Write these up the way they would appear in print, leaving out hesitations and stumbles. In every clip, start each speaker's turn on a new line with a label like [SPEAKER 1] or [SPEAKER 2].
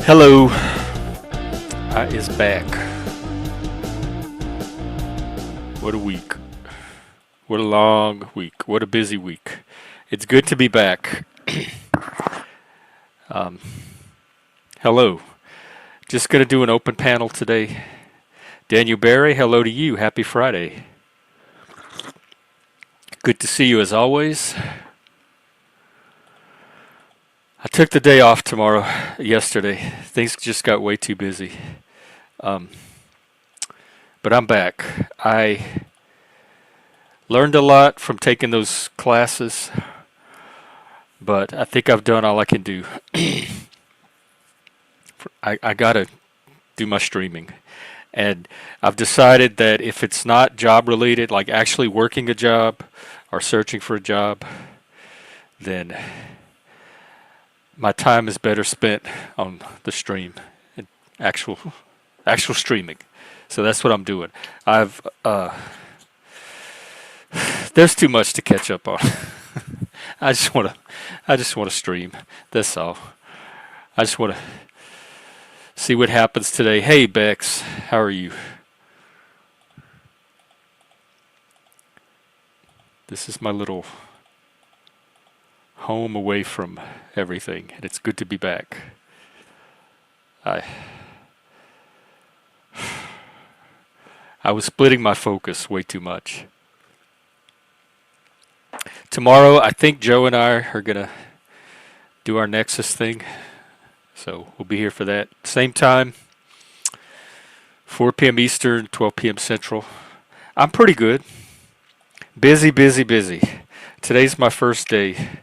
[SPEAKER 1] Hello, I is back. What a week. What a long week. What a busy week. It's good to be back. um, hello. Just going to do an open panel today. Daniel Barry, hello to you. Happy Friday. Good to see you as always. I took the day off yesterday. Things just got way too busy. But I'm back. I learned a lot from taking those classes, but I think I've done all I can do. I gotta do my streaming. And I've decided that if it's not job related, like actually working a job or searching for a job, then my time is better spent on the stream, and actual streaming. So that's what I'm doing. There's too much to catch up on. I just want to stream. That's all. I just want to see what happens today. Hey Bex, how are you? This is my little home away from everything, and it's good to be back. I was splitting my focus way too much. Tomorrow, I think Joe and I are gonna do our Nexus thing, so we'll be here for that. Same time, 4 p.m. Eastern, 12 p.m. Central. I'm pretty good. Busy, busy, busy. Today's my first day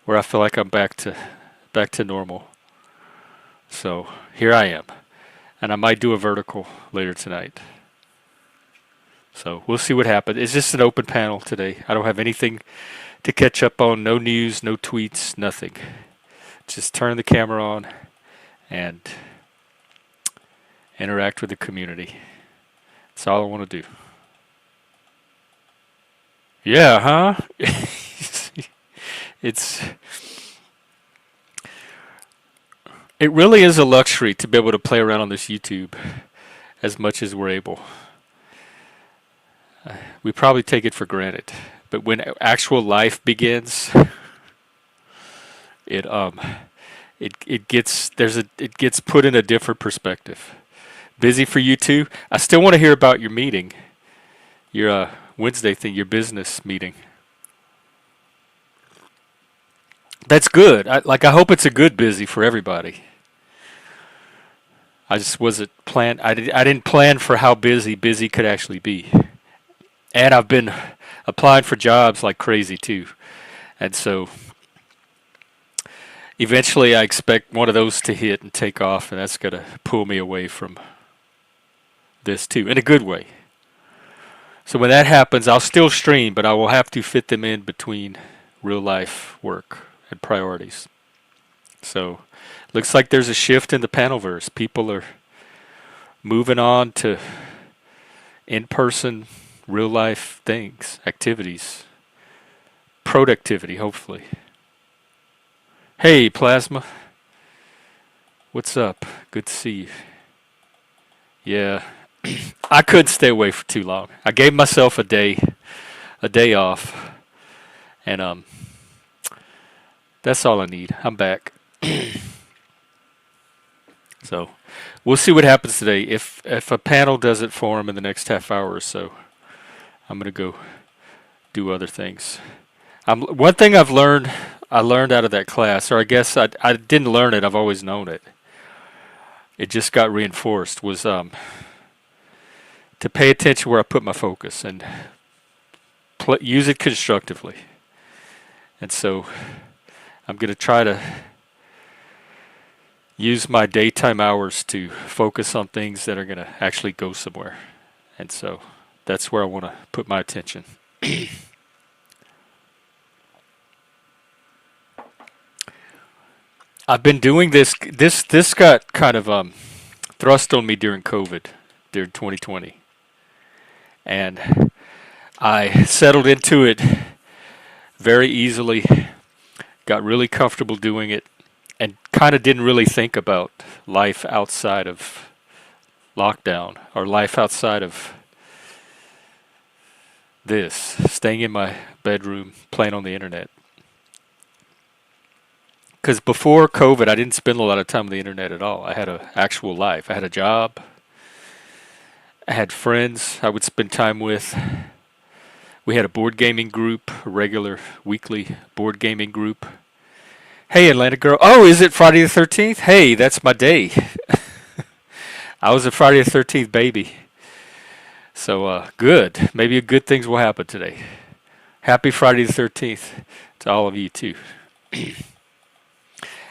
[SPEAKER 1] where I feel like I'm back to normal. So here I am, and I might do a vertical later tonight. So we'll see what happens. It's just an open panel today. I don't have anything to catch up on. No news, no tweets, nothing. Just turn the camera on and interact with the community. That's all I want to do. Yeah, huh? It really is a luxury to be able to play around on this YouTube as much as we're able. We probably take it for granted, but when actual life begins, it gets put in a different perspective. Busy for you too? I still want to hear about your meeting, your Wednesday thing, your business meeting. That's good. I hope it's a good busy for everybody. I just wasn't plan. I didn't plan for how busy could actually be. And I've been applying for jobs like crazy too. And so eventually I expect one of those to hit and take off, and that's going to pull me away from this too, in a good way. So when that happens, I'll still stream, but I will have to fit them in between real life work and priorities. So looks like there's a shift in the panelverse. People are moving on to in-person real life things, activities, productivity, hopefully. Hey, Plasma. What's up? Good to see you. Yeah, I couldn't stay away for too long. I gave myself a day off, and that's all I need. I'm back. So we'll see what happens today. If a panel doesn't form in the next half hour or so, I'm gonna go do other things. One thing I learned out of that class, or I guess I didn't learn it. I've always known it. It just got reinforced. Was to pay attention where I put my focus and use it constructively. And so I'm gonna try to use my daytime hours to focus on things that are gonna actually go somewhere. And so that's where I want to put my attention. I've been doing this. This got kind of thrust on me during COVID, during 2020, and I settled into it very easily. Got really comfortable doing it, and kind of didn't really think about life outside of lockdown or life outside of this, staying in my bedroom, playing on the internet. Because before COVID, I didn't spend a lot of time on the internet at all. I had an actual life. I had a job. I had friends I would spend time with. We had a board gaming group, a regular weekly board gaming group. Hey, Atlanta girl. Oh, is it Friday the 13th? Hey, that's my day. I was a Friday the 13th baby. So, good. Maybe good things will happen today. Happy Friday the 13th to all of you, too.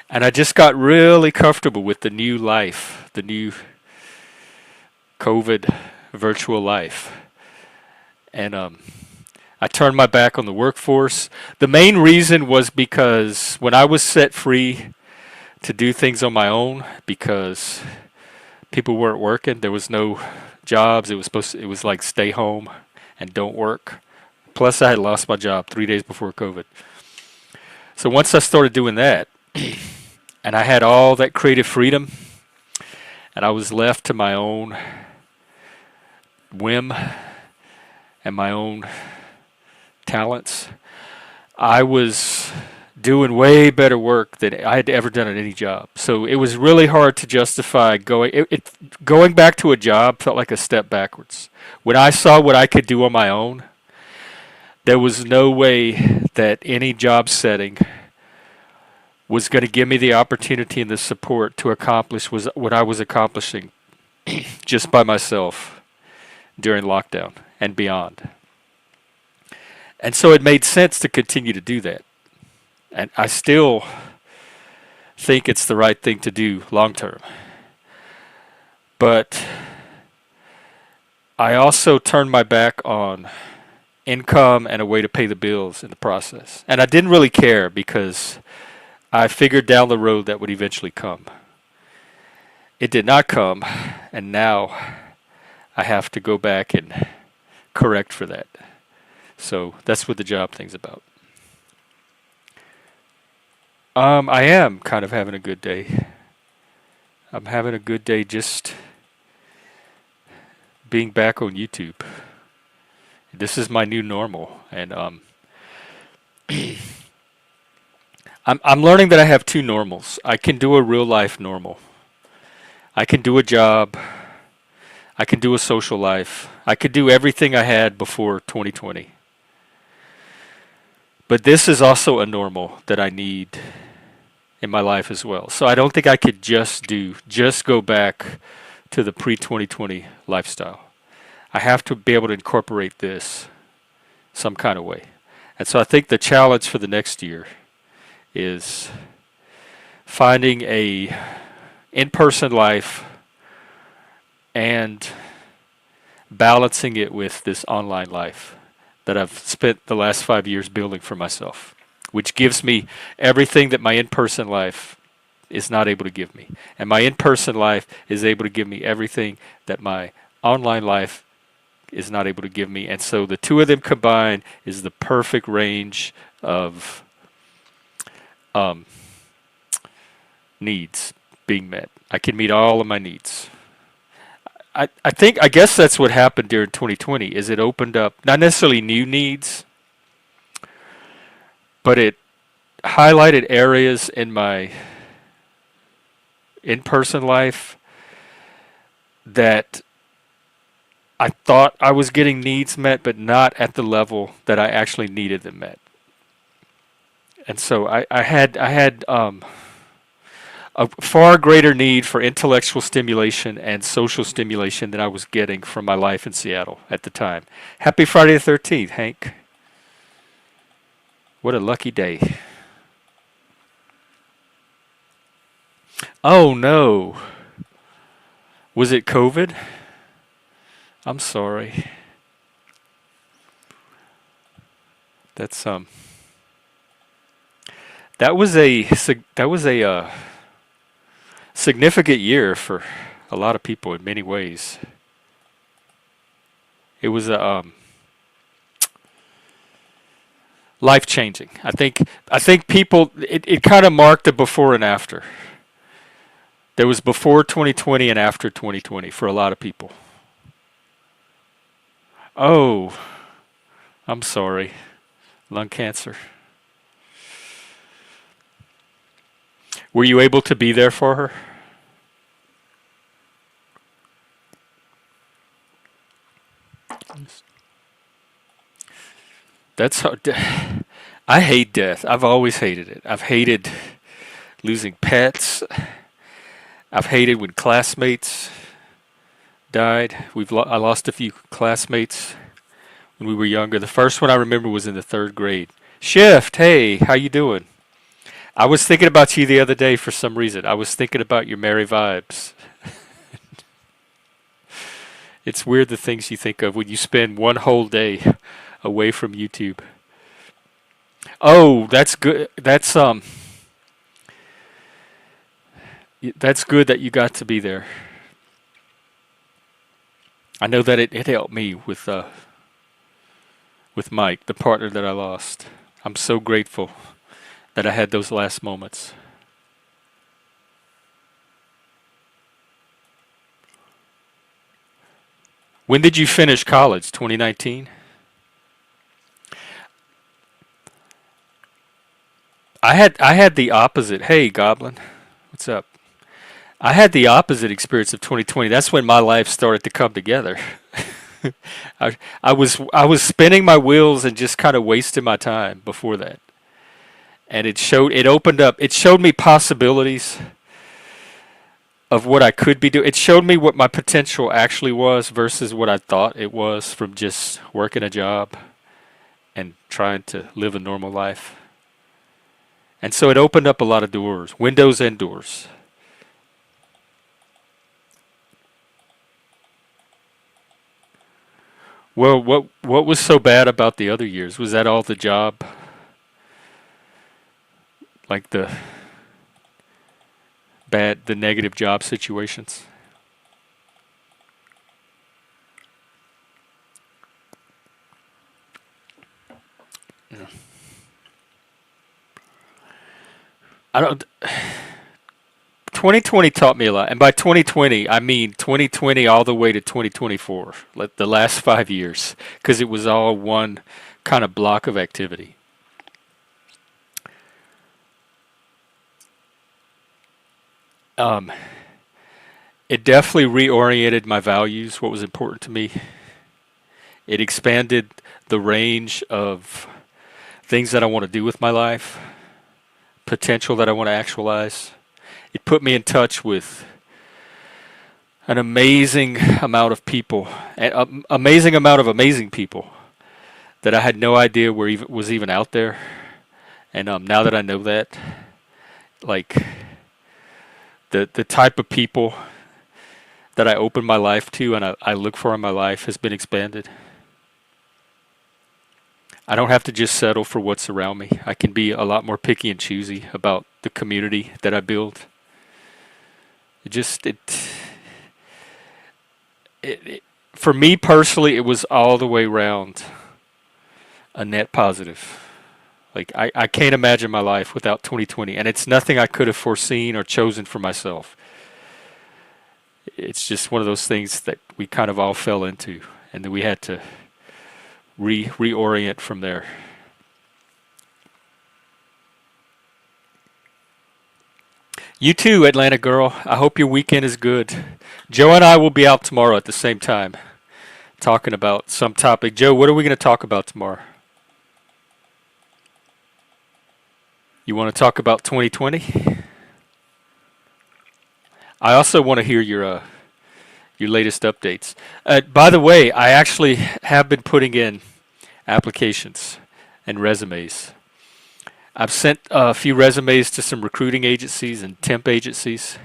[SPEAKER 1] And I just got really comfortable with the new life, the new COVID virtual life. And I turned my back on the workforce. The main reason was because when I was set free to do things on my own, because people weren't working, there was no jobs. It was like stay home and don't work. Plus, I had lost my job 3 days before COVID. So once I started doing that, and I had all that creative freedom, and I was left to my own whim and my own talents, I was doing way better work than I had ever done at any job. So it was really hard to justify going back to a job felt like a step backwards. When I saw what I could do on my own, there was no way that any job setting was going to give me the opportunity and the support to accomplish was what I was accomplishing just by myself during lockdown and beyond. And so it made sense to continue to do that. And I still think it's the right thing to do long term. But I also turned my back on income and a way to pay the bills in the process. And I didn't really care because I figured down the road that would eventually come. It did not come, and now I have to go back and correct for that. So that's what the job thing's about. I am kind of having a good day. I'm having a good day just being back on YouTube. This is my new normal, and I'm learning that I have two normals. I can do a real life normal. I can do a job. I can do a social life. I could do everything I had before 2020. But this is also a normal that I need in my life as well. So I don't think I could just go back to the pre-2020 lifestyle. I have to be able to incorporate this some kind of way. And so I think the challenge for the next year is finding a in-person life and balancing it with this online life that I've spent the last 5 years building for myself, which gives me everything that my in-person life is not able to give me. And my in-person life is able to give me everything that my online life is not able to give me. And so the two of them combined is the perfect range of needs being met. I can meet all of my needs. I guess that's what happened during 2020 is it opened up not necessarily new needs, but it highlighted areas in my in-person life that I thought I was getting needs met, but not at the level that I actually needed them met. And so I had a far greater need for intellectual stimulation and social stimulation than I was getting from my life in Seattle at the time. Happy Friday the 13th, Hank. What a lucky day. Oh no. Was it COVID? I'm sorry. That's that was a significant year for a lot of people in many ways. It was life changing. I think people it kind of marked a before and after. There was before 2020 and after 2020 for a lot of people. Oh, I'm sorry. Lung cancer. Were you able to be there for her? That's how. I hate death. I've always hated it. I've hated losing pets. I've hated when classmates died. I lost a few classmates when we were younger. The first one I remember was in the third grade. Shift, hey, how you doing? I was thinking about you the other day for some reason. I was thinking about your merry vibes. It's weird the things you think of when you spend one whole day away from YouTube. Oh, that's good. That's good that you got to be there. I know that it helped me with Mike, the partner that I lost. I'm so grateful that I had those last moments. When did you finish college? 2019? I had the opposite. Hey, Goblin. What's up? I had the opposite experience of 2020. That's when my life started to come together. I was spinning my wheels and just kind of wasting my time before that. And it showed me possibilities of what I could be doing. It showed me what my potential actually was versus what I thought it was from just working a job and trying to live a normal life. And so it opened up a lot of doors, windows and doors. Well, what was so bad about the other years? Was that all the job, like the negative job situations? Yeah. I don't. 2020 taught me a lot, and by 2020 I mean 2020 all the way to 2024, like the last 5 years, because it was all one kind of block of activity. Um, it definitely reoriented my values, what was important to me. It expanded the range of things that I want to do with my life, potential that I want to actualize. It put me in touch with an amazing amount of people, an amazing amount of amazing people that I had no idea was even out there. And now that I know that, like the type of people that I open my life to and I look for in my life has been expanded. I don't have to just settle for what's around me. I can be a lot more picky and choosy about the community that I build. It just it for me personally, it was all the way around a net positive. Like I can't imagine my life without 2020, and it's nothing I could have foreseen or chosen for myself. It's just one of those things that we kind of all fell into, and then we had to reorient from there. You too, Atlanta girl. I hope your weekend is good. Joe and I will be out tomorrow at the same time, talking about some topic. Joe, what are we going to talk about tomorrow? You want to talk about 2020? I also want to hear your latest updates. By the way, I actually have been putting in applications and resumes. I've sent a few resumes to some recruiting agencies and temp agencies,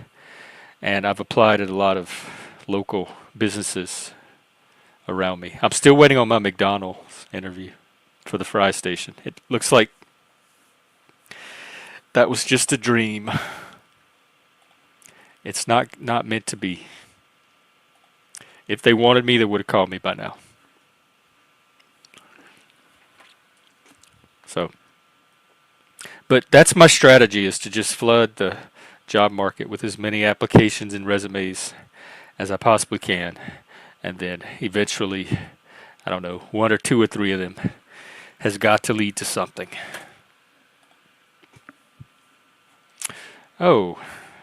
[SPEAKER 1] and I've applied at a lot of local businesses around me. I'm still waiting on my McDonald's interview for the fry station. It looks like that was just a dream. It's not meant to be. If they wanted me, they would have called me by now. So, but that's my strategy, is to just flood the job market with as many applications and resumes as I possibly can. And then eventually, I don't know, one or two or three of them has got to lead to something. Oh,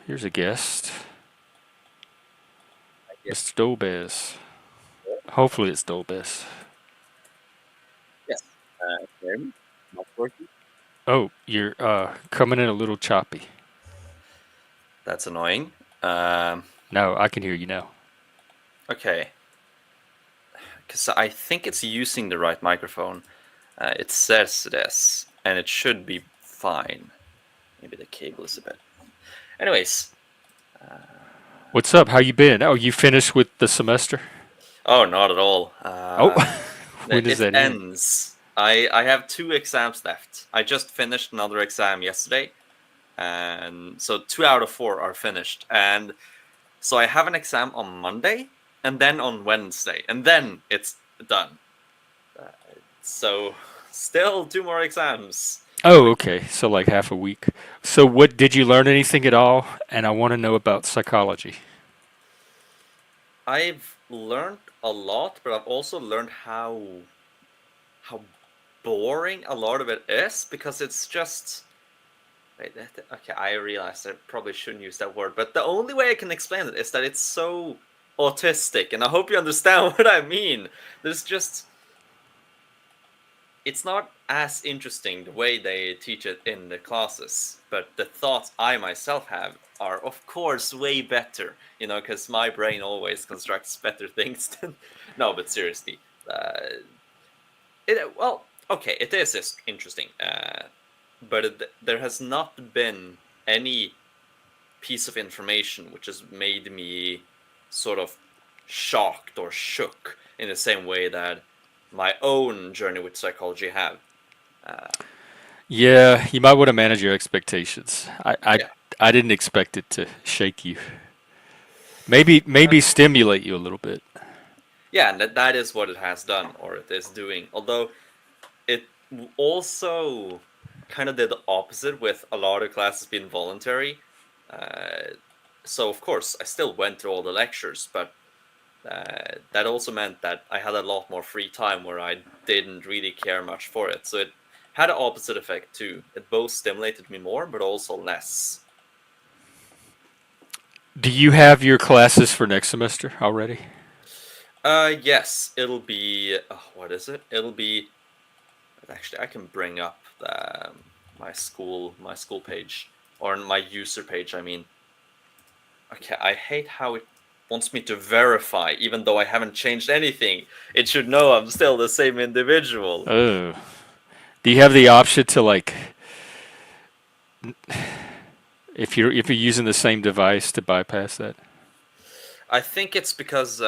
[SPEAKER 1] here's a guest,
[SPEAKER 2] I guess.
[SPEAKER 1] Mr. Dolbez. Hopefully it's Dolbez.
[SPEAKER 2] Yes. Hear me? Not working.
[SPEAKER 1] Oh, you're coming in a little choppy.
[SPEAKER 2] That's annoying. Um,
[SPEAKER 1] No, I can hear you now.
[SPEAKER 2] okay, because I think it's using the right microphone. It says this, and it should be fine. Maybe the cable is a bit. Anyways,
[SPEAKER 1] What's up? How you been? Oh, you finished with the semester?
[SPEAKER 2] oh, not at all.
[SPEAKER 1] Oh, when does
[SPEAKER 2] It
[SPEAKER 1] that end?
[SPEAKER 2] ends. I have 2 exams left. I just finished another exam yesterday, and so 2 out of 4 are finished. And so I have an exam on Monday, and then on Wednesday, and then it's done. Uh, so still 2 more exams.
[SPEAKER 1] Oh, okay. So like half a week. So what did you learn anything at all? And I want to know about psychology.
[SPEAKER 2] I've learned a lot, but I've also learned how boring a lot of it is because it's just. Wait, okay, I realized I probably shouldn't use that word, but the only way I can explain it is that it's so autistic, and I hope you understand what I mean. There's just. It's not as interesting the way they teach it in the classes, but the thoughts I myself have are, of course, way better, because my brain always constructs better things than. No, but seriously. Well, okay, it is interesting, but there has not been any piece of information which has made me sort of shocked or shook in the same way that my own journey with psychology have. Uh,
[SPEAKER 1] Yeah, you might want to manage your expectations.
[SPEAKER 2] yeah,
[SPEAKER 1] I didn't expect it to shake you. Maybe stimulate you a little bit.
[SPEAKER 2] yeah, and that is what it has done, or it is doing. Although it also kind of did the opposite with a lot of classes being voluntary. Uh, so of course I still went through all the lectures, but that also meant that I had a lot more free time where I didn't really care much for it. So it had an opposite effect too. It both stimulated me more, but also less.
[SPEAKER 1] Do you have your classes for next semester already?
[SPEAKER 2] Yes, it'll be. What is it? It'll be. Actually, I can bring up my school page or my user page. I mean, okay. I hate how it wants me to verify, even though I haven't changed anything. It should know I'm still the same individual.
[SPEAKER 1] Oh. Do you have the option to like if you're using the same device to bypass that?
[SPEAKER 2] I think it's because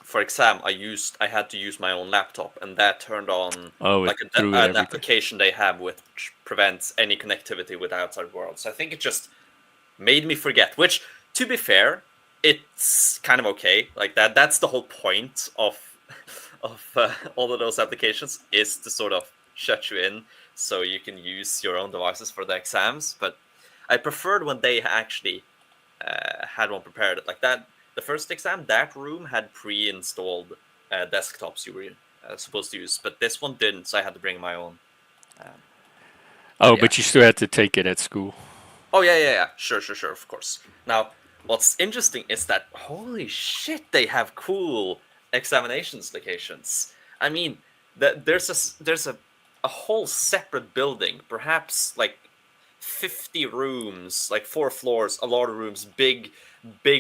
[SPEAKER 2] for exam I had to use my own laptop, and that turned on
[SPEAKER 1] Oh, it
[SPEAKER 2] like
[SPEAKER 1] threw it
[SPEAKER 2] an
[SPEAKER 1] everything.
[SPEAKER 2] application they have which prevents any connectivity with the outside world. So I think it just made me forget. Which, to be fair, it's kind of okay. Like that's the whole point of all of those applications, is to sort of shut you in so you can use your own devices for the exams. But I preferred when they actually had one prepared like that. The first exam, that room had pre-installed desktops you were supposed to use, but this one didn't, so I had to bring my own. Um, but
[SPEAKER 1] Oh,
[SPEAKER 2] yeah.
[SPEAKER 1] but you still have to take it at school.
[SPEAKER 2] Oh yeah. Sure, of course. Now, what's interesting is that holy shit, they have cool examinations locations. I mean, there's a whole separate building, perhaps like 50 rooms, like 4 floors, a lot of rooms, big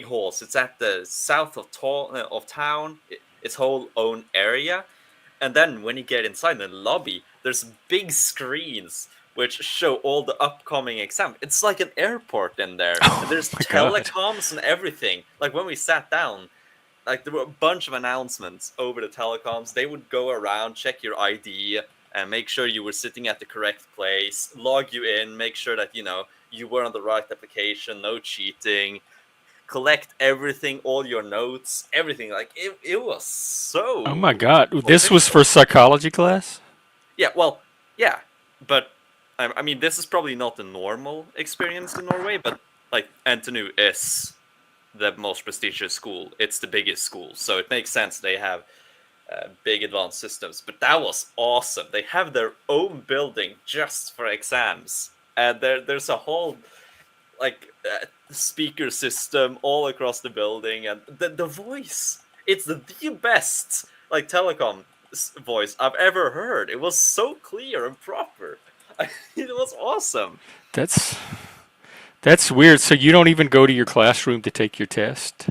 [SPEAKER 2] halls. It's at the south of town, its whole own area. And then when you get inside the lobby, there's big screens which show all the upcoming exams. It's like an airport in there, and
[SPEAKER 1] Oh
[SPEAKER 2] there's
[SPEAKER 1] my god.
[SPEAKER 2] telecoms and everything. Like when we sat down, like there were a bunch of announcements over the telecoms. They would go around, check your ID, and make sure you were sitting at the correct place, log you in, make sure that you were on the right application, no cheating, collect everything, all your notes, everything. Like it was
[SPEAKER 1] Oh my
[SPEAKER 2] so
[SPEAKER 1] god. This was for
[SPEAKER 2] official.
[SPEAKER 1] psychology class?
[SPEAKER 2] Yeah, well, yeah, but I mean, this is probably not the normal experience in Norway, but like NTNU is the most prestigious school. It's the biggest school, so it makes sense they have big advanced systems. But that was awesome. They have their own building just for exams, and there's a whole like speaker system all across the building, and the voice. It's the best like telecom voice I've ever heard. It was so clear and proper. It was awesome.
[SPEAKER 1] That's that's weird. So you don't even go to your classroom to take your test?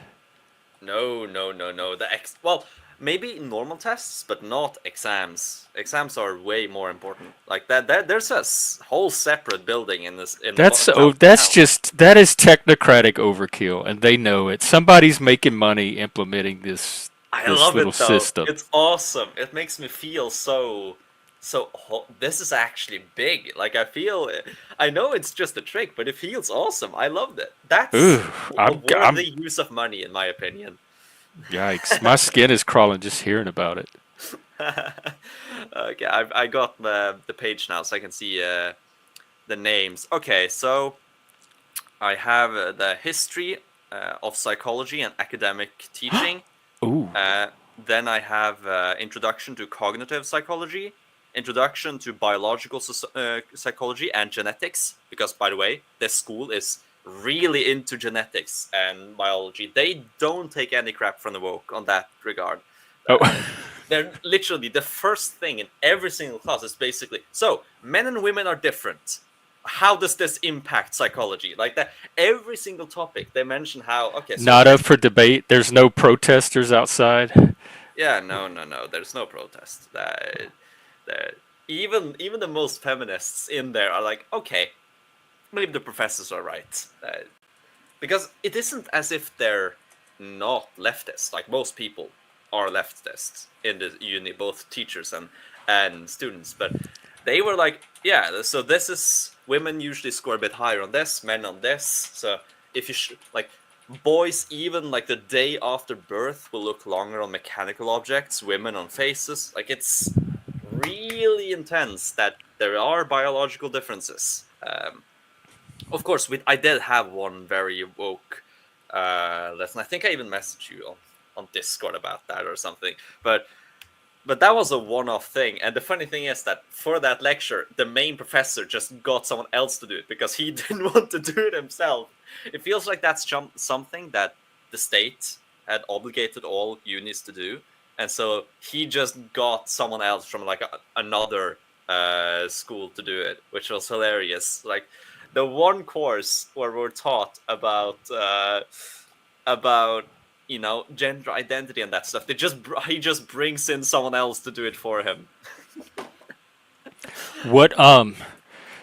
[SPEAKER 2] No, no, no, no. Well, maybe normal tests, but not exams. Exams are way more important. Like that there's a whole separate building in this in the top of
[SPEAKER 1] That's
[SPEAKER 2] town.
[SPEAKER 1] just that is technocratic overkill, and they know it. Somebody's making money implementing
[SPEAKER 2] I
[SPEAKER 1] this
[SPEAKER 2] love
[SPEAKER 1] little
[SPEAKER 2] it though.
[SPEAKER 1] system.
[SPEAKER 2] It's awesome. It makes me feel this is actually big. Like I know it's just a trick, but it feels awesome. I loved it.
[SPEAKER 1] Ooh,
[SPEAKER 2] That's a
[SPEAKER 1] I'm
[SPEAKER 2] worthy use of money in my opinion.
[SPEAKER 1] yikes! My skin is crawling just hearing about it.
[SPEAKER 2] Okay, I got the page now, so I can see the names. Okay, so I have the history of psychology and academic teaching.
[SPEAKER 1] Ooh,
[SPEAKER 2] Uh, then I have introduction to cognitive psychology, introduction to biological psychology and genetics. Because by the way, this school is really into genetics and biology. They don't take any crap from the woke on that regard.
[SPEAKER 1] oh,
[SPEAKER 2] Uh, they're literally the first thing in every single class is basically so men and women are different. How does this impact psychology? Like that, every single topic they mention how okay, so
[SPEAKER 1] not up
[SPEAKER 2] men.
[SPEAKER 1] for debate. There's no protesters outside.
[SPEAKER 2] Yeah, no, no, no. There's no protest. That even the most feminists in there are like, okay, maybe the professors are right. Because it isn't as if they're not leftist. Like most people are leftists in the uni, both teachers and students. But they were like, yeah. So this is women usually score a bit higher on this, men on this. So if you like boys, even like the day after birth, will look longer on mechanical objects. Women on faces. Like it's really intense that there are biological differences. Of course, I did have one very woke lesson. I think I even messaged you on Discord about that or something. But that was a one-off thing. And the funny thing is that for that lecture, the main professor just got someone else to do it because he didn't want to do it himself. It feels like that's something that the state had obligated all unis to do, and so he just got someone else from like another school to do it, which was hilarious. Like the one course where we're taught about gender identity and that stuff. He just brings in someone else to do it for him.
[SPEAKER 1] What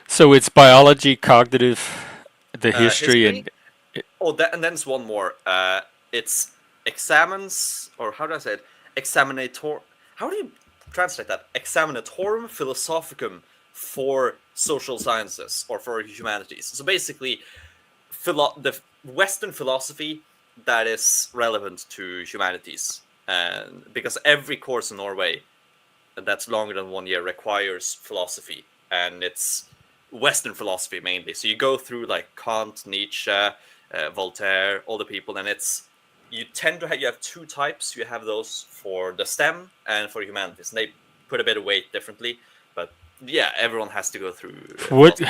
[SPEAKER 1] So it's biology, cognitive, the history,
[SPEAKER 2] History.
[SPEAKER 1] and
[SPEAKER 2] Oh, and then there's one more. It's examines, or how do I say it? Examinator. How do you translate that? Examinatorum philosophicum for social sciences or for humanities. So basically, the Western philosophy that is relevant to humanities, and because every course in Norway that's longer than 1 year requires philosophy, and it's Western philosophy mainly. So you go through like Kant, Nietzsche, Voltaire, all the people, and you tend to you have two types. You have those for the STEM and for humanities, and they put a bit of weight differently. But yeah, everyone has to go through philosophy.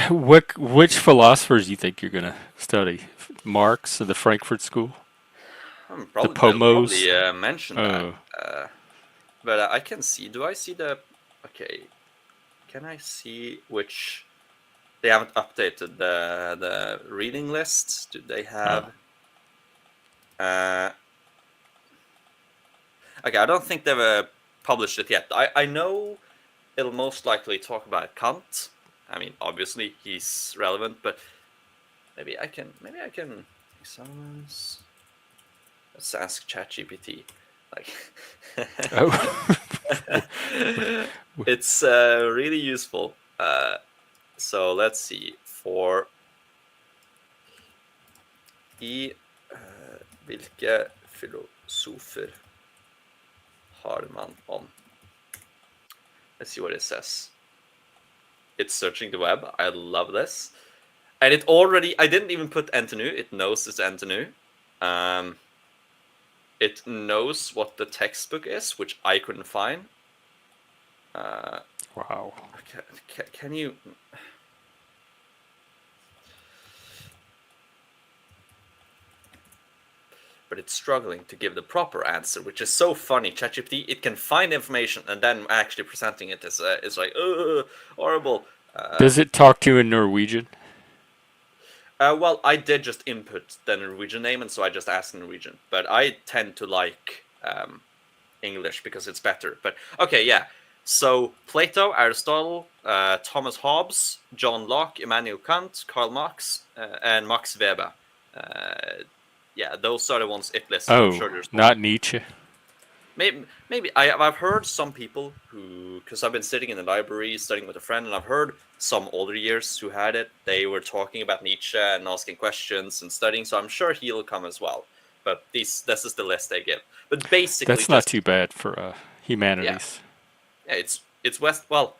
[SPEAKER 1] which philosophers do you think you're gonna study? Marx of the Frankfurt School, the
[SPEAKER 2] They'll
[SPEAKER 1] Pomos.
[SPEAKER 2] probably mention that.
[SPEAKER 1] Oh,
[SPEAKER 2] But I can see. Do I see the? Okay, can I see which? They haven't updated the reading list. Do they
[SPEAKER 1] oh.
[SPEAKER 2] have? Uh, okay, I don't think they've published it yet. I know it'll most likely talk about Kant. I mean, obviously he's relevant, but maybe I can examines. Let's ask ChatGPT. Like,
[SPEAKER 1] Oh.
[SPEAKER 2] it's really useful. So let's see. For I vilke filosofer har man om? Let's see what it says. It's searching the web. I love this. And it already, I didn't even put Antonu. It knows it's Antonu. It knows what the textbook is, which I couldn't find.
[SPEAKER 1] Wow.
[SPEAKER 2] Can you? But it's struggling to give the proper answer, which is so funny. ChatGPT, it can find information and then actually presenting it is like, horrible.
[SPEAKER 1] Does it talk to you in Norwegian?
[SPEAKER 2] Well, I did just input the Norwegian name, and so I just asked Norwegian. But I tend to like English because it's better. But okay, yeah. So Plato, Aristotle, Thomas Hobbes, John Locke, Immanuel Kant, Karl Marx, and Max Weber. Yeah, those are the ones it lists. But I'm
[SPEAKER 1] Oh,
[SPEAKER 2] sure there's more.
[SPEAKER 1] not Nietzsche.
[SPEAKER 2] Maybe I've heard some people who, because I've been sitting in the library studying with a friend, and I've heard some older years who had it. They were talking about Nietzsche and asking questions and studying, so I'm sure he'll come as well. But this is the list they give. But basically,
[SPEAKER 1] That's not
[SPEAKER 2] just
[SPEAKER 1] too bad for
[SPEAKER 2] yeah,
[SPEAKER 1] humanities.
[SPEAKER 2] yeah, it's West. Well,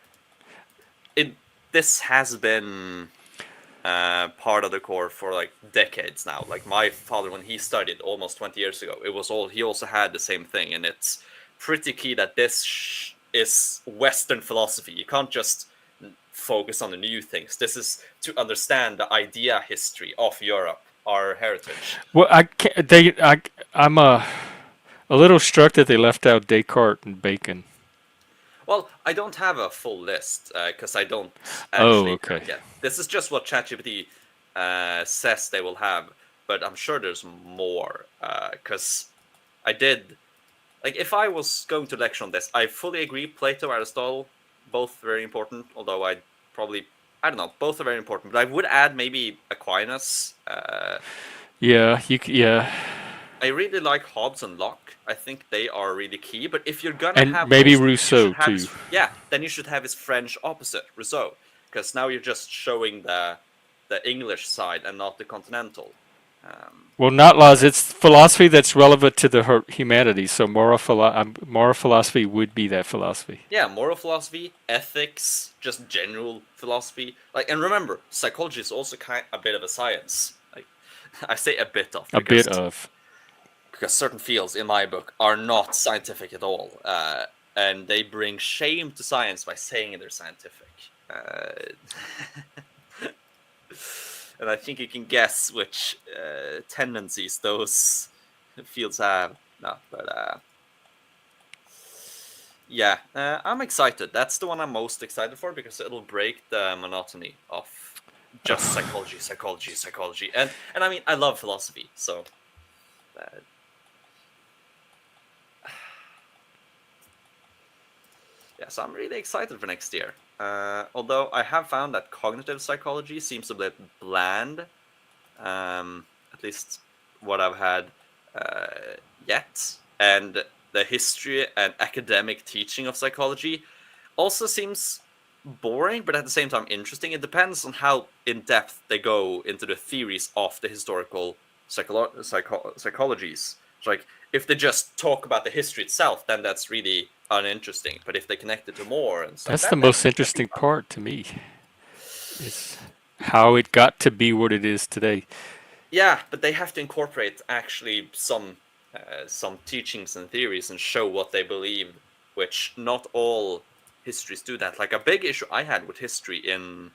[SPEAKER 2] it this has been part of the core for like decades now. Like my father, when he studied almost 20 years ago, it was all he also had the same thing, and it's pretty key that this is Western philosophy. You can't just focus on the new things. This is to understand the idea history of Europe, our heritage.
[SPEAKER 1] Well, I can't, I'm a little struck that they left out Descartes and Bacon.
[SPEAKER 2] Well, I don't have a full list because I don't
[SPEAKER 1] Oh,
[SPEAKER 2] actually
[SPEAKER 1] okay.
[SPEAKER 2] have yet. This is just what ChatGPT says they will have, but I'm sure there's more because I did. Like, if I was going to lecture on this, I fully agree. Plato, Aristotle, both very important. Although I probably, I don't know, both are very important. But I would add maybe Aquinas.
[SPEAKER 1] Yeah, yeah,
[SPEAKER 2] I really like Hobbes and Locke. I think they are really key. But if you're gonna
[SPEAKER 1] and
[SPEAKER 2] have
[SPEAKER 1] maybe
[SPEAKER 2] those, then you should
[SPEAKER 1] Rousseau
[SPEAKER 2] have
[SPEAKER 1] too.
[SPEAKER 2] his then you should have his French opposite, Rousseau, because now you're just showing the English side and not the continental.
[SPEAKER 1] Well, not laws. It's philosophy that's relevant to the humanities. So moral philosophy would be that philosophy.
[SPEAKER 2] Yeah, moral philosophy, ethics, just general philosophy. Like, and remember, psychology is also a bit of a science. Like, I say a bit of
[SPEAKER 1] A bit of.
[SPEAKER 2] because certain fields in my book are not scientific at all, and they bring shame to science by saying they're scientific. And I think you can guess which tendencies those fields have. No, but yeah, I'm excited. That's the one I'm most excited for because it'll break the monotony of just psychology, psychology, psychology, and I mean I love philosophy, so. Yeah, so I'm really excited for next year. Although I have found that cognitive psychology seems a bit bland, at least what I've had yet, and the history and academic teaching of psychology also seems boring, but at the same time interesting. It depends on how in depth they go into the theories of the historical psychologies. So, like, if they just talk about the history itself, then that's really uninteresting. But if they connect it to more and stuff,
[SPEAKER 1] That's the
[SPEAKER 2] then
[SPEAKER 1] most
[SPEAKER 2] it can be
[SPEAKER 1] interesting
[SPEAKER 2] fun.
[SPEAKER 1] part to me. Is how it got to be what it is today.
[SPEAKER 2] Yeah, but they have to incorporate actually some teachings and theories and show what they believed, which not all histories do that. Like a big issue I had with history in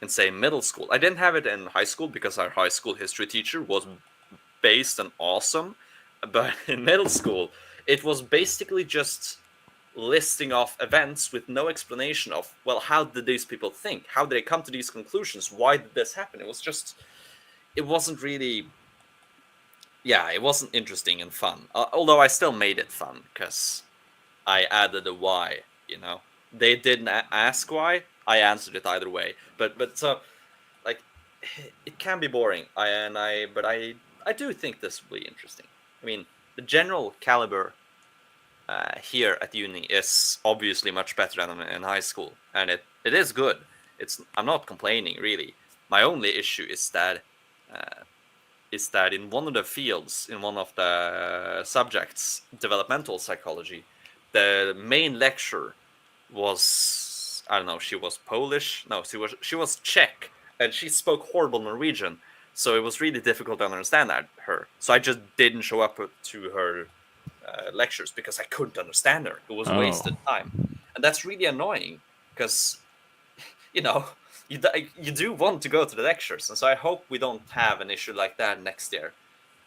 [SPEAKER 2] say middle school. I didn't have it in high school because our high school history teacher was based and awesome, but in middle school it was basically just listing off events with no explanation of, well, how did these people think, how did they come to these conclusions, why did this happen. It wasn't really, yeah, it wasn't interesting and fun, although I still made it fun because I added a why, they didn't ask why, I answered it either way, but so, like, it can be boring. But I do think this will be interesting. I mean, the general caliber here at uni is obviously much better than in high school, and it is good. I'm not complaining really. My only issue is that in one of the fields, in one of the subjects, developmental psychology, the main lecturer was, I don't know, she was Polish. No, she was Czech, and she spoke horrible Norwegian, so it was really difficult to understand her. So I just didn't show up to her lectures because I couldn't understand her. It was
[SPEAKER 1] Oh,
[SPEAKER 2] wasted time, and that's really annoying because you know you do want to go to the lectures, and so I hope we don't have an issue like that next year.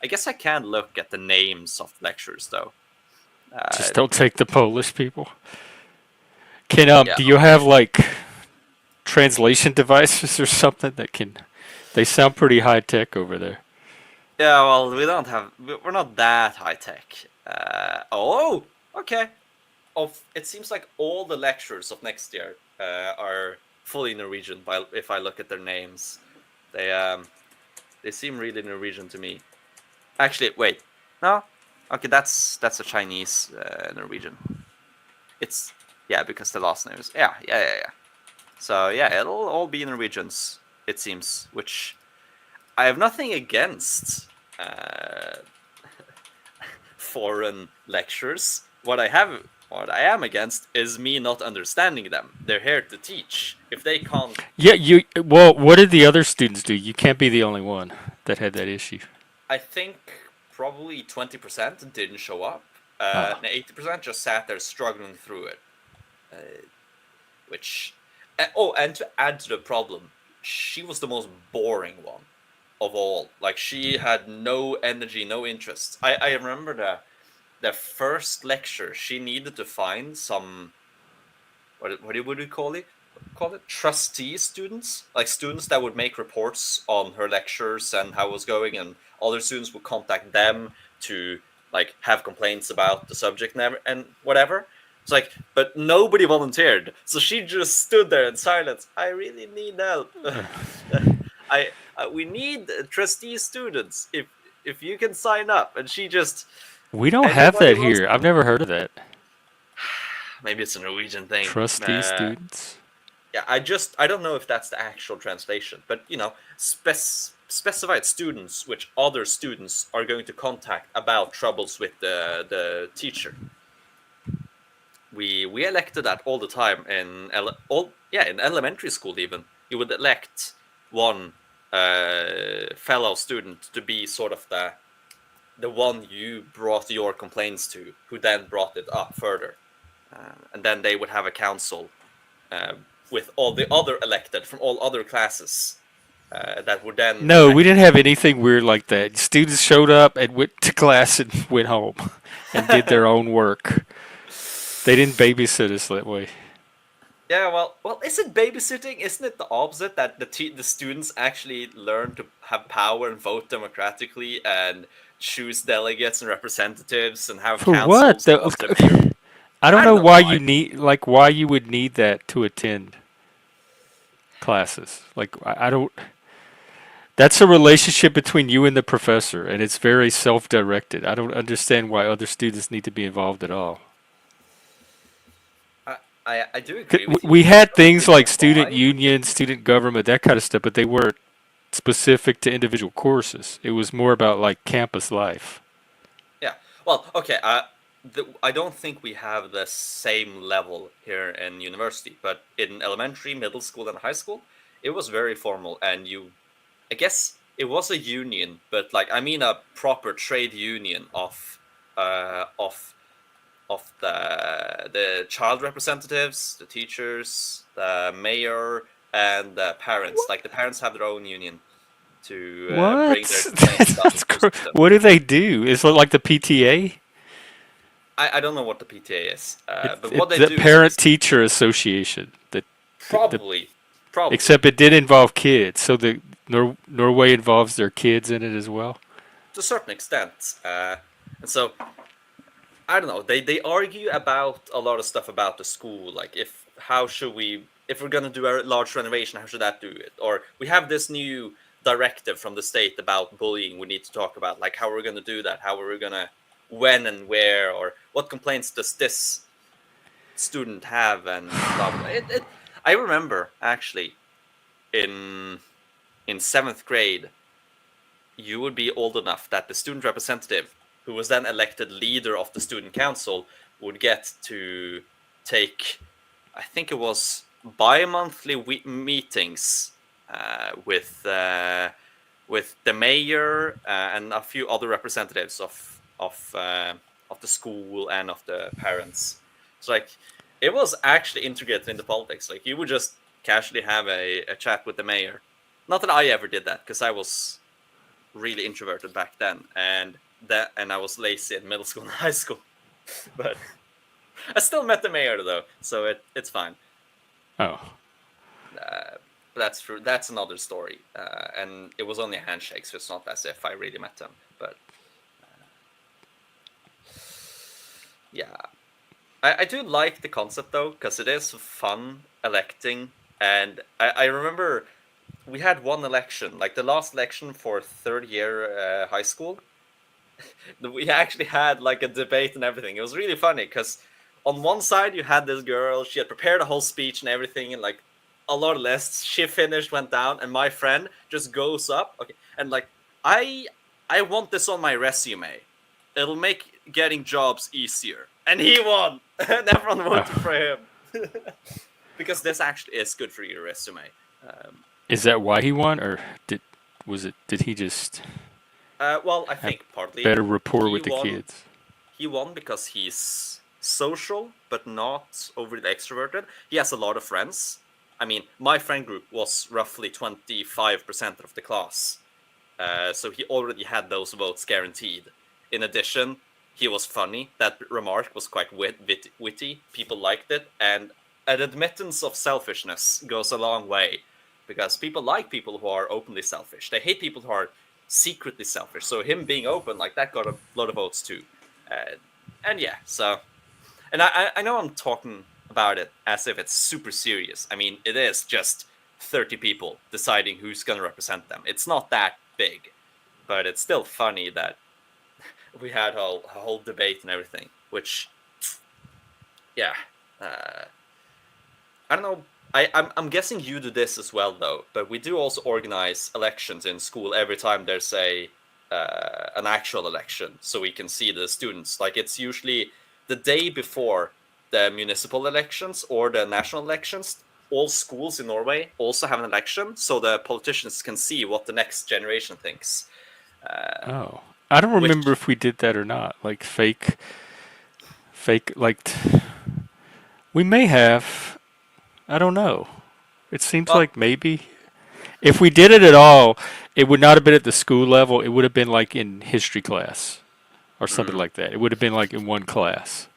[SPEAKER 2] I guess I can look at the names of lectures though.
[SPEAKER 1] just
[SPEAKER 2] Uh,
[SPEAKER 1] don't take the Polish people. Can
[SPEAKER 2] yeah,
[SPEAKER 1] do you have like translation devices or something that can? They sound pretty high tech over there.
[SPEAKER 2] yeah. Well, we don't have. We're not that high tech. Oh, okay. It seems like all the lectures of next year are fully Norwegian. If I look at their names, they um they seem really Norwegian to me. Actually, wait, no, okay, that's a Chinese Norwegian. It's yeah, because the last name is yeah. So yeah, it'll all be Norwegians, it seems. Which I have nothing against foreign lectures. What I am against is me not understanding them. They're here to teach. If they can't,
[SPEAKER 1] Yeah, you. Well, what did the other students do? You can't be the only one that had that issue.
[SPEAKER 2] I think probably 20% didn't show up.
[SPEAKER 1] Ah,
[SPEAKER 2] And 80% just sat there struggling through it. Uh, which, oh, and to add to the problem, she was the most boring one of all. Like she had no energy, no interest. I remember the first lecture she needed to find some what would we call it trustee students, like students that would make reports on her lectures and how it was going, and other students would contact them to like have complaints about the subject and whatever. It's like, but nobody volunteered, so she just stood there in silence. I really need help. I we need trustee students. If you can sign up, and she just
[SPEAKER 1] we don't have
[SPEAKER 2] anybody
[SPEAKER 1] that
[SPEAKER 2] wants
[SPEAKER 1] here. I've
[SPEAKER 2] to.
[SPEAKER 1] never heard of that.
[SPEAKER 2] Maybe it's a Norwegian thing.
[SPEAKER 1] Trustee students.
[SPEAKER 2] Yeah, I don't know if that's the actual translation, but specified students which other students are going to contact about troubles with the teacher. We elected that all the time in elementary school. Even you would elect one fellow student to be sort of the one you brought your complaints to, who then brought it up further, and then they would have a council uh, with all the other elected from all other classes that would then
[SPEAKER 1] No, we didn't
[SPEAKER 2] actually.
[SPEAKER 1] have anything weird like that. Students showed up and went to class and went home and did their own work. They didn't babysit us that way.
[SPEAKER 2] Yeah, well, is it babysitting? Isn't it the opposite, that the students actually learn to have power and vote democratically and choose delegates and representatives and have
[SPEAKER 1] For what?
[SPEAKER 2] councils once every year?
[SPEAKER 1] I don't
[SPEAKER 2] I
[SPEAKER 1] know
[SPEAKER 2] don't know
[SPEAKER 1] why
[SPEAKER 2] why.
[SPEAKER 1] you need why you would need that to attend classes. I don't. That's a relationship between you and the professor, and it's very self-directed. I don't understand why other students need to be involved at all.
[SPEAKER 2] I I do agree with you.
[SPEAKER 1] We
[SPEAKER 2] I
[SPEAKER 1] had
[SPEAKER 2] don't
[SPEAKER 1] things
[SPEAKER 2] really
[SPEAKER 1] like
[SPEAKER 2] know
[SPEAKER 1] student
[SPEAKER 2] why.
[SPEAKER 1] union, student government, that kind of stuff, but they weren't specific to individual courses. It was more about like campus life.
[SPEAKER 2] Yeah. Well, okay. I don't think we have the same level here in university, but in elementary, middle school, and high school, it was very formal, and I guess it was a union, but like I mean a proper trade union uh of the child representatives, the teachers, the mayor, and the parents. Like the parents have their own union to
[SPEAKER 1] What?
[SPEAKER 2] bring their complaints about the school system.
[SPEAKER 1] What do they do? Is it like the PTA?
[SPEAKER 2] I don't know what the PTA is, but what
[SPEAKER 1] It's
[SPEAKER 2] they
[SPEAKER 1] the
[SPEAKER 2] do is
[SPEAKER 1] Parent Teacher Association. The
[SPEAKER 2] probably, probably
[SPEAKER 1] except it did involve kids, so the Norway involves their kids in it as well.
[SPEAKER 2] to a certain extent. And so I don't know. They argue about a lot of stuff about the school, like if we're gonna do a large renovation, how should that do it? Or we have this new directive from the state about bullying. We need to talk about like how we're gonna do that, how we're gonna when and where, or what complaints does this student have, and blah blah. I remember actually in seventh grade, you would be old enough that the student representative, who was then elected leader of the student council, would get to take, I think it was bi-monthly meetings with the mayor and a few other representatives of the school and of the parents. So like it was actually integrated into politics. Like you would just casually have a chat with the mayor. Not that I ever did that because I was really introverted back then, and I was lazy in middle school and high school. But I still met the mayor though, so it's fine.
[SPEAKER 1] Oh,
[SPEAKER 2] Uh, but that's true. That's another story. And it was only a handshake, so it's not as if I really met him. But yeah, I do like the concept though, because it is fun electing. And I remember we had one election, like the last election for third year high school. We actually had like a debate and everything. It was really funny because on one side you had this girl, she had prepared a whole speech and everything, and like a lot of lists. She finished, went down, and my friend just goes up. Okay, and like I I want this on my resume. It'll make getting jobs easier. And he won, and everyone voted for
[SPEAKER 1] oh.
[SPEAKER 2] him because this actually is good for your resume. Um,
[SPEAKER 1] Is that why he won, or did he just
[SPEAKER 2] well, I
[SPEAKER 1] have
[SPEAKER 2] think partly
[SPEAKER 1] better rapport
[SPEAKER 2] he
[SPEAKER 1] with the
[SPEAKER 2] won
[SPEAKER 1] kids?
[SPEAKER 2] he won because he's social but not overly extroverted. He has a lot of friends. I mean, my friend group was roughly 25% of the class. So he already had those votes guaranteed. In addition, he was funny. That remark was quite witty. People liked it. And an admittance of selfishness goes a long way because people like people who are openly selfish. They hate people who are secretly selfish. So him being open like that got a lot of votes too. Uh, and yeah, so and I know I'm talking about it as if it's super serious. I mean, it is just 30 people deciding who's going to represent them. It's not that big, but it's still funny that we had a whole debate and everything, which, yeah, uh, I don't know. I'm guessing you do this as well, though, but we do also organize elections in school every time there's an actual election, so we can see the students. Like it's usually the day before the municipal elections or the national elections. All schools in Norway also have an election, so the politicians can see what the next generation thinks. Uh,
[SPEAKER 1] Oh, I don't remember
[SPEAKER 2] which
[SPEAKER 1] if we did that or not. Like fake. Like we may have. I don't know. It seems
[SPEAKER 2] well,
[SPEAKER 1] like maybe if we did it at all, it would not have been at the school level. It would have been like in history class or something
[SPEAKER 2] mm,
[SPEAKER 1] like that. It would have been like in one class.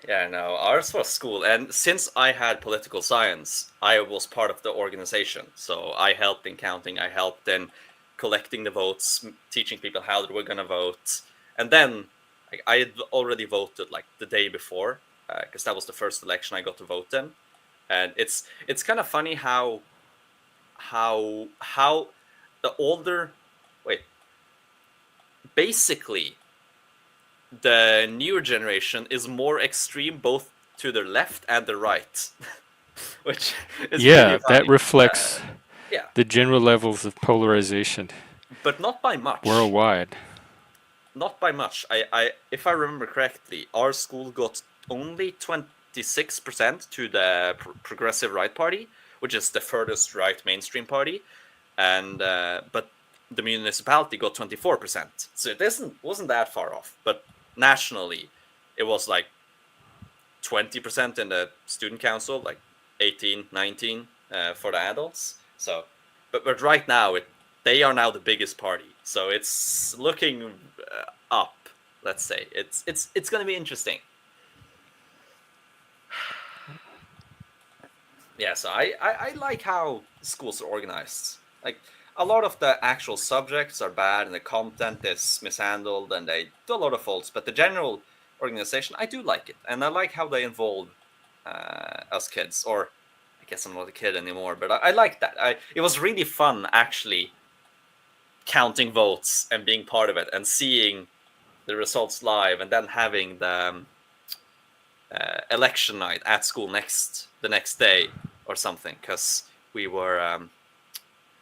[SPEAKER 2] yeah, no, ours was school, and since I had political science, I was part of the organization. So I helped in counting, I helped in collecting the votes, teaching people how they were gonna vote, and then like, I had already voted like the day before, because that was the first election I got to vote in, and it's kind of funny how the older, wait, basically the newer generation is more extreme both to the left and the right, which is really
[SPEAKER 1] Yeah, that
[SPEAKER 2] funny.
[SPEAKER 1] reflects
[SPEAKER 2] Yeah,
[SPEAKER 1] the general levels of polarization
[SPEAKER 2] but not by much.
[SPEAKER 1] worldwide.
[SPEAKER 2] Not by much. If I remember correctly, our school got only 26% to the progressive right party, which is the furthest right mainstream party, and but the municipality got 24%. So it wasn't that far off. But nationally, it was like 20% in the student council, like 18, 19 for the adults. So, but right now they are now the biggest party. So it's looking up. Let's say it's going to be interesting. Yeah. So I like how schools are organized. Like a lot of the actual subjects are bad and the content is mishandled and they do a lot of faults. But the general organization, I do like it, and I like how they involve us kids. Or I guess I'm not a kid anymore, but I like that. It was really fun actually counting votes and being part of it and seeing the results live, and then having the election night at school the next day or something, because we were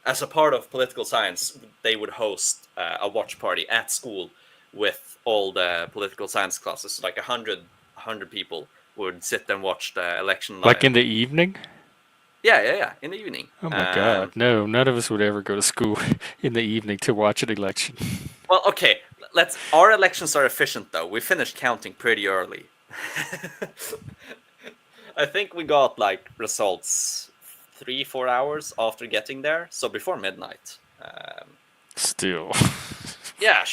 [SPEAKER 2] as a part of political science, they would host a watch party at school with all the political science classes. Like 100 people would sit and watch the election
[SPEAKER 1] Like
[SPEAKER 2] live.
[SPEAKER 1] in the evening?
[SPEAKER 2] Yeah. In the evening.
[SPEAKER 1] Oh my God, no! None of us would ever go to school in the evening to watch an election.
[SPEAKER 2] Well, okay. Let's. Our elections are efficient though. We finished counting pretty early. I think we got like results 3-4 hours after getting there, so before midnight.
[SPEAKER 1] Still,
[SPEAKER 2] Yeah,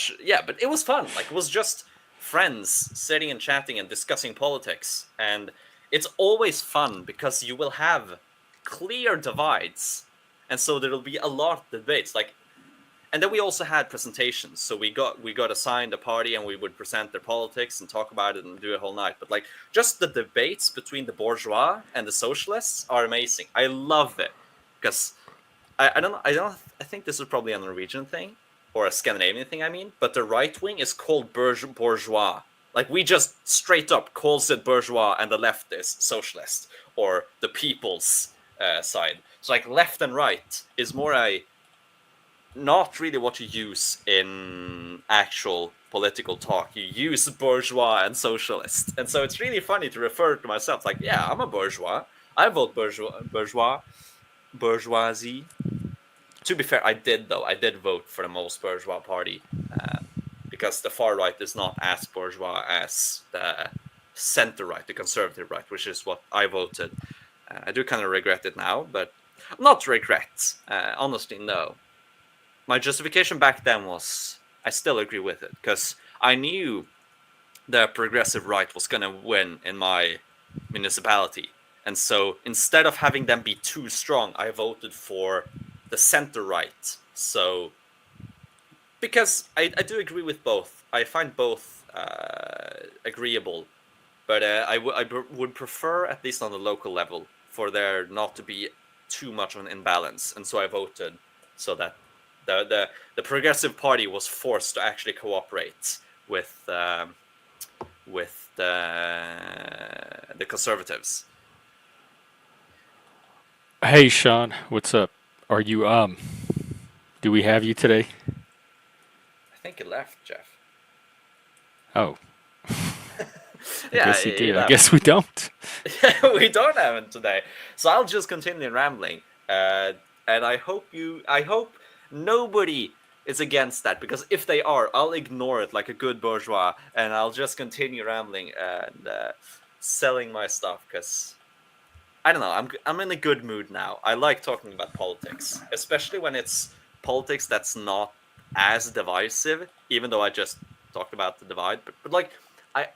[SPEAKER 2] but it was fun. Like it was just friends sitting and chatting and discussing politics, and it's always fun because you will have clear divides, and so there will be a lot of debates. Like, and then we also had presentations. So we got assigned a party, and we would present their politics and talk about it and do a whole night. But like just the debates between the bourgeois and the socialists are amazing. I love it because I think this is probably a Norwegian thing or a Scandinavian thing. I mean, but the right wing is called bourgeois. Like we just straight up calls it bourgeois, and the left is socialist or the people's side. So like left and right is more a not really what you use in actual political talk. You use bourgeois and socialist, and so it's really funny to refer to myself like, yeah, I'm a bourgeois. I vote bourgeoisie. To be fair, I did though. I did vote for the most bourgeois party because the far right is not as bourgeois as the center right, the conservative right, which is what I voted. I do kind of regret it now, but not regret. Honestly, no. My justification back then was I still agree with it because I knew the progressive right was going to win in my municipality. And so instead of having them be too strong, I voted for the center right. So because I do agree with both, I find both agreeable, but would prefer, at least on the local level, for there not to be too much of an imbalance. And so I voted so that the Progressive Party was forced to actually cooperate with the Conservatives.
[SPEAKER 1] hey Sean, what's up? Are you Do we have you today?
[SPEAKER 2] I think he left, Jeff.
[SPEAKER 1] Oh, I
[SPEAKER 2] Yeah,
[SPEAKER 1] guess he
[SPEAKER 2] he
[SPEAKER 1] did. I
[SPEAKER 2] left.
[SPEAKER 1] guess we don't.
[SPEAKER 2] We don't have him today, so I'll just continue rambling. And I hope nobody is against that, because if they are, I'll ignore it like a good bourgeois, and I'll just continue rambling and selling my stuff because I don't know. I'm in a good mood now. I like talking about politics, especially when it's politics that's not as divisive. Even though I just talked about the divide, but like I,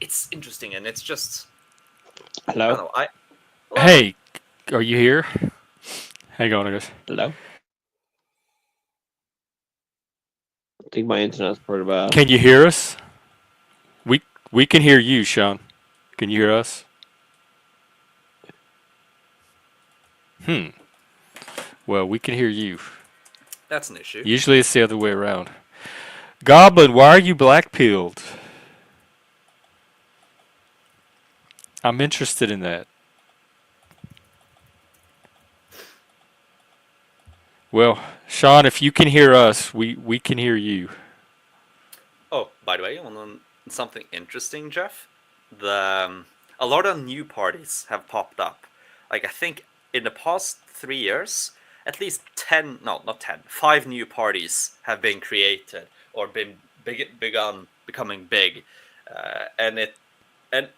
[SPEAKER 2] it's interesting, and it's just I don't
[SPEAKER 3] Hello?
[SPEAKER 2] know. I Hello.
[SPEAKER 1] Hey, are you here? Hang on, I guess.
[SPEAKER 3] Hello? I think my internet's pretty bad.
[SPEAKER 1] Can you hear us? We we can hear you, Sean. Can you hear us? Hmm. Well, we can hear you.
[SPEAKER 2] That's an issue.
[SPEAKER 1] Usually it's the other way around. Goblin, why are you black pilled? I'm interested in that. Well, Sean, if you can hear us, we can hear you.
[SPEAKER 2] Oh, by the way, on something interesting, Jeff, the a lot of new parties have popped up. Like I think in the past 3 years, at least 10, no, not 10, 5 new parties have been created or been begun becoming big, and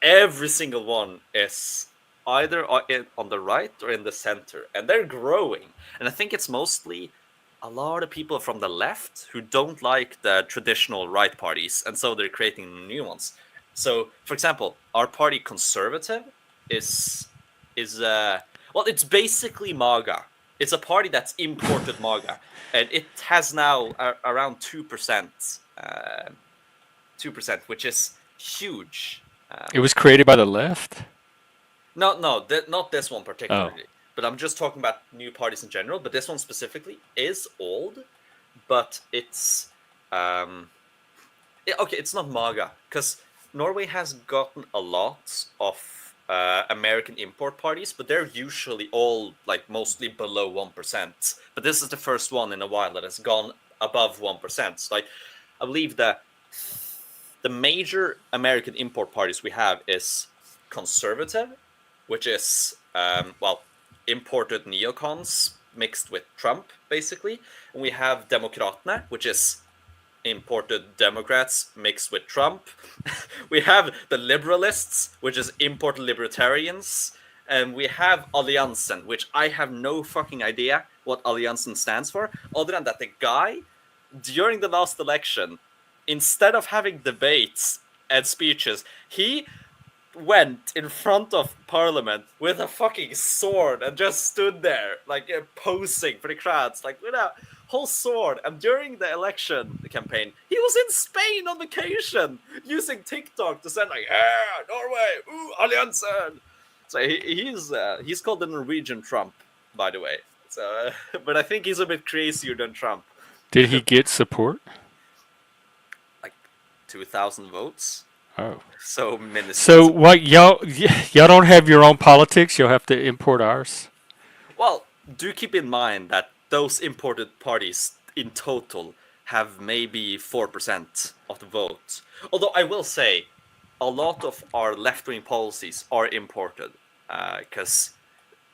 [SPEAKER 2] every single one is either on the right or in the center, and they're growing. And I think it's mostly a lot of people from the left who don't like the traditional right parties, and so they're creating new ones. So, for example, our party Conservative is well, it's basically MAGA. It's a party that's imported MAGA, and it has now around 2%, 2%, which is huge.
[SPEAKER 1] It was created by the left?
[SPEAKER 2] No, not this one
[SPEAKER 1] Oh.
[SPEAKER 2] particularly. But I'm just talking about new parties in general. But this one specifically is old, but it's okay. It's not MAGA because Norway has gotten a lot of American import parties, but they're usually all like mostly below 1%. But this is the first one in a while that has gone above 1%. Like I believe the major American import parties we have is Conservative, which is well, imported neocons mixed with Trump, basically. And we have Demokratene, which is imported Democrats mixed with Trump. We have the Liberalists, which is imported Libertarians. And we have Alliansen, which I have no fucking idea what Alliansen stands for, other than that the guy, during the last election, instead of having debates and speeches, he went in front of Parliament with a fucking sword and just stood there, like posing for the crowds, like with a whole sword. And during the election campaign, he was in Spain on vacation using TikTok to send like, "Yeah, Norway, ooh, Alliansen." So he's called the Norwegian Trump, by the way. So, but I think he's a bit crazier than Trump.
[SPEAKER 1] Did he get support?
[SPEAKER 2] Like 2,000 votes.
[SPEAKER 1] Oh.
[SPEAKER 2] So minuscule.
[SPEAKER 1] So what y'all don't have your own politics? You'll have to import ours.
[SPEAKER 2] Well, do keep in mind that those imported parties in total have maybe 4% of the vote. Although I will say, a lot of our left-wing policies are imported, because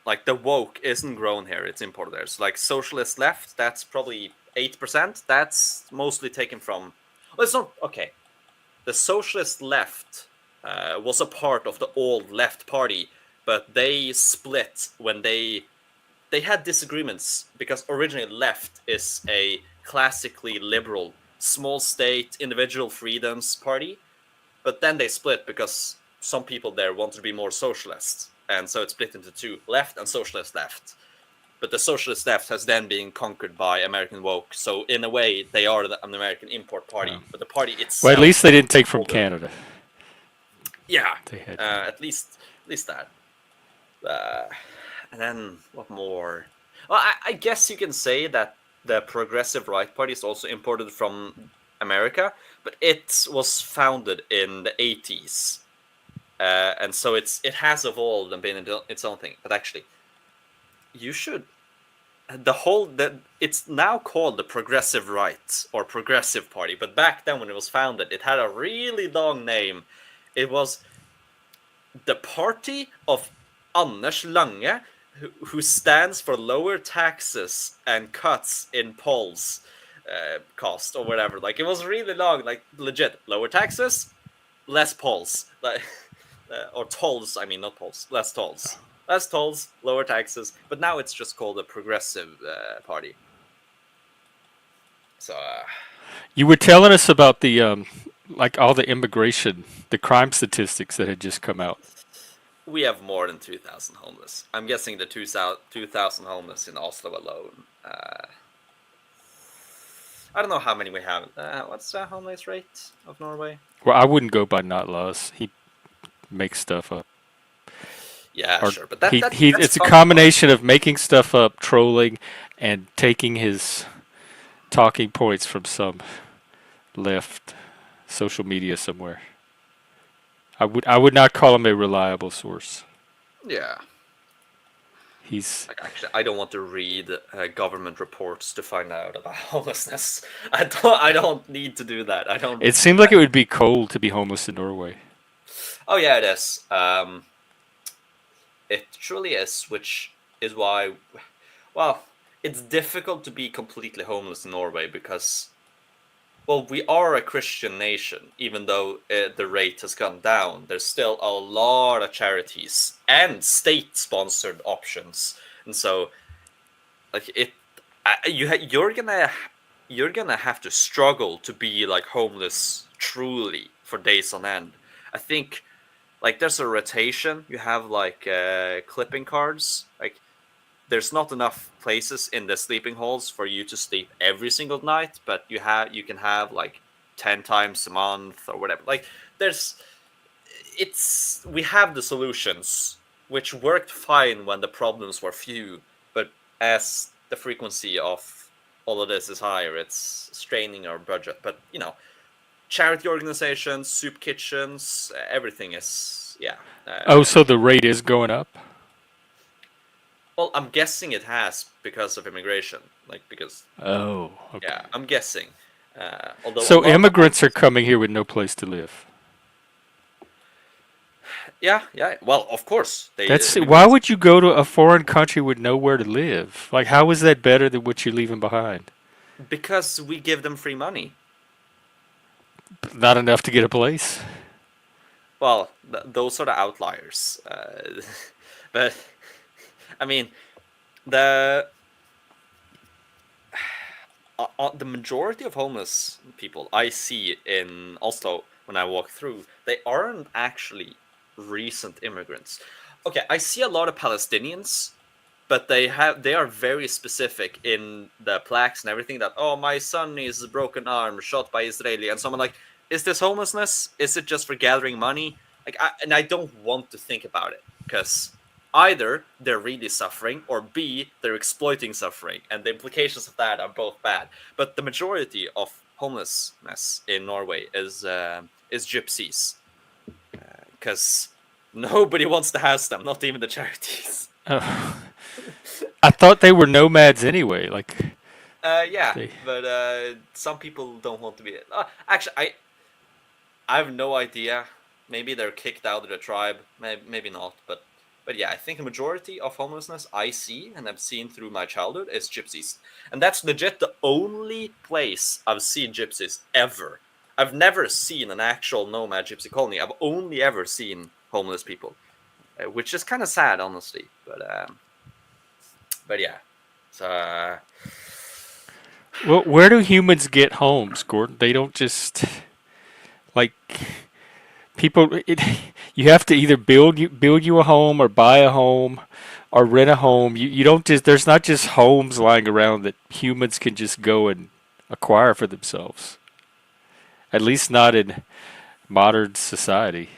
[SPEAKER 2] like the woke isn't grown here; it's imported there. So like socialist left, that's probably 8%. That's mostly taken from. Well, it's not okay. The socialist left was a part of the old left party, but they split when they had disagreements, because originally left is a classically liberal, small state, individual freedoms party, but then they split because some people there wanted to be more socialist, and so it split into two, left and socialist left. But the socialist left has then been conquered by American woke, so in a way they are an American import party, but the party itself...
[SPEAKER 1] Well, at least they didn't take from Canada.
[SPEAKER 2] Yeah,
[SPEAKER 1] They had
[SPEAKER 2] at least that. And then what more? Well, I guess you can say that the progressive right party is also imported from America, but it was founded in the 80s, and so it has evolved and been its own thing. But actually, you should it's now called the Progressive Right or Progressive Party, but back then when it was founded, it had a really long name. It was the Party of Anders Lange, who stands for lower taxes and cuts in polls cost or whatever. Like, it was really long, like legit lower taxes, less polls, like or tolls. I mean, not polls, less tolls. Less tolls, lower taxes, but now it's just called a progressive party. So
[SPEAKER 1] you were telling us about the like all the immigration, the crime statistics that had just come out.
[SPEAKER 2] We have more than 2,000 homeless. I'm guessing the 2,000 homeless in Oslo alone. I don't know how many we have. What's the homeless rate of Norway?
[SPEAKER 1] Well, I wouldn't go by not laws. He makes stuff up.
[SPEAKER 2] Yeah,
[SPEAKER 1] Or
[SPEAKER 2] sure, but
[SPEAKER 1] it's a combination of making stuff up, trolling, and taking his talking points from some left social media somewhere. I would not call him a reliable source.
[SPEAKER 2] Yeah.
[SPEAKER 1] He's
[SPEAKER 2] actually, I don't want to read government reports to find out about homelessness. I don't need to do that. I don't.
[SPEAKER 1] It seemed like it would be cold to be homeless in Norway.
[SPEAKER 2] Oh yeah, it is. It truly is, which is why, well, it's difficult to be completely homeless in Norway because, well, we are a Christian nation, even though the rate has gone down. There's still a lot of charities and state-sponsored options, and so, like, you're gonna have to struggle to be like homeless truly for days on end. I think. Like, there's a rotation. You have, like, clipping cards. Like, there's not enough places in the sleeping halls for you to sleep every single night, but you can have, like, 10 times a month or whatever. Like, we have the solutions, which worked fine when the problems were few, but as the frequency of all of this is higher, it's straining our budget. But, charity organizations, soup kitchens, everything is, yeah.
[SPEAKER 1] So the rate is going up?
[SPEAKER 2] Well, I'm guessing it has because of immigration. Like, because...
[SPEAKER 1] Oh, okay.
[SPEAKER 2] Yeah, I'm guessing.
[SPEAKER 1] So immigrants are coming here with no place to live?
[SPEAKER 2] Yeah, yeah. Well, of course,
[SPEAKER 1] That's why
[SPEAKER 2] humans,
[SPEAKER 1] would you go to a foreign country with nowhere to live? Like, how is that better than what you're leaving behind?
[SPEAKER 2] because we give them free money.
[SPEAKER 1] Not enough to get a place.
[SPEAKER 2] Well, those are the outliers. But I mean, the the majority of homeless people I see in Oslo when I walk through, they aren't actually recent immigrants. Okay, I see a lot of Palestinians, but they are very specific in the plaques and everything that, oh, my son is broken arm shot by Israeli, and someone like, is this homelessness? Is it just for gathering money? Like, I don't want to think about it because either they're really suffering or B, they're exploiting suffering, and the implications of that are both bad. But the majority of homelessness in Norway is gypsies because nobody wants to house them, not even the charities.
[SPEAKER 1] Oh, I thought they were nomads anyway. Like
[SPEAKER 2] Yeah,
[SPEAKER 1] they.
[SPEAKER 2] but some people don't want to be. Actually, I have no idea. Maybe they're kicked out of the tribe. Maybe not. But yeah, I think a majority of homelessness I see and I've seen through my childhood is gypsies, and that's legit the only place I've seen gypsies ever. I've never seen an actual nomad gypsy colony. I've only ever seen homeless people, which is kind of sad, honestly. But yeah, so.
[SPEAKER 1] Well, where do humans get homes, Gordon? They don't just like people. You have to either build you a home or buy a home or rent a home. You don't just. There's not just homes lying around that humans can just go and acquire for themselves. At least not in modern society.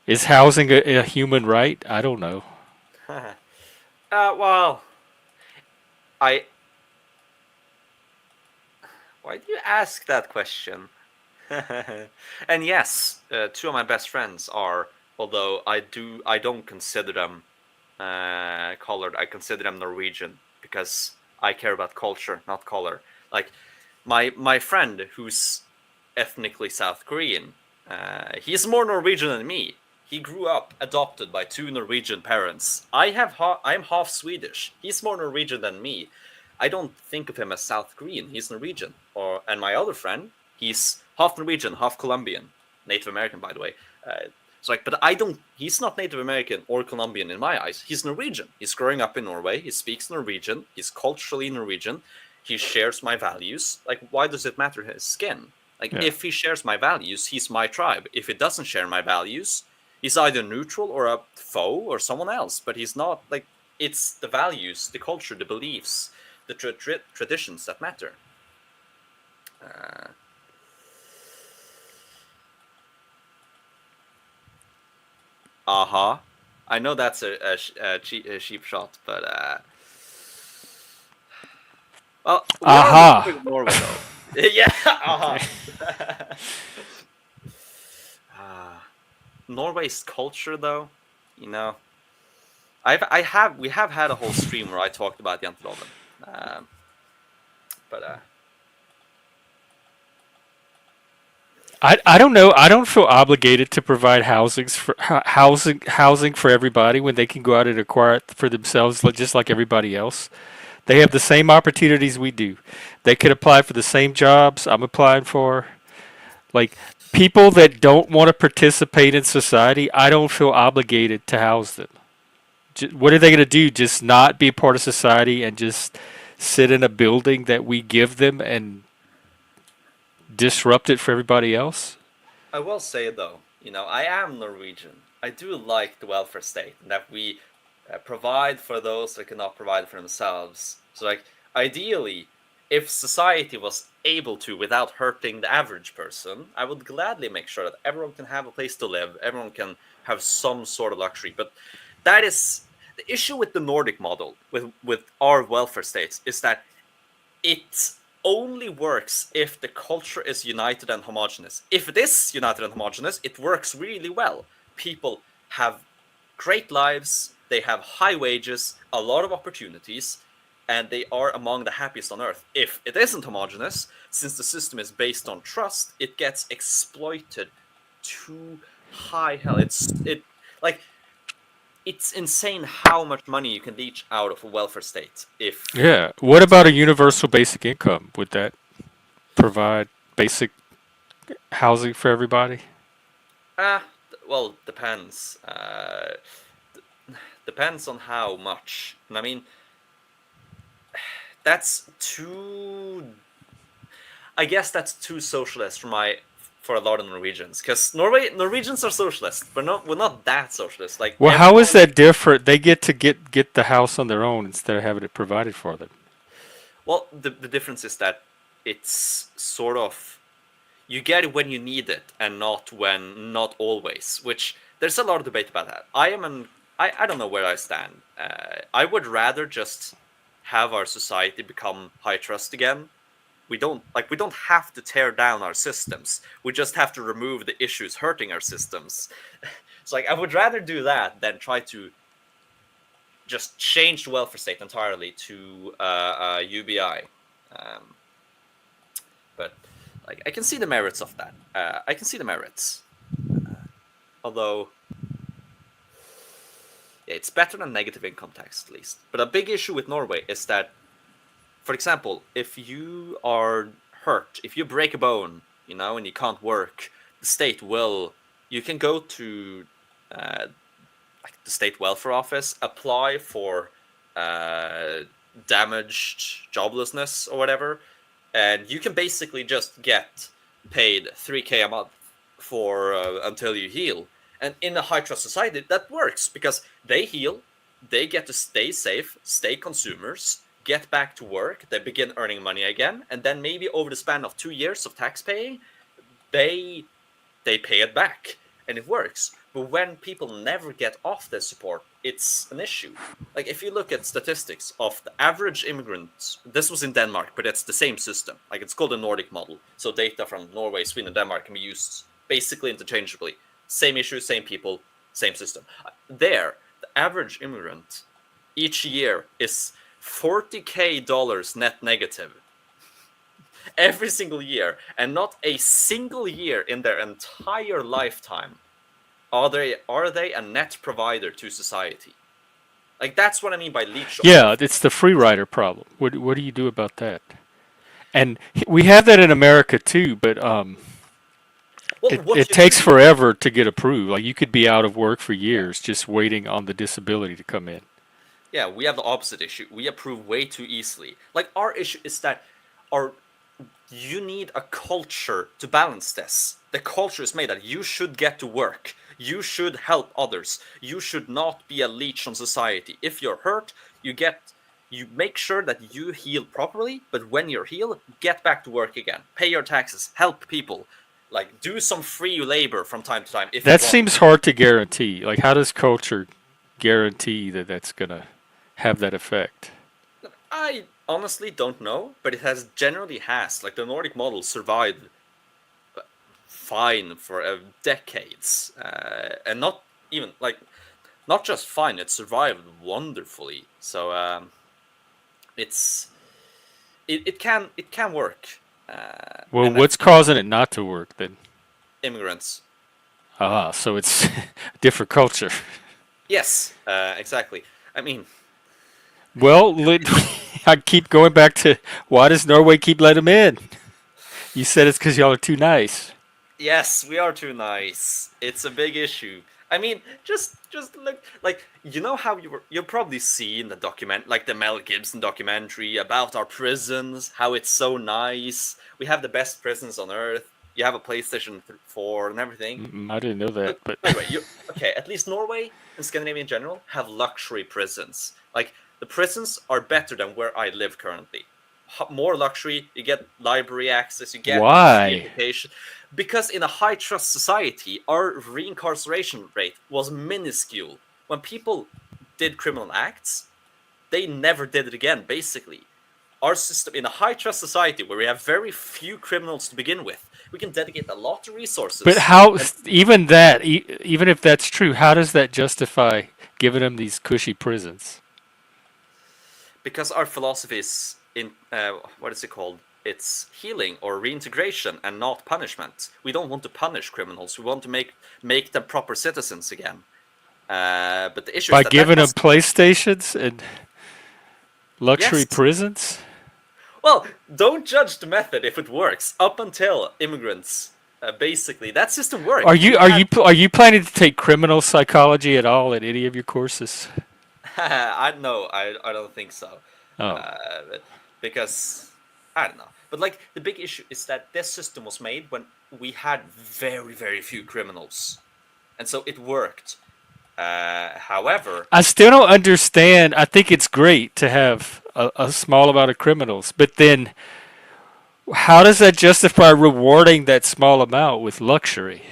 [SPEAKER 1] Is housing a human right? I don't know.
[SPEAKER 2] Well, I. Why do you ask that question? And yes, two of my best friends are. Although I don't consider them colored. I consider them Norwegian because I care about culture, not color. Like my friend who's ethnically South Korean, he's more Norwegian than me. He grew up adopted by two Norwegian parents. I'm half Swedish. He's more Norwegian than me. I don't think of him as South Korean. He's Norwegian. And my other friend, he's half Norwegian, half Colombian, Native American, by the way. So like, but I don't. He's not Native American or Colombian in my eyes. He's Norwegian. He's growing up in Norway. He speaks Norwegian. He's culturally Norwegian. He shares my values. Like, why does it matter his skin? Like,
[SPEAKER 1] Yeah.
[SPEAKER 2] if he shares my values, he's my tribe. If he doesn't share my values, he's either neutral or a foe or someone else. But he's not like, it's the values, the culture, the beliefs, the traditions that matter. Uh, uh-huh. I know that's a cheap shot, but well, we are on the topic
[SPEAKER 1] Aha.
[SPEAKER 2] of Norway though. Yeah, uh-huh. uh, Norway's culture though, you know, we have had a whole stream where I talked about Janteloven. But
[SPEAKER 1] I don't know. I don't feel obligated to provide housing for everybody when they can go out and acquire it for themselves, just like everybody else. They have the same opportunities we do. They could apply for the same jobs I'm applying for. Like people that don't want to participate in society, I don't feel obligated to house them. What are they going to do? Just not be a part of society and just sit in a building that we give them and disrupt it for everybody else?
[SPEAKER 2] I will say though, you know, I am Norwegian. I do like the welfare state and that we provide for those that cannot provide for themselves. So, like, ideally, if society was able to without hurting the average person, I would gladly make sure that everyone can have a place to live, everyone can have some sort of luxury. But that is the issue with the Nordic model, with our welfare states, is that it only works if the culture is united and homogenous. If it is united and homogenous, it works really well. People have great lives, they have high wages, a lot of opportunities, and they are among the happiest on earth. If it isn't homogenous, since the system is based on trust, it gets exploited too high. Hell, like it's insane how much money you can leech out of a welfare state. If
[SPEAKER 1] Yeah. What about a universal basic income? Would that provide basic housing for everybody?
[SPEAKER 2] well, depends. Depends on how much. And I mean, that's too. I guess that's too socialist for a lot of Norwegians, because Norwegians are socialist, but we're not that socialist. Like
[SPEAKER 1] Well, how is
[SPEAKER 2] everyone.
[SPEAKER 1] that different? They get to get the house on their own instead of having it provided for them.
[SPEAKER 2] Well, the difference is that it's sort of you get it when you need it and not always. Which there's a lot of debate about that. I don't know where I stand. I would rather just have our society become high trust again. We don't have to tear down our systems. We just have to remove the issues hurting our systems. So like I would rather do that than try to just change the welfare state entirely to UBI. Um, but like I can see the merits of that. I can see the merits, although yeah, it's better than negative income tax at least. But a big issue with Norway is that, for example, if you are hurt, if you break a bone, and you can't work, the state will. You can go to like the state welfare office, apply for uh, damaged joblessness or whatever, and you can basically just get paid 3K a month for until you heal. And in a high trust society, that works because they heal, they get to stay safe, stay consumers, get back to work, they begin earning money again, and then maybe over the span of 2 years of tax paying, they they pay it back, and it works. But when people never get off their support, it's an issue. Like if you look at statistics of the average immigrant, this was in Denmark, but it's the same system. Like it's called the Nordic model. So data from Norway, Sweden, and Denmark can be used basically interchangeably. Same issue, same people, same system. There, the average immigrant each year is $40K net negative every single year, and not a single year in their entire lifetime are they a net provider to society. Like that's what I mean by leech
[SPEAKER 1] Yeah,
[SPEAKER 2] off.
[SPEAKER 1] it's the free rider problem. What do you do about that? And we have that in America too, but
[SPEAKER 2] Well,
[SPEAKER 1] it
[SPEAKER 2] what you do
[SPEAKER 1] takes
[SPEAKER 2] with
[SPEAKER 1] forever to get approved. Like you could be out of work for years just waiting on the disability to come in.
[SPEAKER 2] yeah, we have the opposite issue. We approve way too easily. Like our issue is that our you need a culture to balance this. The culture is made that you should get to work. You should help others. You should not be a leech on society. If you're hurt, you make sure that you heal properly, but when you're healed, get back to work again. Pay your taxes, help people. Like do some free labor from time to time if you
[SPEAKER 1] That
[SPEAKER 2] want.
[SPEAKER 1] seems hard to guarantee. Like how does culture guarantee that that's going to have that effect?
[SPEAKER 2] I honestly don't know, but it has generally has. Like the Nordic model survived fine for decades, and not even like not just fine. It survived wonderfully. So it's it can work.
[SPEAKER 1] Well,
[SPEAKER 2] And I
[SPEAKER 1] what's
[SPEAKER 2] think
[SPEAKER 1] causing it not to work then?
[SPEAKER 2] immigrants.
[SPEAKER 1] Ah, so it's different culture.
[SPEAKER 2] Yes, exactly. I mean,
[SPEAKER 1] Well, I keep going back to why does Norway keep letting them in? You said it's because y'all are too nice.
[SPEAKER 2] yes, we are too nice. It's a big issue. I mean, just look like how you've probably seen the like the Mel Gibson documentary about our prisons, how it's so nice. We have the best prisons on earth. You have a PlayStation 4 and everything.
[SPEAKER 1] I didn't know that,
[SPEAKER 2] Look,
[SPEAKER 1] but
[SPEAKER 2] by the way, okay, at least Norway and Scandinavia in general have luxury prisons. Like the prisons are better than where I live currently. More luxury, you get library access, you get free
[SPEAKER 1] why?
[SPEAKER 2] education. Because in a high trust society, our reincarceration rate was minuscule. When people did criminal acts, they never did it again, basically. Our system, in a high trust society where we have very few criminals to begin with, we can dedicate a lot of
[SPEAKER 1] But
[SPEAKER 2] resources.
[SPEAKER 1] how?
[SPEAKER 2] And
[SPEAKER 1] Even that, even if that's true, how does that justify giving them these cushy prisons?
[SPEAKER 2] because our philosophy is in what is it called? it's healing or reintegration and not punishment. We don't want to punish criminals. We want to make them proper citizens again. But the issue is
[SPEAKER 1] By
[SPEAKER 2] that that
[SPEAKER 1] giving them
[SPEAKER 2] has
[SPEAKER 1] PlayStations and luxury
[SPEAKER 2] yes.
[SPEAKER 1] prisons?
[SPEAKER 2] Well, don't judge the method if it works. Up until immigrants, basically, that system worked.
[SPEAKER 1] Are you planning to take criminal psychology at all in any of your courses?
[SPEAKER 2] I no, I don't think so.
[SPEAKER 1] Oh.
[SPEAKER 2] Because I don't know. But like the big issue is that this system was made when we had very, very few criminals, and so it worked. However,
[SPEAKER 1] I still don't understand. I think it's great to have a small amount of criminals, but then how does that justify rewarding that small amount with luxury?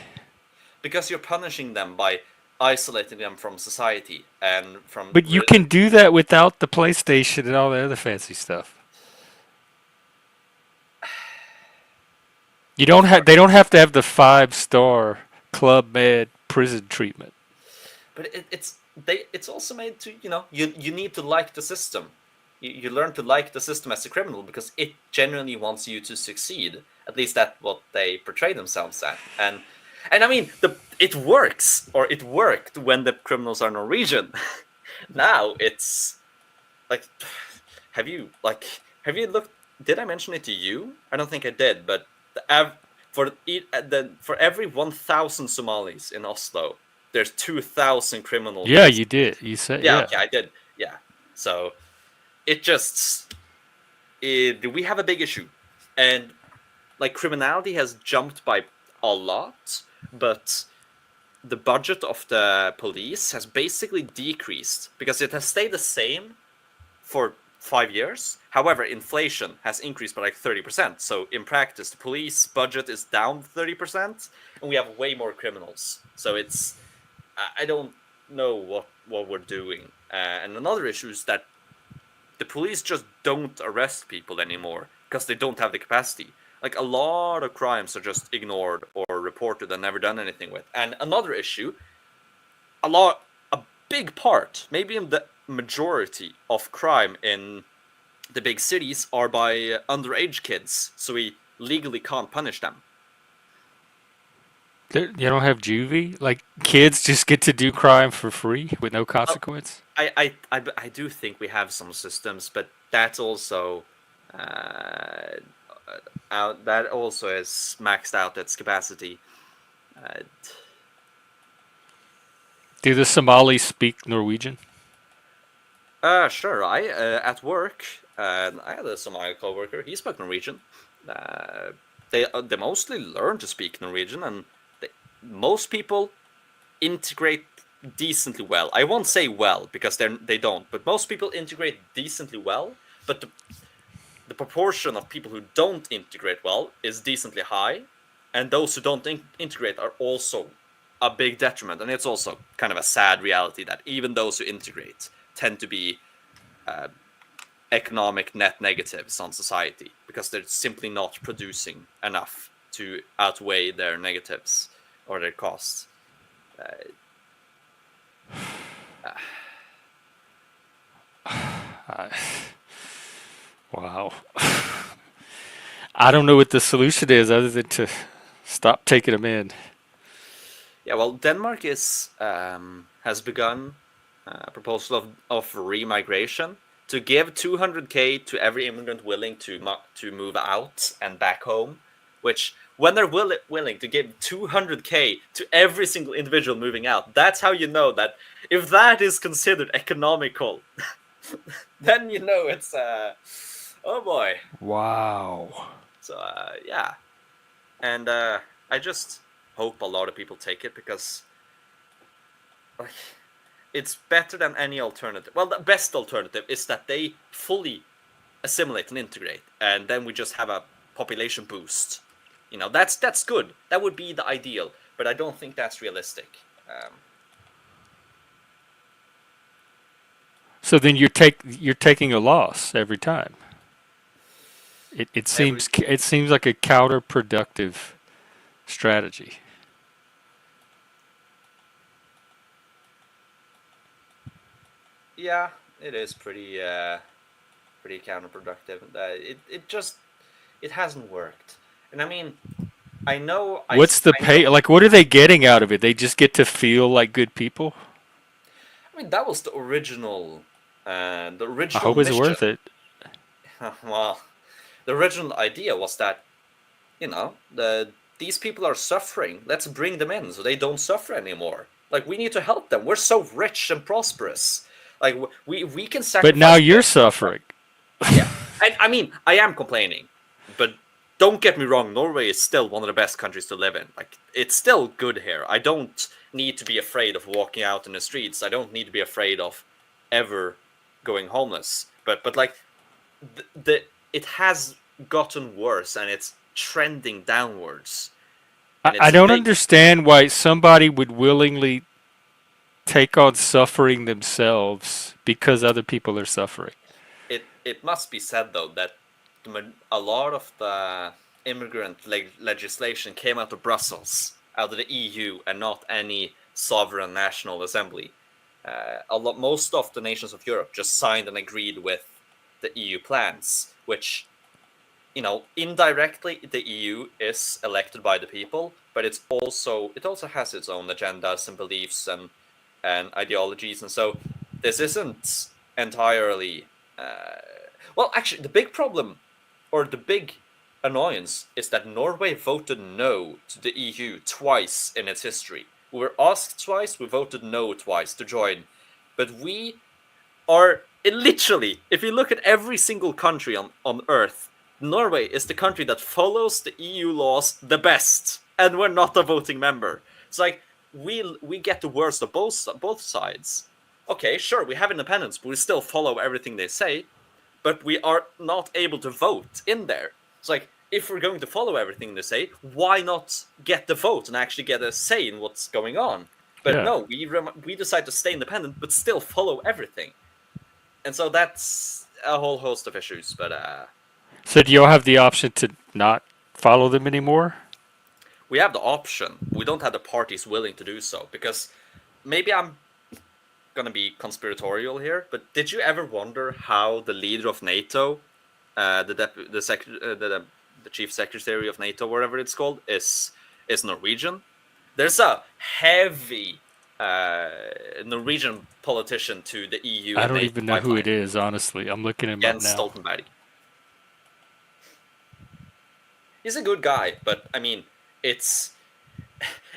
[SPEAKER 2] because you're punishing them by isolating them from society and from.
[SPEAKER 1] But you can do that without the PlayStation and all the other fancy stuff. You don't have. They don't have to have the 5-star Club Med prison treatment.
[SPEAKER 2] But it's also made to you need to like the system. You learn to like the system as a criminal because it genuinely wants you to succeed. At least that's what they portray themselves at. And I mean it works, or it worked when the criminals are Norwegian. Now it's like, have you looked? Did I mention it to you? I don't think I did, but for every 1,000 Somalis in Oslo, there's 2,000 criminals.
[SPEAKER 1] Yeah, you did. You said
[SPEAKER 2] yeah. Okay, I did. Yeah. So we have a big issue, and like criminality has jumped by a lot, but the budget of the police has basically decreased because it has stayed the same for 5 years. However, inflation has increased by like 30%. So in practice, the police budget is down 30%, and we have way more criminals. So I don't know what we're doing. And another issue is that the police just don't arrest people anymore because they don't have the capacity. Like a lot of crimes are just ignored or reported and never done anything with. And another issue, a big part, maybe in the majority of crime in the big cities are by underage kids, so we legally can't punish them.
[SPEAKER 1] You don't have juvie? Like kids just get to do crime for free with no consequence?
[SPEAKER 2] I do think we have some systems, but that's also that also is maxed out its capacity.
[SPEAKER 1] Do the Somalis speak Norwegian?
[SPEAKER 2] Sure. I at work, I had a Somali coworker. He spoke Norwegian. They mostly learn to speak Norwegian, and most people integrate decently well. I won't say well because they don't, but most people integrate decently well. But the proportion of people who don't integrate well is decently high, and those who don't integrate are also a big detriment. And it's also kind of a sad reality that even those who integrate tend to be economic net negatives on society because they're simply not producing enough to outweigh their negatives or their costs.
[SPEAKER 1] Wow. I don't know what the solution is other than to stop taking them in.
[SPEAKER 2] Yeah, well, Denmark has begun a proposal of remigration to give 200K to every immigrant willing to move out and back home, which when they're willing to give 200K to every single individual moving out, that's how you know that if that is considered economical, then you know it's oh boy.
[SPEAKER 1] Wow.
[SPEAKER 2] So yeah, and I just hope a lot of people take it because like it's better than any alternative. Well, the best alternative is that they fully assimilate and integrate, and then we just have a population boost. You know, that's good. That would be the ideal, but I don't think that's realistic.
[SPEAKER 1] So then you're taking a loss every time. It seems like a counterproductive strategy.
[SPEAKER 2] Yeah, it is pretty counterproductive. it hasn't worked. And I mean, I know
[SPEAKER 1] What's the
[SPEAKER 2] I know.
[SPEAKER 1] pay? Like, what are they getting out of it? They just get to feel like good people.
[SPEAKER 2] I mean, that was the
[SPEAKER 1] I
[SPEAKER 2] original
[SPEAKER 1] hope it's
[SPEAKER 2] mission.
[SPEAKER 1] worth it.
[SPEAKER 2] Well, the original idea was that, these people are suffering. Let's bring them in so they don't suffer anymore. Like, we need to help them. We're so rich and prosperous. Like, we can
[SPEAKER 1] But now
[SPEAKER 2] sacrifice
[SPEAKER 1] you're
[SPEAKER 2] this.
[SPEAKER 1] suffering.
[SPEAKER 2] Yeah, and I mean, I am complaining, but don't get me wrong. Norway is still one of the best countries to live in. Like, it's still good here. I don't need to be afraid of walking out in the streets. I don't need to be afraid of ever going homeless. But like, it has gotten worse, and it's trending downwards, and
[SPEAKER 1] I
[SPEAKER 2] it's a
[SPEAKER 1] don't
[SPEAKER 2] big.
[SPEAKER 1] understand why somebody would willingly take on suffering themselves because other people are suffering.
[SPEAKER 2] It must be said though that a lot of the immigrant legislation came out of Brussels, out of the EU, and not any sovereign national assembly. Most of the nations of Europe just signed and agreed with the EU plans, which, indirectly the EU is elected by the people, but it also has its own agendas and beliefs and ideologies, and so this isn't entirely. Uh, well, actually, the big problem, or the big annoyance, is that Norway voted no to the EU twice in its history. We were asked twice, we voted no twice to join, but we are literally, if you look at every single country on Earth, Norway is the country that follows the EU laws the best, and we're not a voting member. It's like we get the worst of both sides. Okay, sure, we have independence, but we still follow everything they say, but we are not able to vote in there. It's like, if we're going to follow everything they say, why not get the vote and actually get a say in what's going on? But
[SPEAKER 1] Yeah.
[SPEAKER 2] no, we decide to stay independent, but still follow everything. And so that's a whole host of issues. But
[SPEAKER 1] So do y'all have the option to not follow them anymore?
[SPEAKER 2] we have the option. We don't have the parties willing to do so, because maybe I'm gonna be conspiratorial here, but did you ever wonder how the leader of NATO, the chief secretary of NATO, whatever it's called, is Norwegian? There's a heavy Norwegian politician to the EU
[SPEAKER 1] I
[SPEAKER 2] and
[SPEAKER 1] don't
[SPEAKER 2] NATO
[SPEAKER 1] even know who it
[SPEAKER 2] pipeline,
[SPEAKER 1] is, honestly. I'm looking him up
[SPEAKER 2] Jens
[SPEAKER 1] now.
[SPEAKER 2] Stoltenberg. He's a good guy, but I mean, it's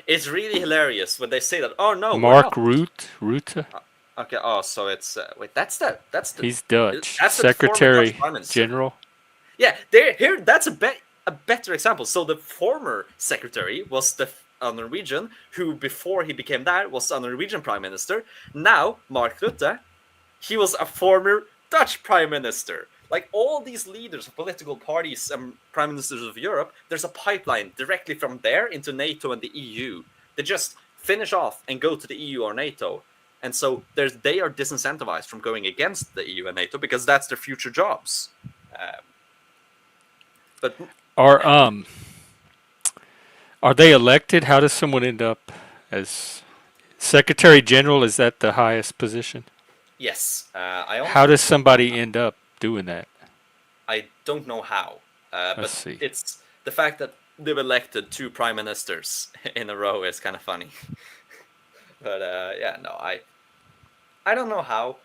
[SPEAKER 2] it's really hilarious when they say that. Oh no, we're
[SPEAKER 1] Mark
[SPEAKER 2] not.
[SPEAKER 1] Rutte?
[SPEAKER 2] Okay. Oh, so it's wait.
[SPEAKER 1] He's Dutch.
[SPEAKER 2] that's the former Dutch
[SPEAKER 1] Secretary
[SPEAKER 2] prime minister.
[SPEAKER 1] General.
[SPEAKER 2] Yeah, there here. That's a better example. So the former secretary was a Norwegian who, before he became that, was a Norwegian prime minister. Now Mark Rutte, he was a former Dutch prime minister. Like, all these leaders of political parties and prime ministers of Europe, there's a pipeline directly from there into NATO and the EU. They just finish off and go to the EU or NATO. And so they are disincentivized from going against the EU and NATO because that's their future jobs. Um, but
[SPEAKER 1] Are are they elected? How does someone end up as Secretary General? Is that the highest position?
[SPEAKER 2] yes,
[SPEAKER 1] How does somebody end up doing that?
[SPEAKER 2] I don't know how,
[SPEAKER 1] Let's
[SPEAKER 2] but
[SPEAKER 1] see.
[SPEAKER 2] it's the fact that they've elected two prime ministers in a row is kind of funny. But yeah, no, I don't know how,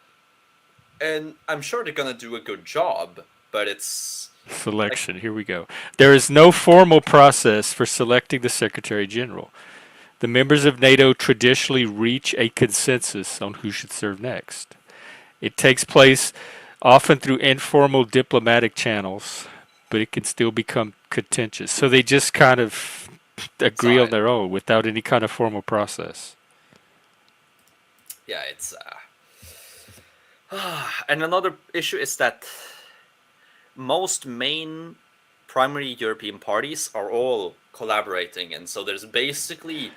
[SPEAKER 2] and I'm sure they're gonna do a good job. But it's like,
[SPEAKER 1] Selection. Here we go. There is no formal process for selecting the Secretary General. The members of NATO traditionally reach a consensus on who should serve next. It takes place often through informal diplomatic channels, but it can still become contentious. So they just kind of agree on
[SPEAKER 2] side.
[SPEAKER 1] their own without any kind of formal process.
[SPEAKER 2] Yeah, it's and another issue is that most main primary European parties are all collaborating, and so there's basically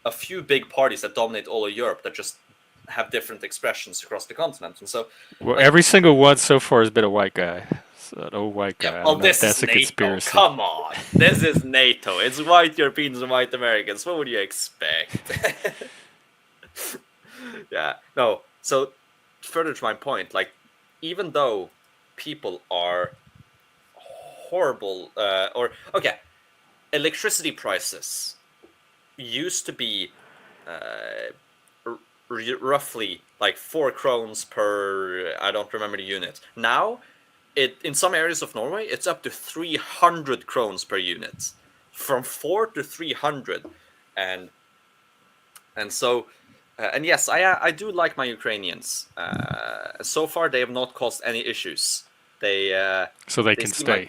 [SPEAKER 2] a few big parties that dominate all of Europe that just have different expressions across the continent. And so,
[SPEAKER 1] Well,
[SPEAKER 2] like,
[SPEAKER 1] every single one so far has been a white guy. So an old white
[SPEAKER 2] yeah,
[SPEAKER 1] guy. I
[SPEAKER 2] well,
[SPEAKER 1] don't know if
[SPEAKER 2] this is
[SPEAKER 1] that's a
[SPEAKER 2] NATO.
[SPEAKER 1] conspiracy.
[SPEAKER 2] Come on, this is NATO. It's white Europeans and white Americans. What would you expect? Yeah, no. So, further to my point, like, even though people are horrible, electricity prices used to be roughly like 4 krones per, I don't remember the unit. Now, in some areas of Norway, it's up to 300 krones per unit, from 4 to 300, and so. And yes, I do like my Ukrainians. So far, they have not caused any issues. They
[SPEAKER 1] So they
[SPEAKER 2] they
[SPEAKER 1] can
[SPEAKER 2] seem
[SPEAKER 1] stay.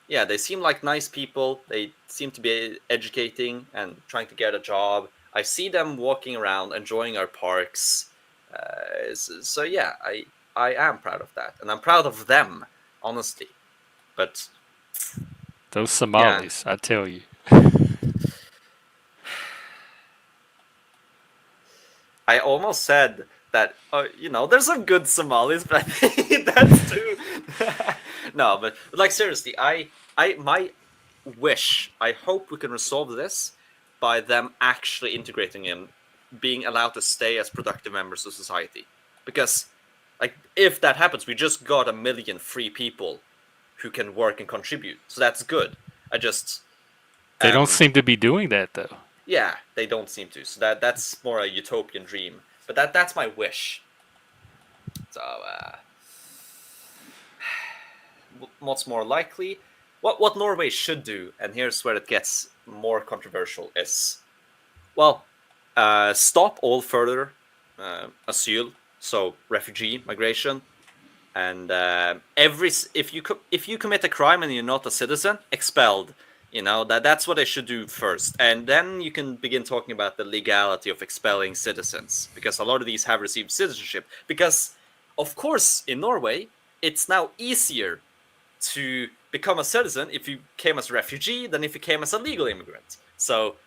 [SPEAKER 2] they seem like nice people. They seem to be educating and trying to get a job. I see them walking around, enjoying our parks. So yeah, I am proud of that, and I'm proud of them, honestly. But
[SPEAKER 1] Those
[SPEAKER 2] yeah,
[SPEAKER 1] Somalis, I tell you.
[SPEAKER 2] I almost said that there's some good Somalis, but I think that's too. No, but like seriously, my wish, I hope we can resolve this by them actually integrating him, being allowed to stay as productive members of society. Because, like, if that happens, we just got 1 million free people who can work and contribute. So that's good. I just,
[SPEAKER 1] They don't seem to be doing that though.
[SPEAKER 2] yeah, they don't seem to. So that's more a utopian dream. But that's my wish. So, what's more likely? What Norway should do, and here's where it gets more controversial, is, well, stop all further asylum, so refugee migration, and if you commit a crime and you're not a citizen, expelled. That's what they should do first, and then you can begin talking about the legality of expelling citizens, because a lot of these have received citizenship. Because, of course, in Norway, it's now easier to become a citizen if you came as a refugee than if you came as a legal immigrant. So,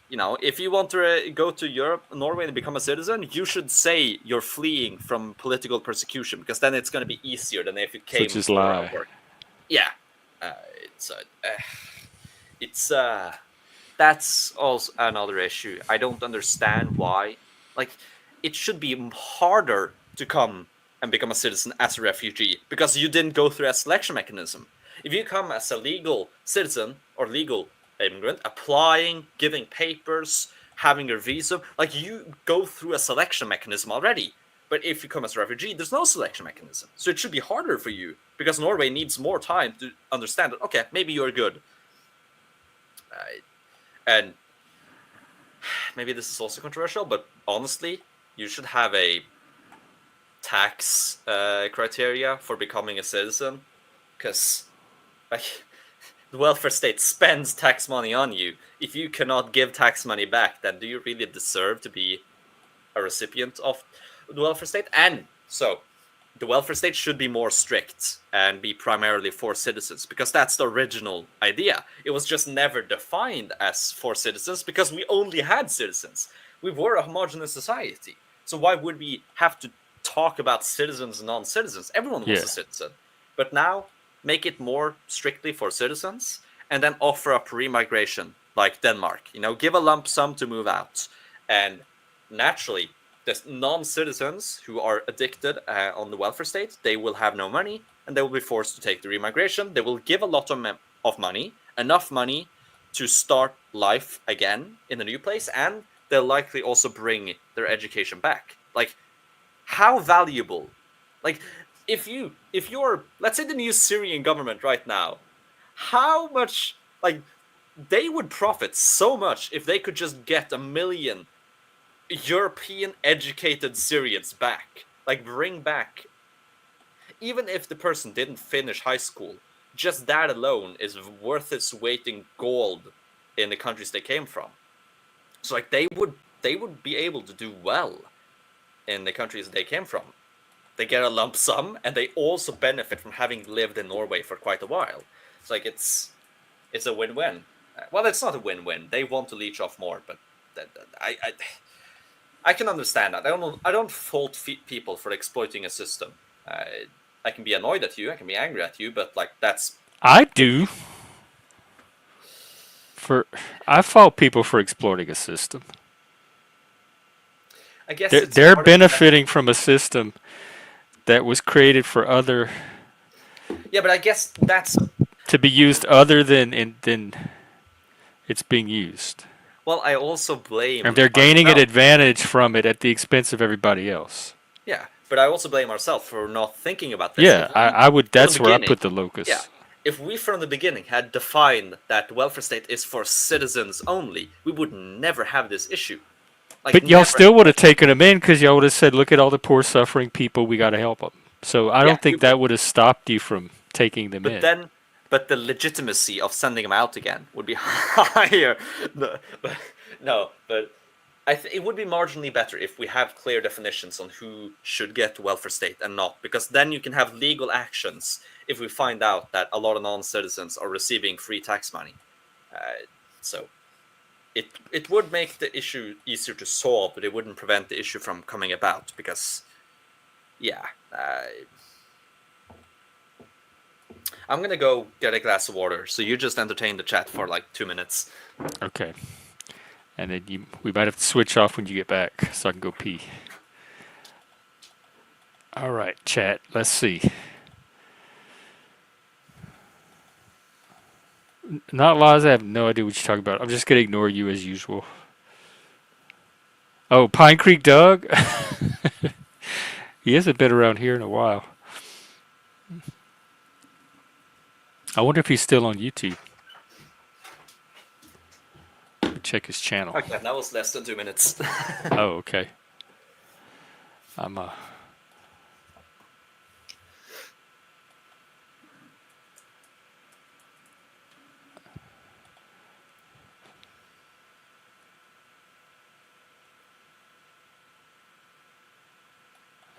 [SPEAKER 2] if you want to go to Europe, Norway, and become a citizen, you should say you're fleeing from political persecution, because then it's going to be easier than if you
[SPEAKER 1] So
[SPEAKER 2] came
[SPEAKER 1] just
[SPEAKER 2] for
[SPEAKER 1] lie.
[SPEAKER 2] work. Yeah, it's that's also another issue. I don't understand why. Like, it should be harder to come and become a citizen as a refugee, because you didn't go through a selection mechanism. If you come as a legal citizen or legal immigrant, applying, giving papers, having your visa, like, you go through a selection mechanism already. But if you come as a refugee, there's no selection mechanism. So it should be harder for you, because Norway needs more time to understand that, okay, maybe you're good. And maybe this is also controversial, but honestly, you should have a tax criteria for becoming a citizen, because, like, the welfare state spends tax money on you. If you cannot give tax money back, then do you really deserve to be a recipient of the welfare state? And so the welfare state should be more strict and be primarily for citizens, because that's the original idea. It was just never defined as for citizens, because we only had citizens. We were a homogenous society. So why would we have to talk about citizens and non-citizens? Everyone was a citizen. But now, make it more strictly for citizens, and then offer up remigration, like Denmark. Give a lump sum to move out. And naturally, the non-citizens who are addicted on the welfare state, they will have no money, and they will be forced to take the remigration. They will give a lot of money, enough money to start life again in a new place, and they'll likely also bring their education back. Like, how valuable? Like, if you're, let's say, the new Syrian government right now, how much, like, they would profit so much if they could just get 1 million European educated Syrians back. Like, bring back, even if the person didn't finish high school, just that alone is worth its weight in gold in the countries they came from. So, like, they would be able to do well in the countries they came from. They get a lump sum, and they also benefit from having lived in Norway for quite a while. It's like, it's a win-win. Well, it's not a win-win. They want to leech off more, but I can understand that. I don't fault people for exploiting a system. I can be annoyed at you. I can be angry at you, but, like, that's.
[SPEAKER 1] I do. I fault people for exploiting a system.
[SPEAKER 2] I guess
[SPEAKER 1] They're benefiting from a system that was created for other.
[SPEAKER 2] Yeah, but I guess that's
[SPEAKER 1] to be used other than it's being used.
[SPEAKER 2] Well, I also
[SPEAKER 1] And
[SPEAKER 2] blame
[SPEAKER 1] they're gaining an
[SPEAKER 2] ourselves.
[SPEAKER 1] advantage from it at the expense of everybody else.
[SPEAKER 2] Yeah, but I also blame ourselves for not thinking about this.
[SPEAKER 1] Yeah,
[SPEAKER 2] If we,
[SPEAKER 1] I would.
[SPEAKER 2] from the
[SPEAKER 1] That's where I
[SPEAKER 2] beginning,
[SPEAKER 1] put the
[SPEAKER 2] yeah,
[SPEAKER 1] locus.
[SPEAKER 2] if we from the beginning had defined that welfare state is for citizens only, we would never have this issue. Like
[SPEAKER 1] But y'all
[SPEAKER 2] never.
[SPEAKER 1] still would have taken them in because y'all would have said, "Look at all the poor, suffering people. We got to help them." So I
[SPEAKER 2] Yeah,
[SPEAKER 1] don't
[SPEAKER 2] we
[SPEAKER 1] think
[SPEAKER 2] would.
[SPEAKER 1] that would have stopped you from taking them
[SPEAKER 2] But
[SPEAKER 1] in.
[SPEAKER 2] then, but the legitimacy of sending them out again would be higher. No, but, no, but it would be marginally better if we have clear definitions on who should get welfare state and not, because then you can have legal actions if we find out that a lot of non-citizens are receiving free tax money. So it would make the issue easier to solve, but it wouldn't prevent the issue from coming about because, yeah. I'm gonna go get a glass of water, so you just entertain the chat for like 2 minutes.
[SPEAKER 1] Okay. And then we might have to switch off when you get back so I can go pee. All right, chat. Let's see. Not lies. I have no idea what you're talking about. I'm just gonna ignore you as usual. Oh, Pine Creek Doug. He hasn't been around here in a while. I wonder if he's still on YouTube. Check his channel.
[SPEAKER 2] Okay, that was less than 2 minutes.
[SPEAKER 1] Oh, okay. I'm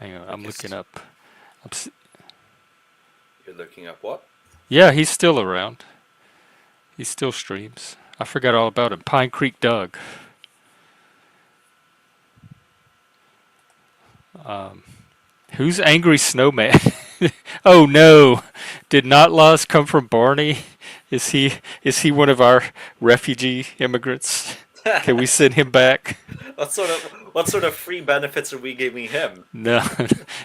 [SPEAKER 1] hang on. I'm looking up.
[SPEAKER 2] You're looking up what?
[SPEAKER 1] Yeah, he's still around. He still streams. I forgot all about him. Pine Creek Doug. Who's Angry Snowman? Oh no! Did not laws come from Barney? Is he one of our refugee immigrants? Can we send him back?
[SPEAKER 2] what sort of free benefits are we giving him?
[SPEAKER 1] No,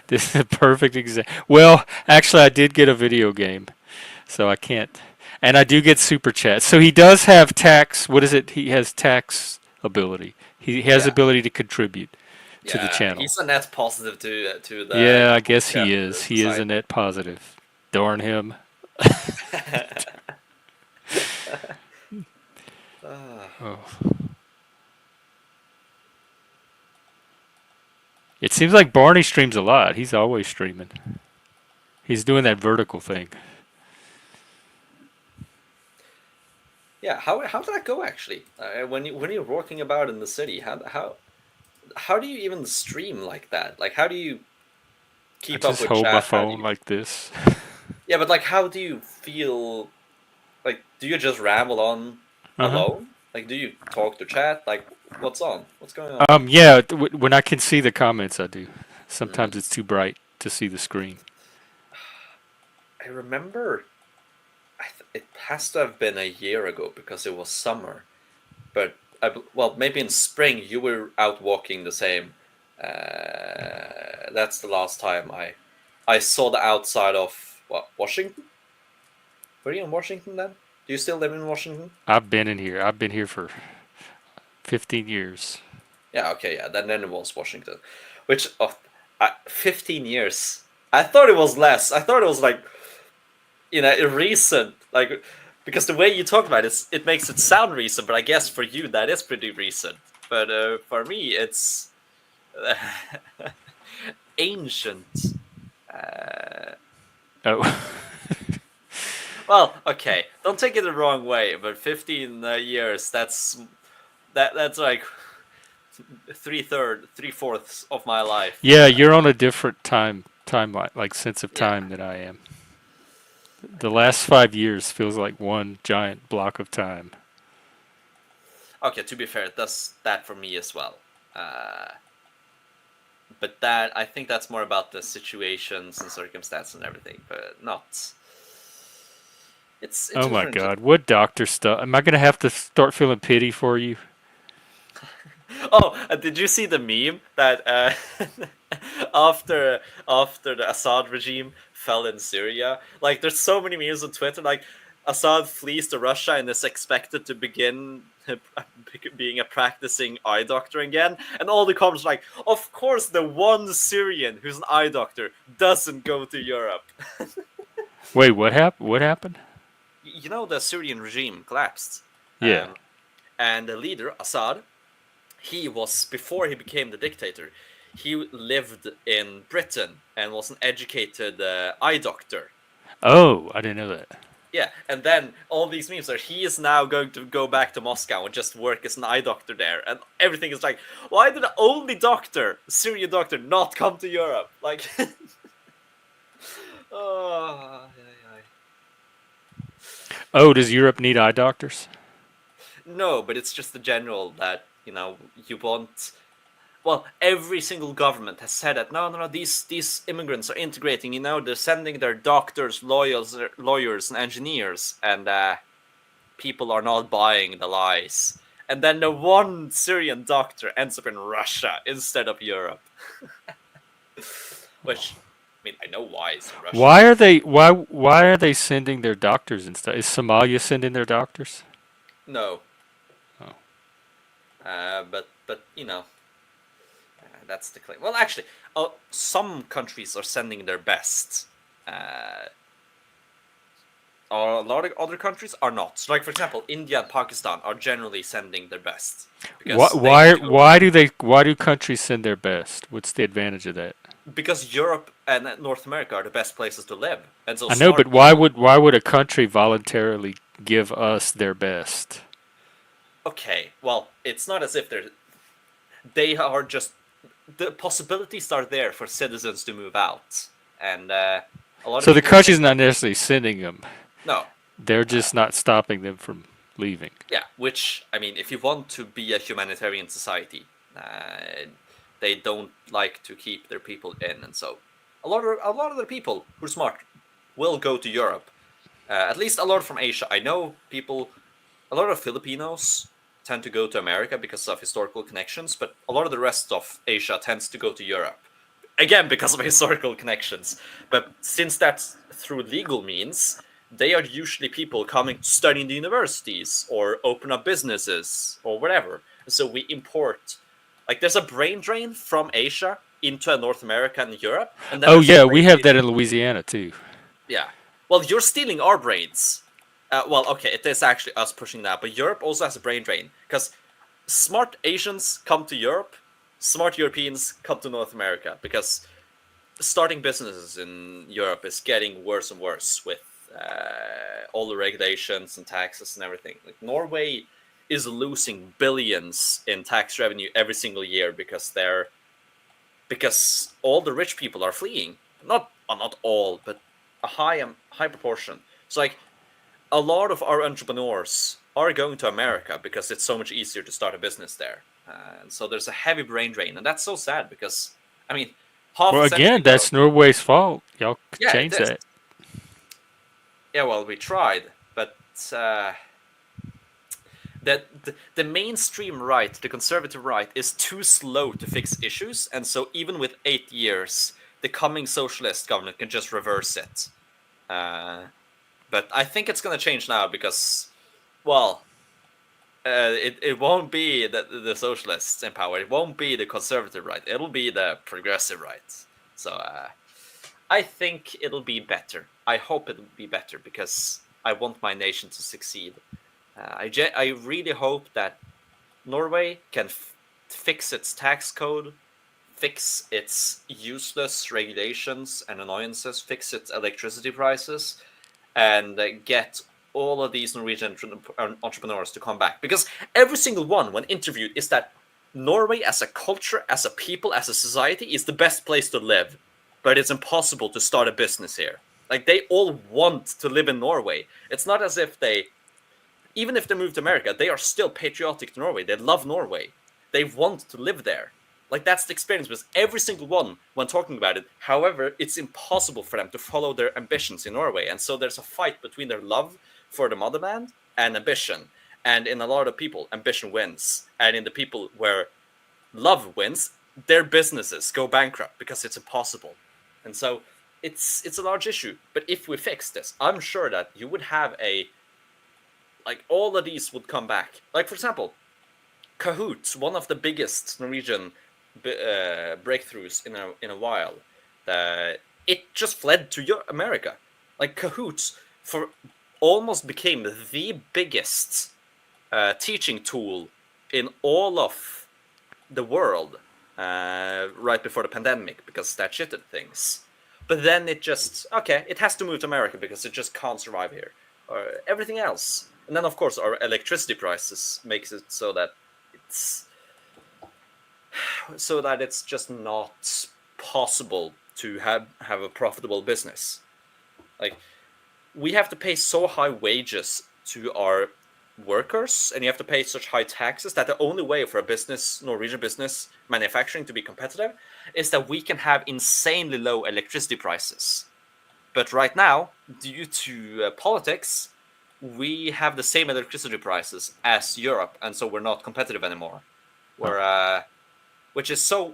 [SPEAKER 1] this is a perfect example. Well, actually, I did get a video game, so I can't. And I do get super chats. So he does have tax. What is it? He has tax ability. He has
[SPEAKER 2] Yeah.
[SPEAKER 1] ability to contribute to the
[SPEAKER 2] Yeah,
[SPEAKER 1] channel.
[SPEAKER 2] he's a net positive to the.
[SPEAKER 1] Yeah, I guess
[SPEAKER 2] yeah,
[SPEAKER 1] he
[SPEAKER 2] to
[SPEAKER 1] is.
[SPEAKER 2] the
[SPEAKER 1] He is a
[SPEAKER 2] society.
[SPEAKER 1] net positive. Darn him. Oh. It seems like Barney streams a lot. He's always streaming. He's doing that vertical thing.
[SPEAKER 2] Yeah, how did that go actually? When you're walking about in the city, how do you even stream like that? Like, how do you
[SPEAKER 1] I
[SPEAKER 2] keep up
[SPEAKER 1] just
[SPEAKER 2] with
[SPEAKER 1] hold my
[SPEAKER 2] chat? How do
[SPEAKER 1] phone
[SPEAKER 2] you?
[SPEAKER 1] like this.
[SPEAKER 2] Yeah, but like, how do you feel? Like, do you just ramble on
[SPEAKER 1] Uh-huh.
[SPEAKER 2] alone? Like, do you talk to chat? Like, what's on? What's going on?
[SPEAKER 1] Yeah, when I can see the comments, I do. Sometimes
[SPEAKER 2] Mm.
[SPEAKER 1] it's too bright to see the screen.
[SPEAKER 2] I remember. It has to have been a year ago because it was summer, but well, maybe in spring you were out walking the same. That's the last time I saw the outside of what, Washington. Were you in Washington then? Do you still live in Washington?
[SPEAKER 1] I've been in here. I've been here for 15 years.
[SPEAKER 2] Yeah. Okay. Yeah. Then it was Washington, which 15 years. I thought it was less. I thought it was like recent, like because the way you talk about it makes it sound recent. But I guess for you that is pretty recent. But for me, it's ancient.
[SPEAKER 1] Oh.
[SPEAKER 2] Well, okay, don't take it the wrong way, but 15 years, that's like three-fourths of my life.
[SPEAKER 1] Yeah, you're on a different timeline, like sense of
[SPEAKER 2] Yeah.
[SPEAKER 1] time than I am. The last 5 years feels like one giant block of time.
[SPEAKER 2] Okay, to be fair, it does that for me as well. But I think that's more about the situations and circumstances and everything, but not. It's
[SPEAKER 1] Oh my
[SPEAKER 2] different.
[SPEAKER 1] God, what doctor stuff? Am I gonna have to start feeling pity for you?
[SPEAKER 2] Oh, did you see the meme that after the Assad regime fell in Syria? Like, there's so many memes on Twitter. Like, Assad flees to Russia and is expected to begin being a practicing eye doctor again. And all the comments are like, of course, the one Syrian who's an eye doctor doesn't go to Europe.
[SPEAKER 1] Wait, what happened? What happened?
[SPEAKER 2] You know, the Syrian regime collapsed.
[SPEAKER 1] Yeah.
[SPEAKER 2] And the leader, Assad, he was, before he became the dictator, he lived in Britain and was an educated eye doctor.
[SPEAKER 1] Oh, I didn't know that.
[SPEAKER 2] Yeah, and then all these memes are he is now going to go back to Moscow and just work as an eye doctor there, and everything is like, why did the only doctor, Syrian doctor, not come to Europe? Like, oh,
[SPEAKER 1] Oh, does Europe need eye doctors?
[SPEAKER 2] no, but it's just the general that you want. Well, every single government has said that no, these immigrants are integrating. They're sending their doctors, lawyers, and engineers, and people are not buying the lies. And then the one Syrian doctor ends up in Russia instead of Europe. Which, I mean, I know why it's in Russia.
[SPEAKER 1] Why are they sending their doctors and stuff? Is Somalia sending their doctors?
[SPEAKER 2] No.
[SPEAKER 1] Oh.
[SPEAKER 2] But that's the claim. Well, actually, some countries are sending their best. A lot of other countries are not. Like, for example, India and Pakistan are generally sending their best.
[SPEAKER 1] Why do countries send their best? What's the advantage of that?
[SPEAKER 2] Because Europe and North America are the best places to live, and so
[SPEAKER 1] I know, but why would a country voluntarily give us their best?
[SPEAKER 2] Okay, well, it's not as if they are just, the possibilities are there for citizens to move out, and a lot of
[SPEAKER 1] So the country's not necessarily sending them.
[SPEAKER 2] No,
[SPEAKER 1] They're just not stopping them from leaving.
[SPEAKER 2] yeah. Which, I mean, if you want to be a humanitarian society, they don't like to keep their people in, and so a lot of the people who are smart will go to Europe. At least a lot from Asia. I know a lot of Filipinos tend to go to America because of historical connections, but a lot of the rest of Asia tends to go to Europe. Again, because of historical connections. But since that's through legal means, they are usually people coming to study in the universities or open up businesses or whatever. So we import, like, there's a brain drain from Asia into North America and Europe. And then
[SPEAKER 1] we have that in Louisiana too.
[SPEAKER 2] Yeah. Well, you're stealing our brains. Well, okay, it is actually us pushing that, but Europe also has a brain drain because smart Asians come to Europe, smart Europeans come to North America because starting businesses in Europe is getting worse and worse with all the regulations and taxes and everything. Like, Norway is losing billions in tax revenue every single year because all the rich people are fleeing. Not all, but a high proportion. So, like, a lot of our entrepreneurs are going to America because it's so much easier to start a business there. And so there's a heavy brain drain, and that's so sad because, I mean,
[SPEAKER 1] That's Norway's fault. Y'all could change
[SPEAKER 2] it is.
[SPEAKER 1] that.
[SPEAKER 2] Yeah, well, we tried, but the mainstream right, the conservative right, is too slow to fix issues, and so even with 8 years, the coming socialist government can just reverse it. But I think it's going to change now because, well, it won't be the socialists in power. It won't be the conservative right. It'll be the progressive right. So I think it'll be better. I hope it'll be better because I want my nation to succeed. I really hope that Norway can fix its tax code, fix its useless regulations and annoyances, fix its electricity prices, and get all of these Norwegian entrepreneurs to come back. Because every single one, when interviewed, is that Norway as a culture, as a people, as a society, is the best place to live. But it's impossible to start a business here. Like, they all want to live in Norway. It's not as if even if they move to America, they are still patriotic to Norway. They love Norway. They want to live there. Like, that's the experience with every single one when talking about it. However, it's impossible for them to follow their ambitions in Norway. And so there's a fight between their love for the motherland and ambition. And in a lot of people, ambition wins. And in the people where love wins, their businesses go bankrupt because it's impossible. And so it's a large issue. But if we fix this, I'm sure that you would have a like all of these would come back. Like for example, Kahoot, one of the biggest Norwegian breakthroughs in a while, it just fled to America. Like Kahoot for almost became the biggest teaching tool in all of the world right before the pandemic because that shitted things. But then it just it has to move to America because it just can't survive here or everything else. And then of course our electricity prices makes it so that it's just not possible to have a profitable business. Like we have to pay so high wages to our workers and you have to pay such high taxes that the only way for a business, Norwegian business manufacturing, to be competitive is that we can have insanely low electricity prices. But right now, due to politics, we have the same electricity prices as Europe, and so we're not competitive anymore. Which is so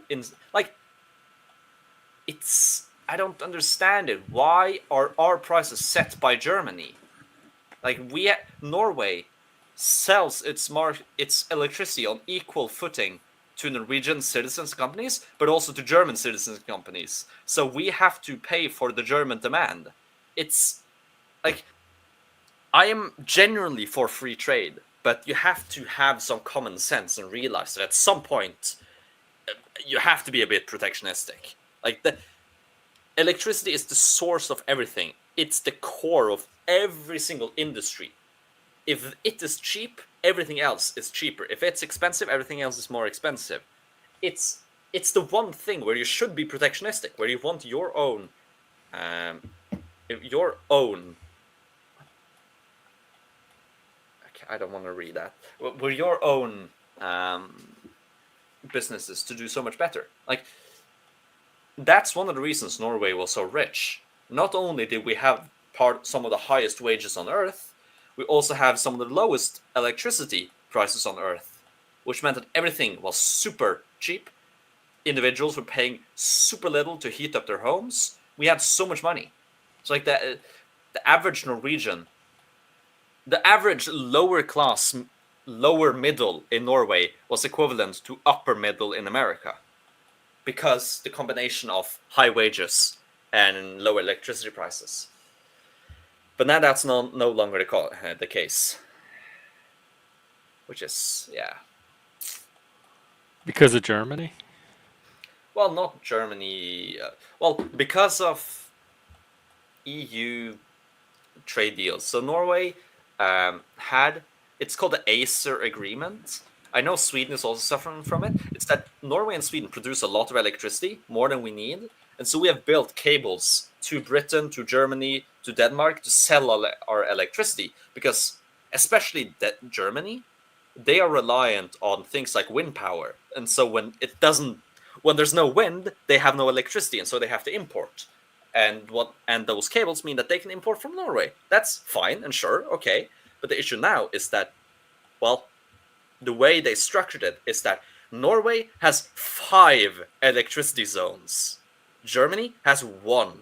[SPEAKER 2] it's I don't understand it. Why are our prices set by Germany? Like Norway sells its electricity on equal footing to Norwegian citizens companies, but also to German citizens companies. So we have to pay for the German demand. It's like I am genuinely for free trade, but you have to have some common sense and realize that at some point you have to be a bit protectionistic. Like the electricity is the source of everything. It's the core of every single industry. If it is cheap, everything else is cheaper. If it's expensive, everything else is more expensive. It's the one thing where you should be protectionistic, where you want your own I don't want to read that. Where your own businesses to do so much better. Like that's one of the reasons Norway was so rich. Not only did we have some of the highest wages on earth, we also have some of the lowest electricity prices on earth, which meant that everything was super cheap. Individuals were paying super little to heat up their homes. We had so much money. It's like the average Norwegian, the average lower class, lower middle in Norway was equivalent to upper middle in America, because the combination of high wages and low electricity prices. But now that's no longer the case. Which is,
[SPEAKER 1] Because of Germany?
[SPEAKER 2] Well, not Germany. Because of EU trade deals. So Norway had, it's called the ACER agreement. I know Sweden is also suffering from it. It's that Norway and Sweden produce a lot of electricity, more than we need. And so we have built cables to Britain, to Germany, to Denmark to sell our electricity. Because especially Germany, they are reliant on things like wind power. And so when there's no wind, they have no electricity. And so they have to import. And those cables mean that they can import from Norway. That's fine and sure, okay. But the issue now is that, the way they structured it is that Norway has 5 electricity zones. Germany has 1.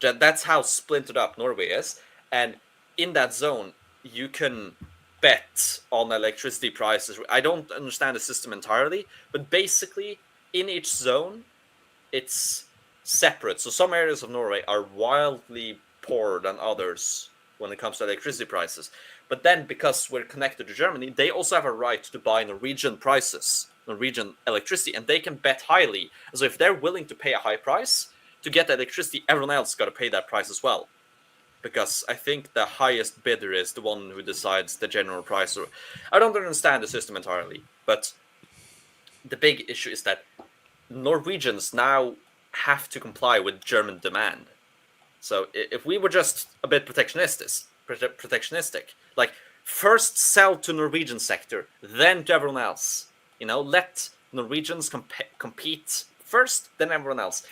[SPEAKER 2] That's how splintered up Norway is. And in that zone, you can bet on electricity prices. I don't understand the system entirely, but basically, in each zone, it's separate. So some areas of Norway are wildly poorer than others when it comes to electricity prices. But then, because we're connected to Germany, they also have a right to buy Norwegian prices, Norwegian electricity, and they can bet highly. So if they're willing to pay a high price to get electricity, everyone else got to pay that price as well. Because I think the highest bidder is the one who decides the general price. I don't understand the system entirely, but the big issue is that Norwegians now have to comply with German demand. So if we were just a bit protectionistic, like first sell to Norwegian sector, then to everyone else. Let Norwegians compete first, then everyone else.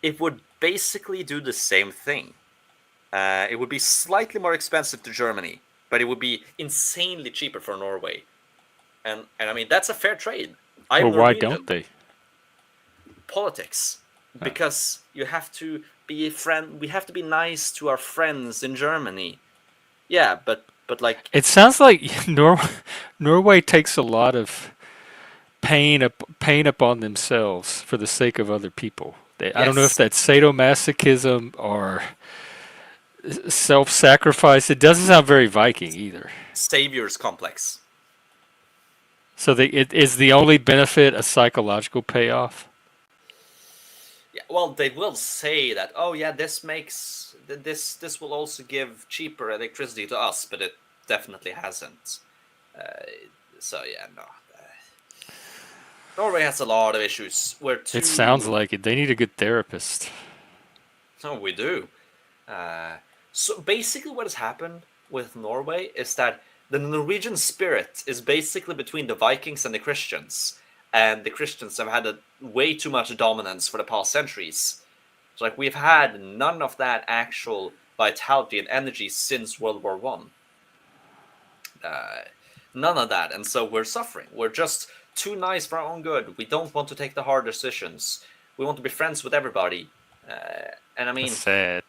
[SPEAKER 2] It would basically do the same thing. It would be slightly more expensive to Germany, but it would be insanely cheaper for Norway. And I mean, that's a fair trade.
[SPEAKER 1] Well, why don't they?
[SPEAKER 2] Politics. Because you have to be we have to be nice to our friends in Germany. Yeah, but But like,
[SPEAKER 1] It sounds like Norway takes a lot of pain upon themselves for the sake of other people. I don't know if
[SPEAKER 2] yes,
[SPEAKER 1] that's sadomasochism or self-sacrifice. It doesn't sound very Viking either.
[SPEAKER 2] savior's complex.
[SPEAKER 1] So it is the only benefit a psychological payoff.
[SPEAKER 2] Yeah, well, they will say that, oh yeah, this will also give cheaper electricity to us, but it definitely hasn't. Uh, so yeah, no. Norway has a lot of issues. We're
[SPEAKER 1] It sounds
[SPEAKER 2] too.
[SPEAKER 1] like it. They need a good therapist.
[SPEAKER 2] No, we do. Uh, so basically, what has happened with Norway is that the Norwegian spirit is basically between the Vikings and the Christians, and the Christians have had way too much dominance for the past centuries. So, like, we've had none of that actual vitality and energy since World War One. None of that, and so we're suffering. We're just too nice for our own good. We don't want to take the hard decisions. We want to be friends with everybody. And I
[SPEAKER 1] That's
[SPEAKER 2] mean,
[SPEAKER 1] sad.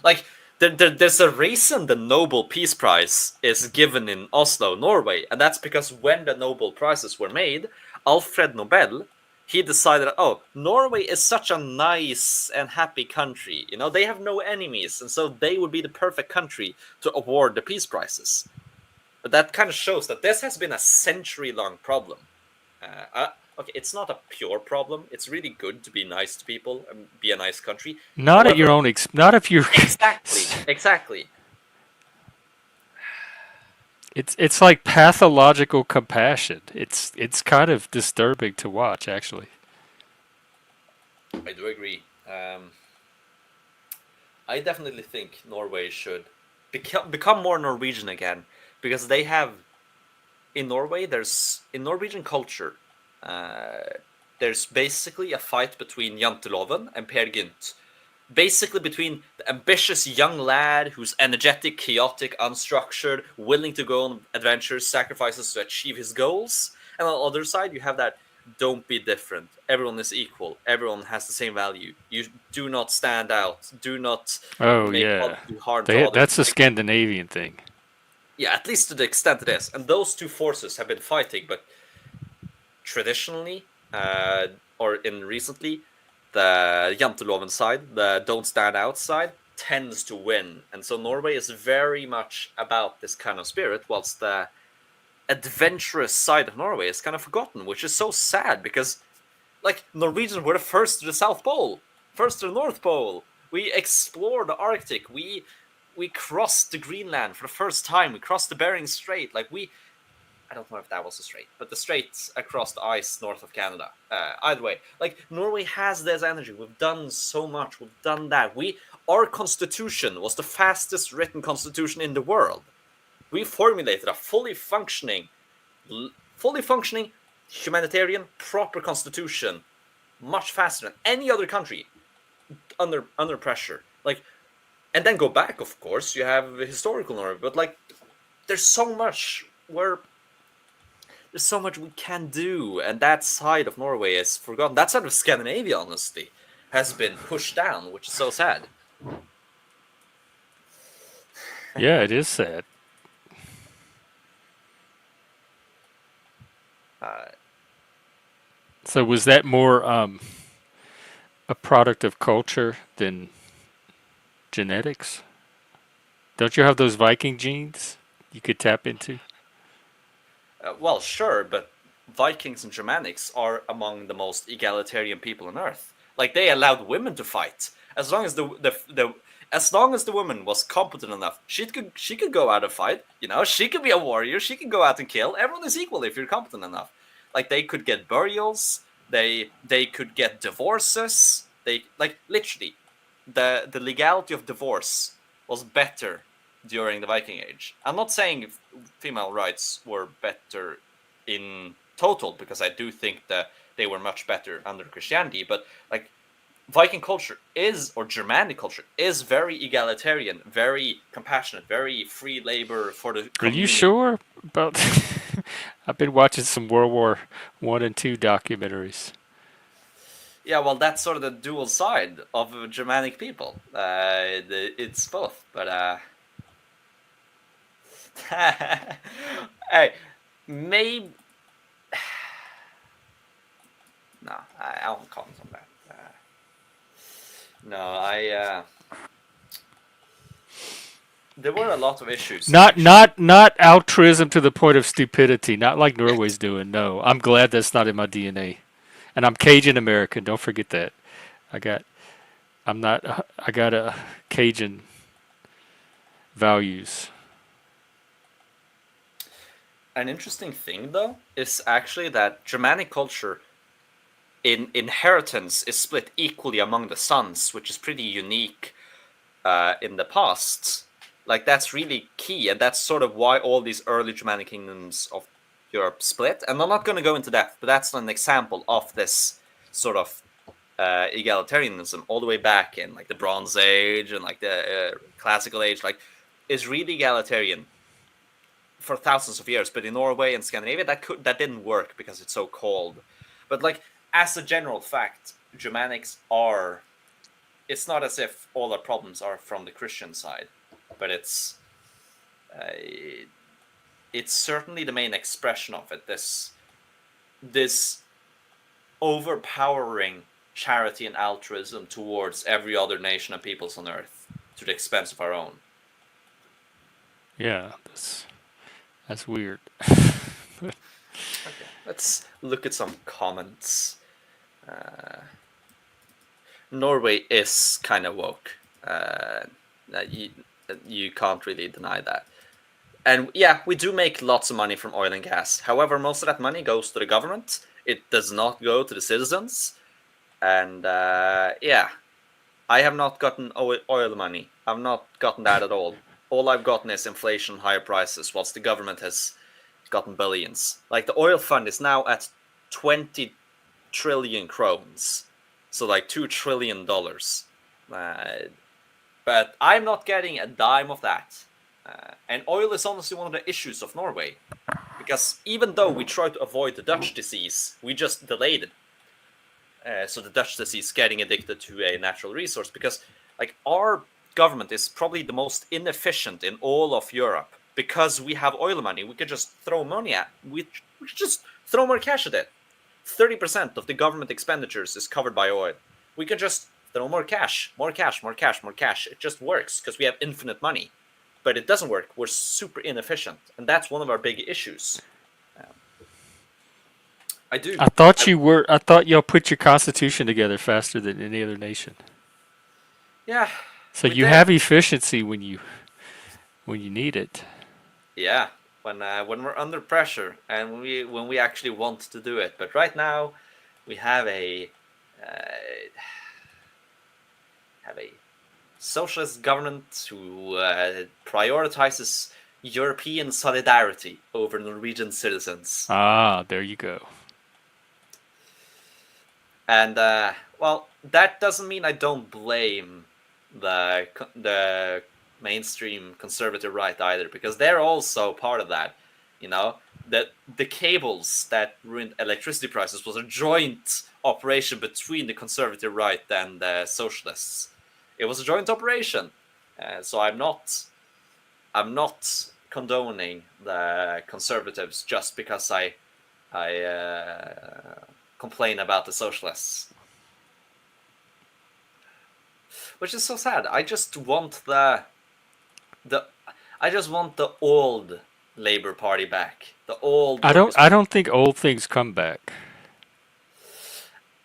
[SPEAKER 2] like, there's a reason the Nobel Peace Prize is given in Oslo, Norway, and that's because when the Nobel Prizes were made, Alfred Nobel, he decided, oh, Norway is such a nice and happy country. You know, they have no enemies, and so they would be the perfect country to award the peace prizes. But that kind of shows that this has been a century-long problem. Okay, it's not a pure problem. It's really good to be nice to people and be a nice country.
[SPEAKER 1] Not at your
[SPEAKER 2] However,
[SPEAKER 1] own not if you're
[SPEAKER 2] exactly.
[SPEAKER 1] it's like pathological compassion. It's kind of disturbing to watch actually.
[SPEAKER 2] I do agree. I definitely think Norway should become more Norwegian again, because they have in Norway. There's in Norwegian culture. There's basically a fight between Janteloven and Per Gynt, basically between the ambitious young lad who's energetic, chaotic, unstructured, willing to go on adventures, sacrifices to achieve his goals, and on the other side you have that don't be different. Everyone is equal. Everyone has the same value. You do not stand out. Do not
[SPEAKER 1] Oh
[SPEAKER 2] make
[SPEAKER 1] yeah.
[SPEAKER 2] others do harm to others.
[SPEAKER 1] That's a
[SPEAKER 2] Like,
[SPEAKER 1] Scandinavian thing.
[SPEAKER 2] yeah, at least to the extent it is. And those two forces have been fighting, but traditionally, or in recently, the Janteloven side, the don't stand out side, tends to win. And so Norway is very much about this kind of spirit, whilst the adventurous side of Norway is kind of forgotten, which is so sad because, like, Norwegians were the first to the South Pole, first to the North Pole. We explored the Arctic. We crossed the Greenland for the first time. We crossed the Bering Strait. Like, I don't know if that was a strait, but the straits across the ice north of Canada. Either way, like, Norway has this energy. We've done so much. We've done that. Our constitution was the fastest written constitution in the world. We formulated a fully functioning humanitarian proper constitution much faster than any other country under pressure. Like, and then go back, of course, you have historical Norway, but like, there's so much where there's so much we can do, and that side of Norway is forgotten. That side of Scandinavia, honestly, has been pushed down, which is so sad.
[SPEAKER 1] Yeah, it is sad.
[SPEAKER 2] Uh,
[SPEAKER 1] So was that more a product of culture than genetics? Don't you have those Viking genes you could tap into?
[SPEAKER 2] well, sure, but Vikings and Germanics are among the most egalitarian people on Earth. Like, they allowed women to fight as long as the as long as the woman was competent enough. She could go out and fight. You know, she could be a warrior. She could go out and kill. Everyone is equal if you're competent enough. Like, they could get burials. They could get divorces. They, like, literally, the legality of divorce was better during the Viking Age. I'm not saying female rights were better in total, because I do think that they were much better under Christianity, but like, Viking culture is, or Germanic culture is, very egalitarian, very compassionate, very free labor for the
[SPEAKER 1] Are you
[SPEAKER 2] community.
[SPEAKER 1] sure about? I've been watching some World War I and II documentaries.
[SPEAKER 2] Yeah, well, that's sort of the dual side of Germanic people. It's both, but Hey, maybe no, I won't comment on that. No, there were a lot of issues
[SPEAKER 1] Not
[SPEAKER 2] actually.
[SPEAKER 1] not not altruism to the point of stupidity. Not like Norway's doing. No, I'm glad that's not in my DNA. And I'm Cajun American. Don't forget that. I got. I'm not. I got a Cajun values.
[SPEAKER 2] An interesting thing though is actually that Germanic culture in inheritance is split equally among the sons, which is pretty unique in the past. Like that's really key, and that's sort of why all these early Germanic kingdoms of Europe split. And I'm not going to go into that, but that's an example of this sort of egalitarianism all the way back in like the Bronze Age and like the Classical Age. Like, is really egalitarian for thousands of years. But in Norway and Scandinavia, that didn't work because it's so cold. But like as a general fact, Germanics are. It's not as if all our problems are from the Christian side, but uh, it's certainly the main expression of it. This overpowering charity and altruism towards every other nation and peoples on earth to the expense of our own.
[SPEAKER 1] Yeah, that's weird.
[SPEAKER 2] Okay, let's look at some comments. Norway is kind of woke. You, you can't really deny that. And yeah, we do make lots of money from oil and gas. However, most of that money goes to the government. It does not go to the citizens. And yeah, I have not gotten oil money. I've not gotten that at all. All I've gotten is inflation, higher prices, whilst the government has gotten billions. Like the oil fund is now at 20 trillion krones. So like $2 trillion. But I'm not getting a dime of that. And oil is honestly one of the issues of Norway. Because even though we tried to avoid the Dutch disease, we just delayed it. So the Dutch disease getting addicted to a natural resource. Because like our government is probably the most inefficient in all of Europe. Because we have oil money, we could just throw money at. We could just throw more cash at it. 30% of the government expenditures is covered by oil. We can just throw more cash, more cash, more cash, more cash. It just works because we have infinite money. But it doesn't work. We're super inefficient. And that's one of our big issues. I do.
[SPEAKER 1] I thought you were. I thought y'all put your constitution together faster than any other nation.
[SPEAKER 2] Yeah.
[SPEAKER 1] So
[SPEAKER 2] We
[SPEAKER 1] you
[SPEAKER 2] did.
[SPEAKER 1] have efficiency when you need it.
[SPEAKER 2] Yeah. When we're under pressure and when we actually want to do it. But right now, we have a socialist government who prioritizes European solidarity over Norwegian citizens.
[SPEAKER 1] Ah, there you go.
[SPEAKER 2] And well, that doesn't mean I don't blame the mainstream conservative right either, because they're also part of that. You know, that the cables that ruined electricity prices was a joint operation between the conservative right and the socialists. It was a joint operation, so I'm not condoning the conservatives just because I complain about the socialists, which is so sad. I just want the I just want the old Labour Party back, the old
[SPEAKER 1] I don't.
[SPEAKER 2] workers.
[SPEAKER 1] I don't think old things come back.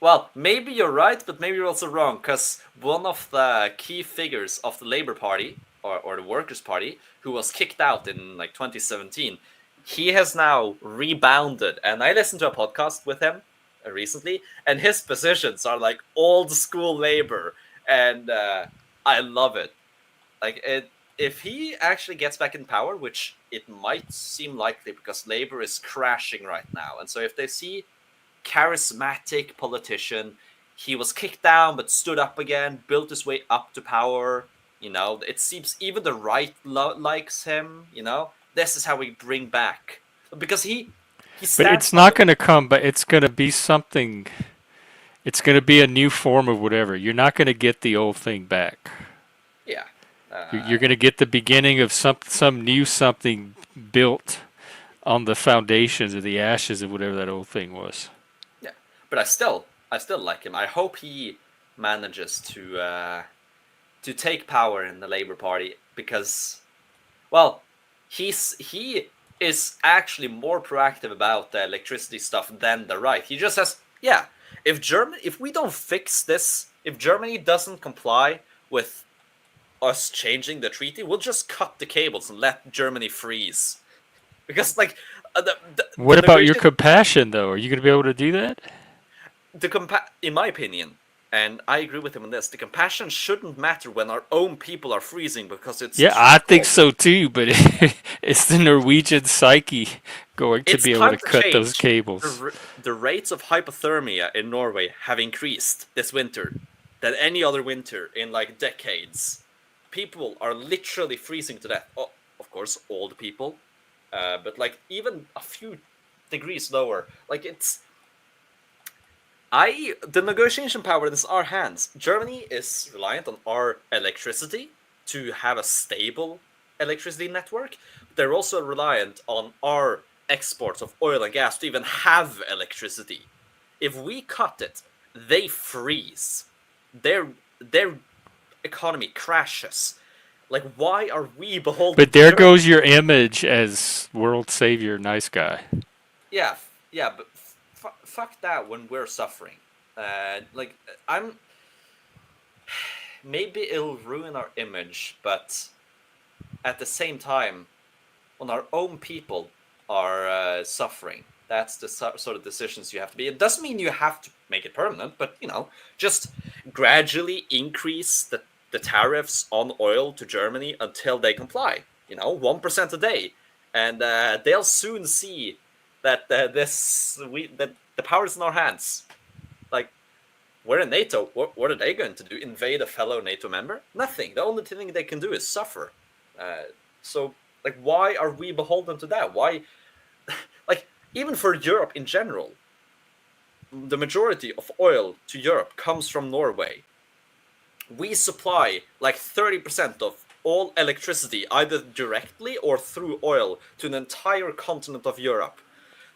[SPEAKER 2] Well, maybe you're right, but maybe you're also wrong, because one of the key figures of the Labour Party, or the Workers' Party, who was kicked out in like 2017, he has now rebounded. And I listened to a podcast with him recently, and his positions are like old school Labour, and I love it. Like if he actually gets back in power, which it might seem likely because Labour is crashing right now, and so if they see charismatic politician. He was kicked down but stood up again, built his way up to power. You know, it seems even the right likes him. You know, this is how we bring back, because he
[SPEAKER 1] But
[SPEAKER 2] stands
[SPEAKER 1] it's
[SPEAKER 2] by
[SPEAKER 1] not
[SPEAKER 2] the
[SPEAKER 1] going to come. But it's going to be something. It's going to be a new form of whatever. You're not going to get the old thing back.
[SPEAKER 2] yeah.
[SPEAKER 1] You're going to get the beginning of some new something built on the foundations of the ashes of whatever that old thing was.
[SPEAKER 2] Yeah, but I still like him. I hope he manages to take power in the Labour Party because, well, he is actually more proactive about the electricity stuff than the right. He just says, yeah, if we don't fix this, if Germany doesn't comply with us changing the treaty, we'll just cut the cables and let Germany freeze. Because like
[SPEAKER 1] What about your compassion, though? Are you going to be able to do that?
[SPEAKER 2] In my opinion, and I agree with him on this, the compassion shouldn't matter when our own people are freezing because it's
[SPEAKER 1] Yeah, I think so too, but it's the Norwegian psyche going to be able to cut those cables.
[SPEAKER 2] The rates of hypothermia in Norway have increased this winter than any other winter in like decades. People are literally freezing to death. Oh, of course, old people, but like even a few degrees lower. Like the negotiation power is in our hands. Germany is reliant on our electricity to have a stable electricity network. They're also reliant on our exports of oil and gas to even have electricity. If we cut it, they freeze. Their economy crashes. Like, why are we beholden?
[SPEAKER 1] But there goes your image as world savior, nice guy.
[SPEAKER 2] Yeah, but fuck that when we're suffering. Maybe it'll ruin our image, but at the same time, when our own people are suffering, that's the sort of decisions you have to be. It doesn't mean you have to make it permanent, but just gradually increase the tariffs on oil to Germany until they comply. 1% a day, and they'll soon see that that the power is in our hands. Like, we're in NATO. What are they going to do? Invade a fellow NATO member? Nothing. The only thing they can do is suffer. So, like, why are we beholden to that? Why, like, even for Europe in general, the majority of oil to Europe comes from Norway. We supply like 30% of all electricity, either directly or through oil, to an entire continent of Europe.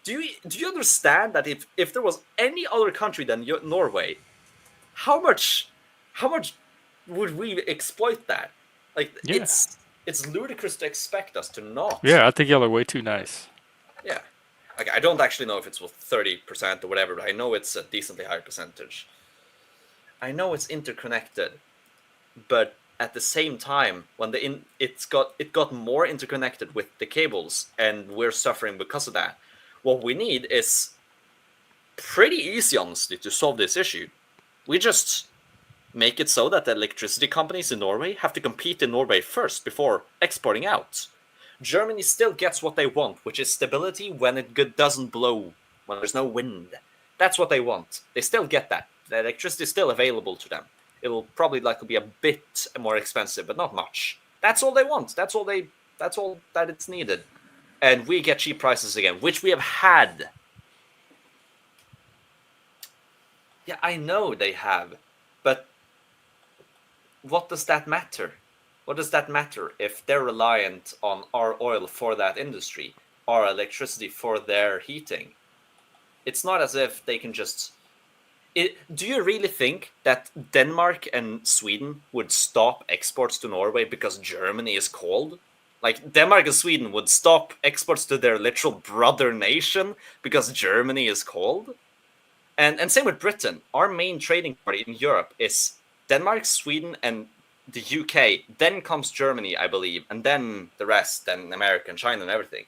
[SPEAKER 2] Do you understand that if there was any other country than Norway, how much would we exploit that? Like,
[SPEAKER 1] yeah.
[SPEAKER 2] It's ludicrous to expect us to not.
[SPEAKER 1] Yeah, I think y'all are way too nice.
[SPEAKER 2] Yeah. Like, I don't actually know if it's 30% or whatever, but I know it's a decently high percentage. I know it's interconnected, but at the same time, when it got more interconnected with the cables, and we're suffering because of that. What we need is pretty easy, honestly, to solve this issue. We just make it so that the electricity companies in Norway have to compete in Norway first before exporting out. Germany still gets what they want, which is stability when it doesn't blow, when there's no wind. That's what they want. They still get that. The electricity is still available to them. It'll probably likely be a bit more expensive, but not much. That's all they want. That's all that it's needed. And we get cheap prices again, which we have had. Yeah, I know they have, but what does that matter? What does that matter if they're reliant on our oil for that industry, our electricity for their heating? It's not as if they can just... do you really think that Denmark and Sweden would stop exports to Norway because Germany is cold? Like, Denmark and Sweden would stop exports to their literal brother nation because Germany is cold? And same with Britain. Our main trading party in Europe is Denmark, Sweden, and the UK. Then comes Germany, I believe, and then the rest, then America and China and everything.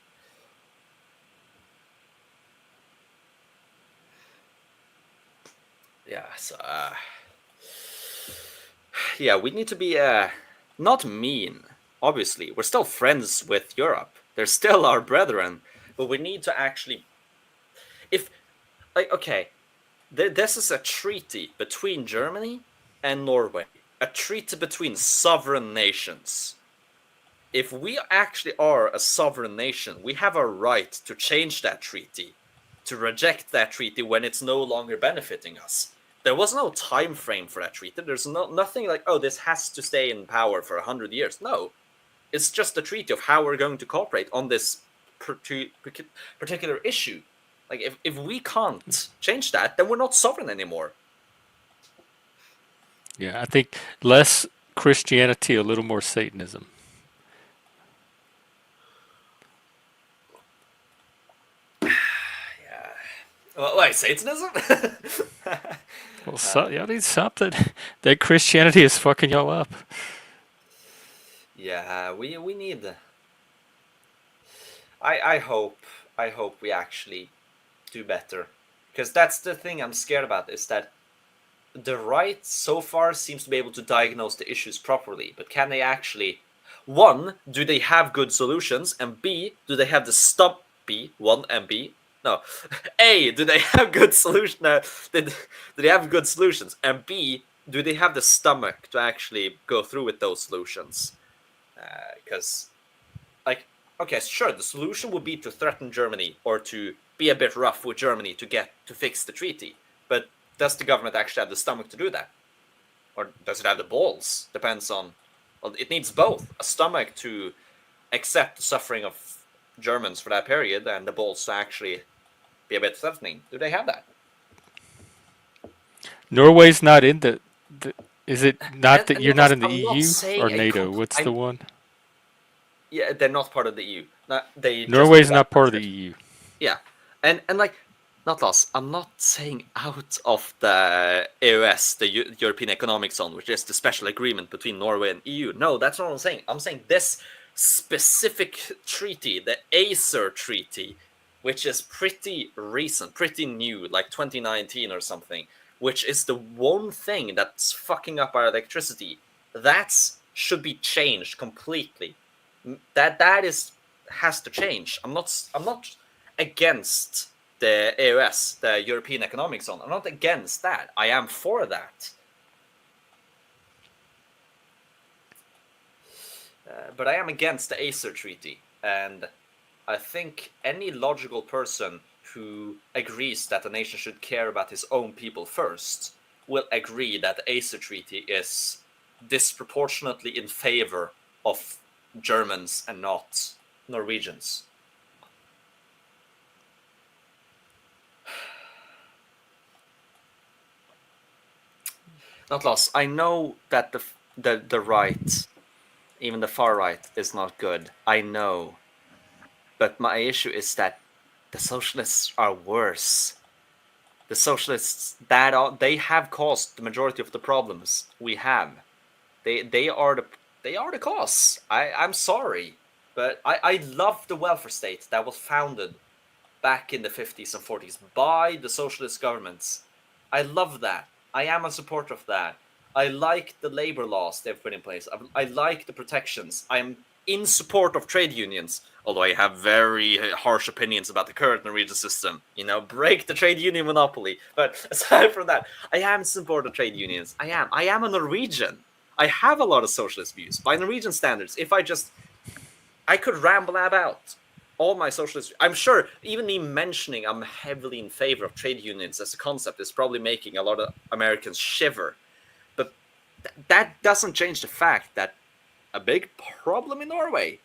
[SPEAKER 2] Yeah, so yeah, we need to be not mean. Obviously, we're still friends with Europe. They're still our brethren, but we need to actually, this is a treaty between Germany and Norway, a treaty between sovereign nations. If we actually are a sovereign nation, we have a right to change that treaty, to reject that treaty when it's no longer benefiting us. there was no time frame for that treaty. There's nothing like, oh, this has to stay in power for 100 years. No, it's just a treaty of how we're going to cooperate on this particular issue. Like, if we can't change that, then we're not sovereign anymore.
[SPEAKER 1] Yeah, I think less Christianity, a little more Satanism.
[SPEAKER 2] Yeah. Well, wait, Satanism?
[SPEAKER 1] Well, y'all need something. That Christianity is fucking y'all up.
[SPEAKER 2] Yeah, we need. I hope we actually do better, because that's the thing I'm scared about, is that the right so far seems to be able to diagnose the issues properly, but can they actually, one, do they have good solutions, and B, do they have the stop B one and B no A, do they have good solution do they have good solutions, and B, do they have the stomach to actually go through with those solutions? Because like, okay, sure, the solution would be to threaten Germany or to be a bit rough with Germany to fix the treaty, but does the government actually have the stomach to do that, or does it have the balls? Depends on. Well, it needs both: a stomach to accept the suffering of Germans for that period, and the balls to actually be a bit threatening. Do they have that?
[SPEAKER 1] Norway's not in the is it not that
[SPEAKER 2] And
[SPEAKER 1] you're
[SPEAKER 2] not,
[SPEAKER 1] not in the
[SPEAKER 2] I'm not
[SPEAKER 1] EU or
[SPEAKER 2] saying
[SPEAKER 1] NATO? What's the
[SPEAKER 2] I'm.
[SPEAKER 1] one?
[SPEAKER 2] Yeah, they're not part of the EU. They just
[SPEAKER 1] Norway's
[SPEAKER 2] moved out.
[SPEAKER 1] not part of the EU.
[SPEAKER 2] Yeah, and like, not lost. I'm not saying out of the EOS, the European Economic Zone, which is the special agreement between Norway and EU. No, that's not what I'm saying. I'm saying this specific treaty, the Acer Treaty, which is pretty recent, pretty new, like 2019 or something, which is the one thing that's fucking up our electricity. That should be changed completely. That is has to change. I'm not against the EOS, the European Economic Zone. I'm not against that. I am for that. But I am against the Acer Treaty. And I think any logical person who agrees that a nation should care about his own people first will agree that the Acer Treaty is disproportionately in favor of Germans and not Norwegians. Not lost. I know that the right, even the far right, is not good. I know, but my issue is that the socialists are worse. The socialists they have caused the majority of the problems we have. They are the cause. I'm sorry, but I love the welfare state that was founded back in the 50s and 40s by the socialist governments. I love that. I am a supporter of that. I like the labor laws they've put in place. I like the protections. I'm in support of trade unions, although I have very harsh opinions about the current Norwegian system. You know, break the trade union monopoly. But aside from that, I am in support of trade unions. I am. I am a Norwegian. I have a lot of socialist views by Norwegian standards. I could ramble about all my socialist. I'm sure even me mentioning I'm heavily in favor of trade unions as a concept is probably making a lot of Americans shiver. But that doesn't change the fact that a big problem in Norway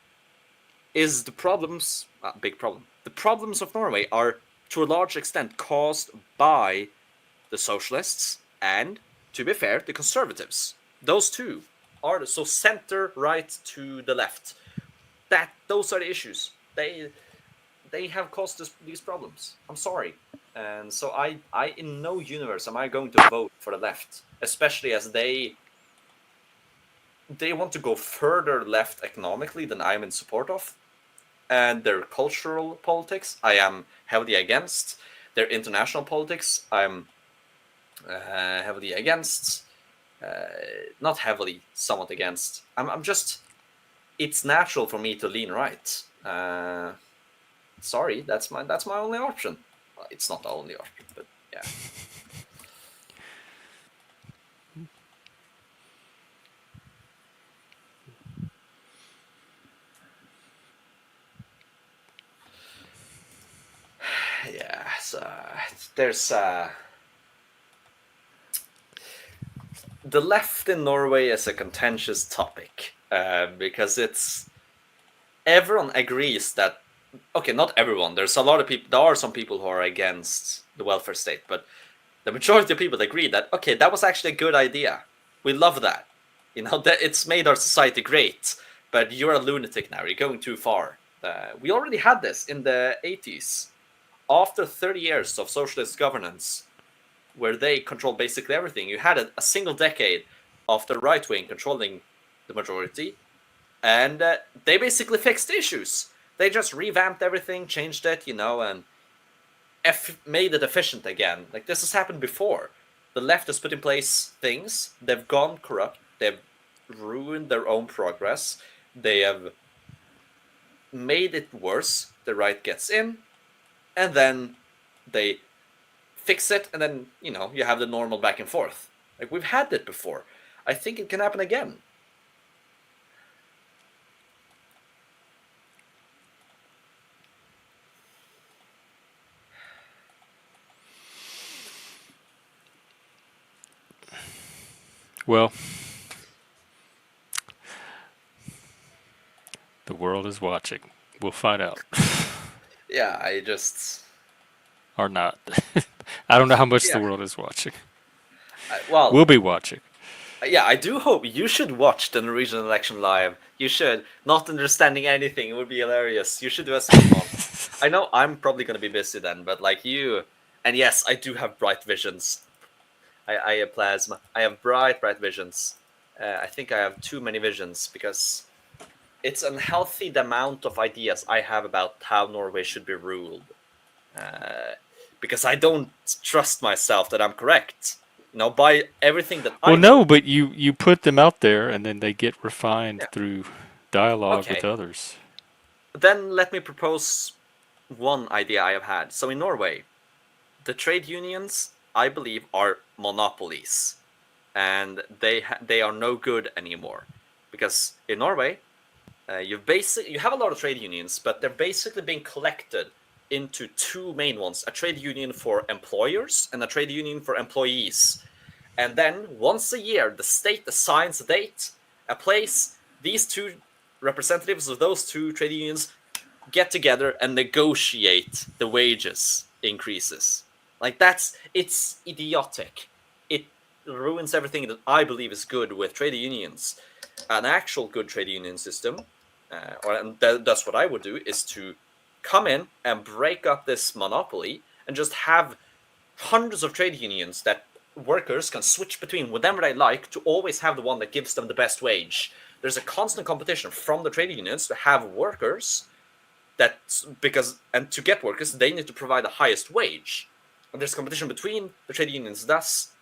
[SPEAKER 2] is the problems. Big problem. The problems of Norway are to a large extent caused by the socialists and, to be fair, the conservatives. Those two are so center right to the left. Those are the issues. They have caused these problems. I'm sorry. And so I in no universe am I going to vote for the left, especially as they want to go further left economically than I'm in support of. And their cultural politics, I am heavily against. Their international politics, I'm heavily against. Not heavily, somewhat against. I'm just. It's natural for me to lean right. Sorry, that's my only option. Well, it's not the only option, but yeah. Yeah, so there's the left in Norway is a contentious topic because everyone agrees that not everyone. There's a lot of people. There are some people who are against the welfare state, but the majority of people agree that that was actually a good idea. We love that. That it's made our society great. But you're a lunatic now. You're going too far. We already had this in the 80s. After 30 years of socialist governance, where they controlled basically everything, you had a single decade of the right wing controlling the majority, and they basically fixed issues. They just revamped everything, changed it, and made it efficient again. Like, this has happened before. The left has put in place things, they've gone corrupt, they've ruined their own progress, they have made it worse, the right gets in, and then they fix it, and then, you have the normal back and forth. Like, we've had it before. I think it can happen again.
[SPEAKER 1] Well, the world is watching. We'll find out.
[SPEAKER 2] Yeah, I just...
[SPEAKER 1] Or not. I don't know how much the
[SPEAKER 2] Yeah.
[SPEAKER 1] world is watching.
[SPEAKER 2] Well,
[SPEAKER 1] We'll be watching.
[SPEAKER 2] yeah, I do hope you should watch the Norwegian election live. You should. Not understanding anything, it would be hilarious. You should do a stream on. I know I'm probably going to be busy then, but like you... And yes, I do have bright visions. I have plasma. I have bright visions. I think I have too many visions because it's unhealthy the amount of ideas I have about how Norway should be ruled. Because I don't trust myself that I'm correct. By everything that I
[SPEAKER 1] Well,
[SPEAKER 2] know.
[SPEAKER 1] no, but you put them out there, and then they get refined through dialogue with
[SPEAKER 2] Okay.
[SPEAKER 1] others.
[SPEAKER 2] Then let me propose one idea I have had. So in Norway, the trade unions, I believe, are monopolies, and they are no good anymore, because in Norway, you have a lot of trade unions, but they're basically being collected into two main ones: a trade union for employers and a trade union for employees. And then once a year, the state assigns a date, a place. These two representatives of those two trade unions get together and negotiate the wages increases. Like, it's idiotic. It ruins everything that I believe is good with trade unions. An actual good trade union system, that's what I would do, is to come in and break up this monopoly and just have hundreds of trade unions that workers can switch between whenever they like, to always have the one that gives them the best wage. There's a constant competition from the trade unions to have workers and to get workers, they need to provide the highest wage. And there's competition between the trade unions, thus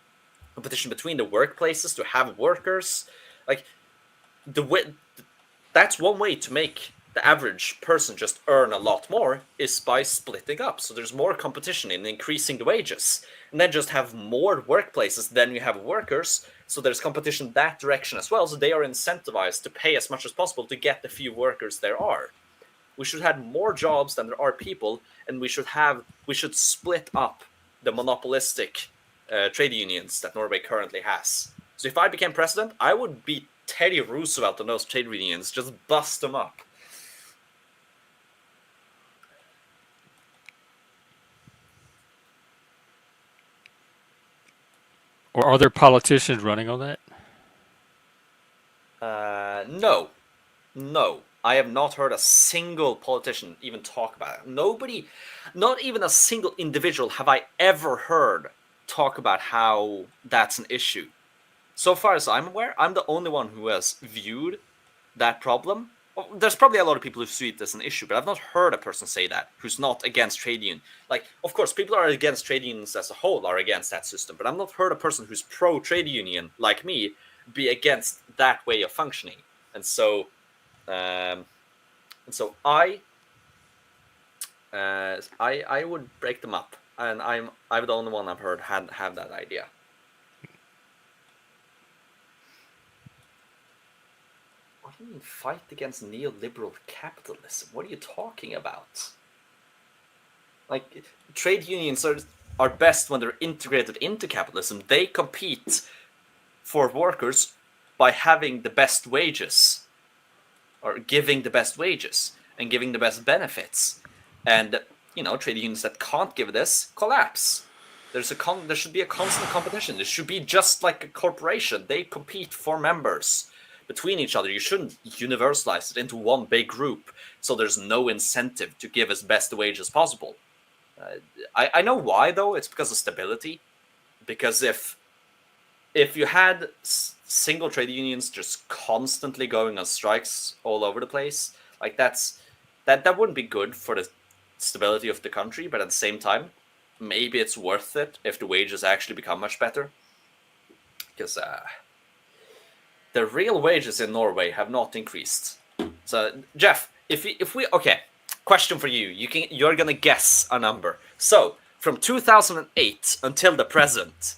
[SPEAKER 2] competition between the workplaces to have workers. Like, that's one way to make the average person just earn a lot more, is by splitting up. So there's more competition in increasing the wages. And then just have more workplaces than you have workers. So there's competition that direction as well. So they are incentivized to pay as much as possible to get the few workers there are. We should have more jobs than there are people, and we should split up the monopolistic trade unions that Norway currently has. So if I became president, I would beat Teddy Roosevelt and those trade unions, just bust them up.
[SPEAKER 1] Or are there politicians running on that?
[SPEAKER 2] No. I have not heard a single politician even talk about it. Nobody, not even a single individual have I ever heard talk about how that's an issue. So far as I'm aware, I'm the only one who has viewed that problem. Well, there's probably a lot of people who see it as an issue, but I've not heard a person say that who's not against trade union. Like, of course, people are against trade unions as a whole, are against that system, but I've not heard a person who's pro trade union like me be against that way of functioning. And so I would break them up, and I'm the only one I've heard have that idea. What do you mean fight against neoliberal capitalism? What are you talking about? Like, trade unions are best when they're integrated into capitalism. They compete for workers by having the best wages, or giving the best wages and giving the best benefits. And trade unions that can't give this collapse. There should be a constant competition. It should be just like a corporation. They compete for members between each other. You shouldn't universalize it into one big group, so there's no incentive to give as best wages possible. I know why, though. It's because of stability. Because if you had single trade unions just constantly going on strikes all over the place, like that wouldn't be good for the stability of the country. But at the same time, maybe it's worth it if the wages actually become much better. Because the real wages in Norway have not increased. So, Jeff, if we okay, question for you. You're gonna guess a number. So from 2008 until the present,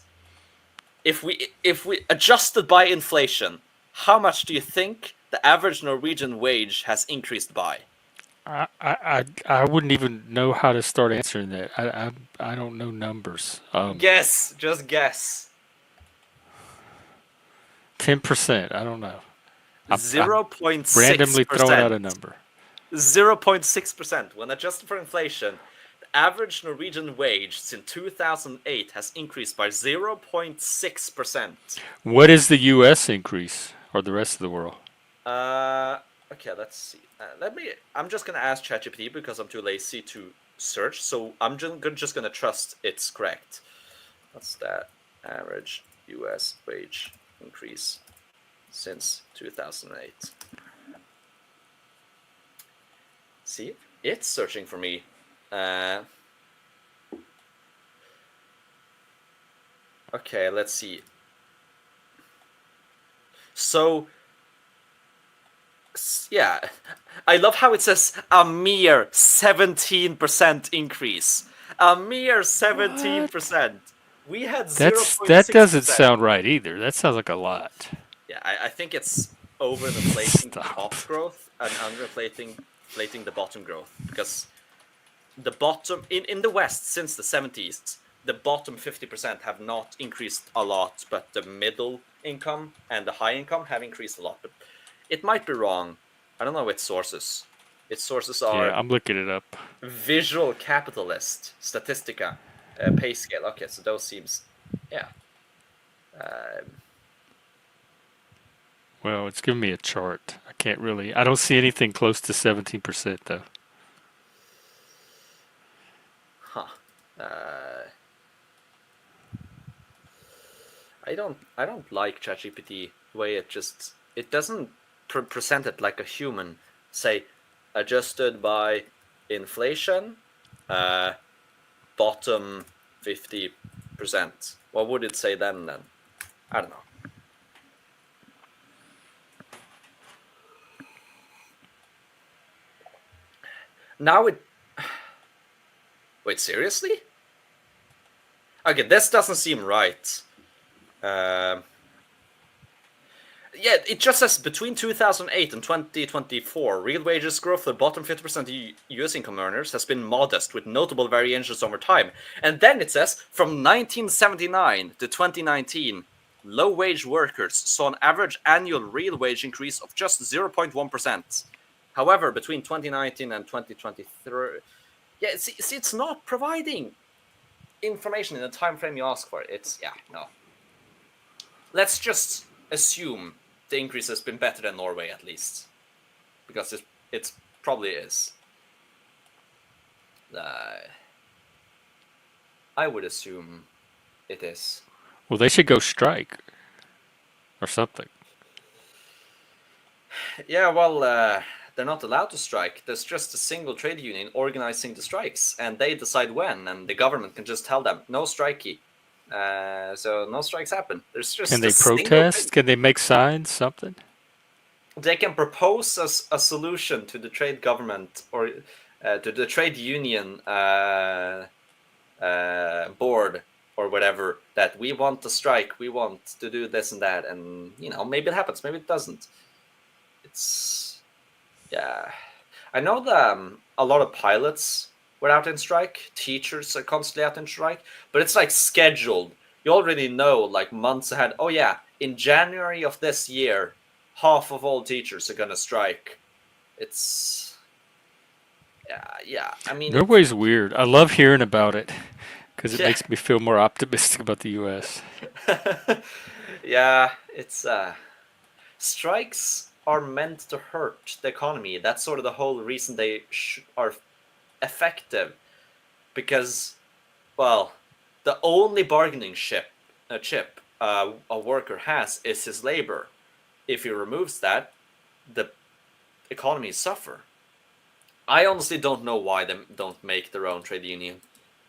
[SPEAKER 2] if we adjusted by inflation, how much do you think the average Norwegian wage has increased by?
[SPEAKER 1] I wouldn't even know how to start answering that. I don't know numbers.
[SPEAKER 2] Guess, just guess.
[SPEAKER 1] 10%. I don't know. I'm
[SPEAKER 2] 0.6%.
[SPEAKER 1] randomly throwing out a number.
[SPEAKER 2] 0.6%. When adjusted for inflation, the average Norwegian wage since 2008 has increased by 0.6%.
[SPEAKER 1] What is the U.S. increase or the rest of the world?
[SPEAKER 2] Okay, let's see. I'm just gonna ask ChatGPT because I'm too lazy to search. So I'm just gonna trust it's correct. What's that average U.S. wage increase since 2008? See, it's searching for me. Okay, let's see. So, yeah, I love how it says a mere 17% increase. A mere 17%. We had 0.6%.
[SPEAKER 1] That doesn't sound right either. That sounds like a lot.
[SPEAKER 2] Yeah, I think it's overinflating the top growth and underinflating the bottom growth, because the bottom in the West since the 70s, the bottom 50% have not increased a lot, but the middle income and the high income have increased a lot. But it might be wrong. I don't know its sources. Its sources are
[SPEAKER 1] I'm looking it up.
[SPEAKER 2] Visual Capitalist, Statistica, Pay Scale. Okay, so those seems, yeah.
[SPEAKER 1] Well, it's giving me a chart. I don't see anything close to 17% though.
[SPEAKER 2] Huh. I don't like ChatGPT the way it doesn't present it like a human. Say, adjusted by inflation, bottom 50%. What would it say then? I don't know. Now it... Wait, seriously? Okay, this doesn't seem right. Yeah, it just says between 2008 and 2024, real wages growth for the bottom 50% of US income earners has been modest, with notable variations over time. And then it says, from 1979 to 2019, low-wage workers saw an average annual real wage increase of just 0.1%. However, between 2019 and 2023, yeah, see, it's not providing information in the time frame you ask for. No. Let's just assume the increase has been better than Norway, at least, because it probably is. I would assume it is.
[SPEAKER 1] Well, they should go strike or something.
[SPEAKER 2] Yeah, well, they're not allowed to strike. There's just a single trade union organizing the strikes, and they decide when, and the government can just tell them, no strikey. So no strikes happen. There's just
[SPEAKER 1] Can they protest? Can they make signs? Something?
[SPEAKER 2] They can propose a solution to the trade government or to the trade union board or whatever, that we want to strike, we want to do this and that, and maybe it happens, maybe it doesn't. Yeah. I know that a lot of pilots were out in strike. Teachers are constantly out in strike, but it's like scheduled. You already know, like months ahead. Oh yeah, in January of this year, half of all teachers are gonna strike. It's yeah. I mean,
[SPEAKER 1] Norway's weird. I love hearing about it because it
[SPEAKER 2] yeah,
[SPEAKER 1] makes me feel more optimistic about the U.S.
[SPEAKER 2] yeah. It's strikes are meant to hurt the economy. That's sort of the whole reason they are effective, because, well, the only bargaining chip a worker has is his labor. If he removes that, the economies suffer. I honestly don't know why they don't make their own trade union.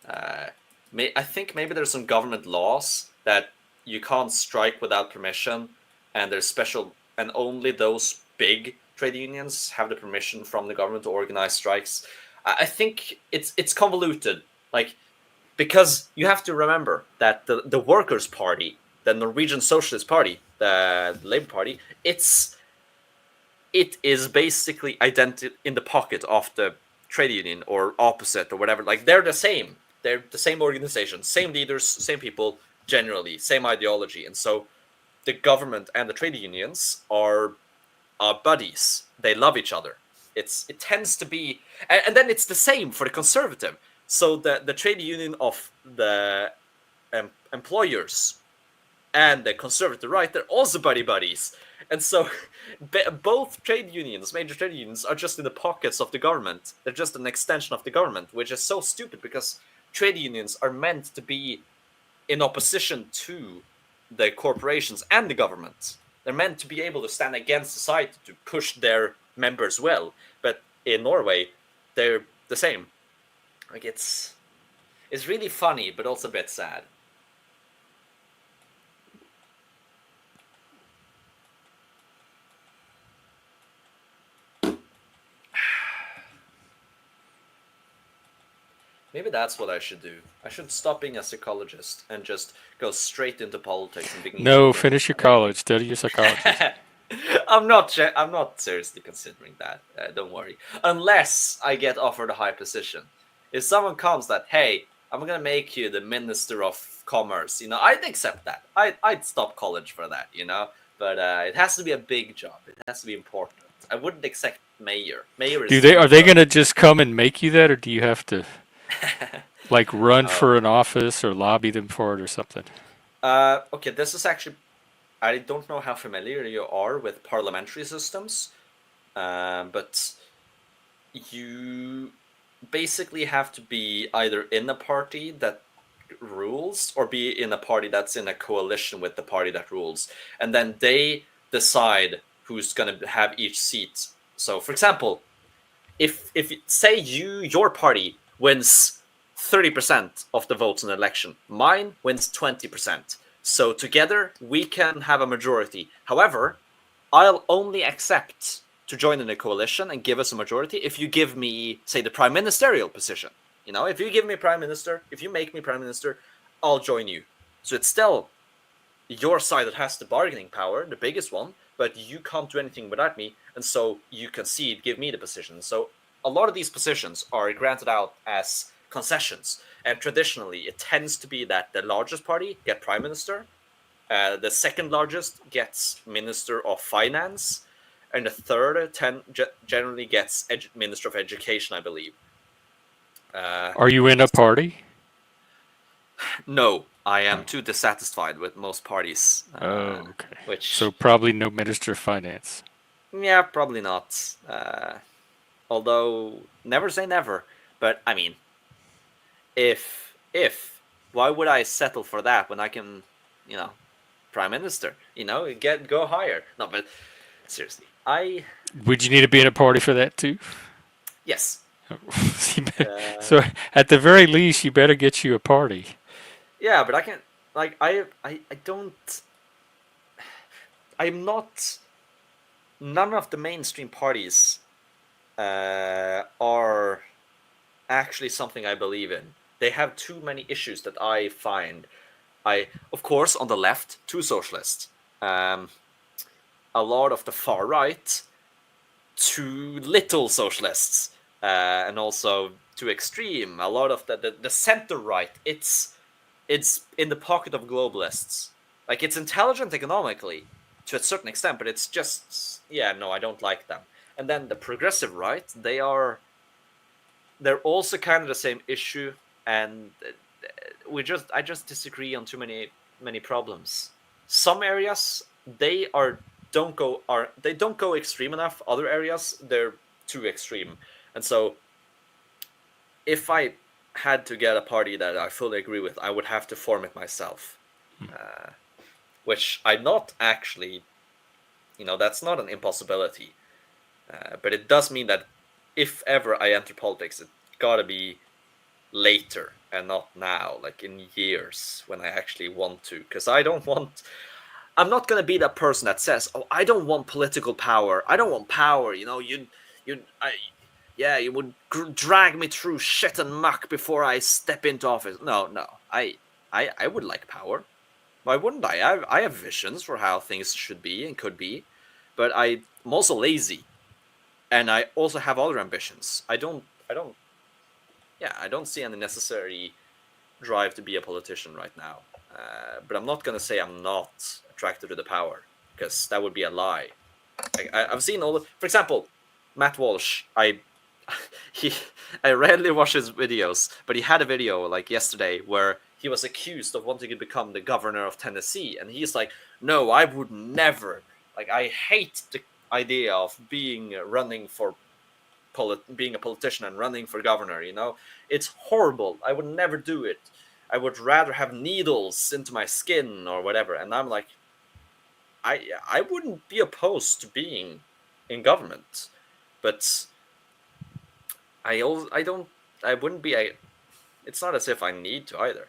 [SPEAKER 2] I think maybe there's some government laws that you can't strike without permission, and there's special, and only those big trade unions have the permission from the government to organize strikes. I think it's convoluted, like, because you have to remember that the Workers' Party, the Norwegian Socialist Party, the Labour Party, it is basically in the pocket of the trade union or opposite or whatever. Like, they're the same. They're the same organization, same leaders, same people, generally same ideology, and so the government and the trade unions are buddies. They love each other. It tends to be, and then it's the same for the conservative. So the trade union of the employers and the conservative right, they're also buddies. And so both trade unions, major trade unions, are just in the pockets of the government. They're just an extension of the government, which is so stupid because trade unions are meant to be in opposition to the corporations and the government. They're meant to be able to stand against society to push their members well. But in Norway, they're the same. Like, it's really funny, but also a bit sad. Maybe that's what I should do. I should stop being a psychologist and just go straight into politics and being
[SPEAKER 1] No,
[SPEAKER 2] evil.
[SPEAKER 1] finish your college. Study your psychologist.
[SPEAKER 2] I'm not seriously considering that. Don't worry. Unless I get offered a high position. If someone comes that, hey, I'm gonna make you the Minister of Commerce, I'd accept that. I'd stop college for that, But it has to be a big job. It has to be important. I wouldn't accept mayor. Mayor is.
[SPEAKER 1] Are they gonna just come and make you that, or do you have to like run for an office or lobby them for it or something?
[SPEAKER 2] Okay, this is actually. I don't know how familiar you are with parliamentary systems, but you basically have to be either in a party that rules or be in a party that's in a coalition with the party that rules, and then they decide who's going to have each seat. So, for example, if say your party wins 30% of the votes in an election, mine wins 20%. So together we can have a majority. However, I'll only accept to join in a coalition and give us a majority if you give me, say, the prime ministerial position. If you give me prime minister, if you make me prime minister, I'll join you. So it's still your side that has the bargaining power, the biggest one, but you can't do anything without me, and so you concede, give me the position. So a lot of these positions are granted out as concessions, and traditionally it tends to be that the largest party get prime minister, the second largest gets minister of finance, and the third generally gets minister of education, I believe.
[SPEAKER 1] Are you in a party?
[SPEAKER 2] No, I am too dissatisfied with most parties.
[SPEAKER 1] Okay. So probably no minister of finance.
[SPEAKER 2] Yeah, probably not. Although, never say never. But, I mean, if, why would I settle for that when I can, prime minister, go higher? No, but seriously,
[SPEAKER 1] Would you need to be in a party for that too?
[SPEAKER 2] Yes.
[SPEAKER 1] So at the very least, you better get you a party.
[SPEAKER 2] Yeah, but I can't, I'm not, none of the mainstream parties are actually something I believe in. They have too many issues that I find. Of course, on the left, too socialist. A lot of the far right, too little socialists. And also too extreme. A lot of the center right, it's in the pocket of globalists. Like, it's intelligent economically to a certain extent, but it's just, yeah, no, I don't like them. And then the progressive right, they're also kind of the same issue, and I just disagree on too many problems. Some areas they don't go extreme enough. Other areas they're too extreme, and so if I had to get a party that I fully agree with, I would have to form it myself, which I'm not actually. That's not an impossibility, but it does mean that if ever I enter politics, it gotta be later and not now, like in years when I actually want to, because I'm not gonna be that person that says, "Oh, I don't want political power. I don't want power." You would drag me through shit and muck before I step into office. No, no, I would like power. Why wouldn't I? I have visions for how things should be and could be, but I'm also lazy, and I also have other ambitions. I don't see any necessary drive to be a politician right now. But I'm not gonna say I'm not attracted to the power, because that would be a lie. I've seen for example, Matt Walsh. He, I rarely watch his videos, but he had a video like yesterday where he was accused of wanting to become the governor of Tennessee, and he's like, "No, I would never. Like, I hate the idea of being a politician and running for governor. It's horrible. I would never do it. I would rather have needles into my skin or whatever." And I'm like, I wouldn't be opposed to being in government, but I wouldn't be it's not as if I need to either.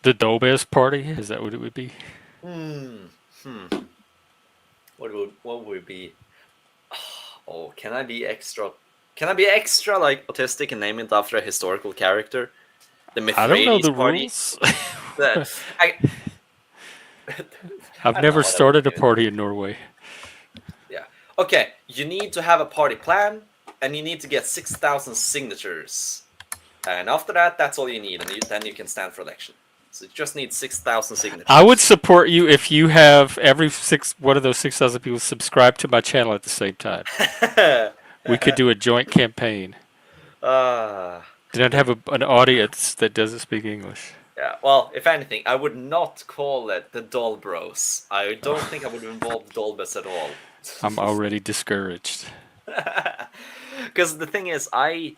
[SPEAKER 1] The Dolbez party, is that what it would be?
[SPEAKER 2] What would it be? Oh, can I be extra? Can I be extra like autistic and name it after a historical character? The
[SPEAKER 1] I don't know
[SPEAKER 2] Mithridates
[SPEAKER 1] the
[SPEAKER 2] party.
[SPEAKER 1] rules. I've
[SPEAKER 2] I don't
[SPEAKER 1] never
[SPEAKER 2] know,
[SPEAKER 1] started a party in Norway.
[SPEAKER 2] Yeah. Okay, you need to have a party plan, and you need to get 6,000 signatures. And after that, that's all you need, and then you can stand for election. So you just need 6,000 signatures.
[SPEAKER 1] I would support you if you have one of those 6,000 people subscribe to my channel at the same time. We could do a joint campaign. Then I'd have an audience that doesn't speak English.
[SPEAKER 2] Yeah, well, if anything, I would not call it the Doll Bros. I don't think I would involve Dolbus at all.
[SPEAKER 1] I'm already discouraged.
[SPEAKER 2] Because the thing is, I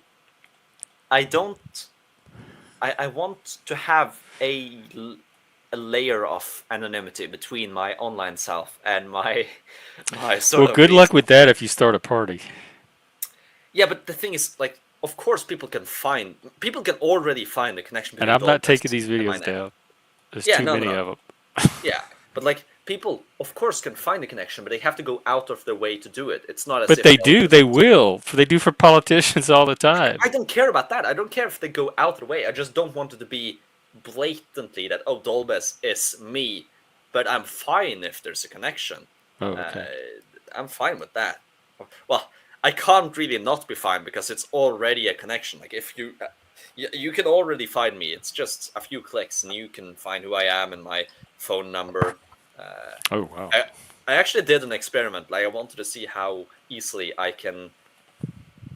[SPEAKER 2] want to have a layer of anonymity between my online self and my sort
[SPEAKER 1] Well,
[SPEAKER 2] of.
[SPEAKER 1] good luck with that if you start a party.
[SPEAKER 2] Yeah, but the thing is, like, of course, people can already find the connection between.
[SPEAKER 1] And I'm not
[SPEAKER 2] Dolbus
[SPEAKER 1] taking these
[SPEAKER 2] and
[SPEAKER 1] videos
[SPEAKER 2] my name.
[SPEAKER 1] down. There's too many of them.
[SPEAKER 2] Yeah, but like, people, of course, can find the connection, but they have to go out of their way to do it. It's not as
[SPEAKER 1] But
[SPEAKER 2] if
[SPEAKER 1] they do. They will. They do for politicians all the time.
[SPEAKER 2] I don't care about that. I don't care if they go out of their way. I just don't want it to be blatantly that, oh, Dolbus is me, but I'm fine if there's a connection.
[SPEAKER 1] Oh, okay.
[SPEAKER 2] I'm fine with that. Well, I can't really not be fine because it's already a connection. Like, if you can already find me. It's just a few clicks and you can find who I am and my phone number.
[SPEAKER 1] Oh, wow.
[SPEAKER 2] I actually did an experiment. Like, I wanted to see how easily I can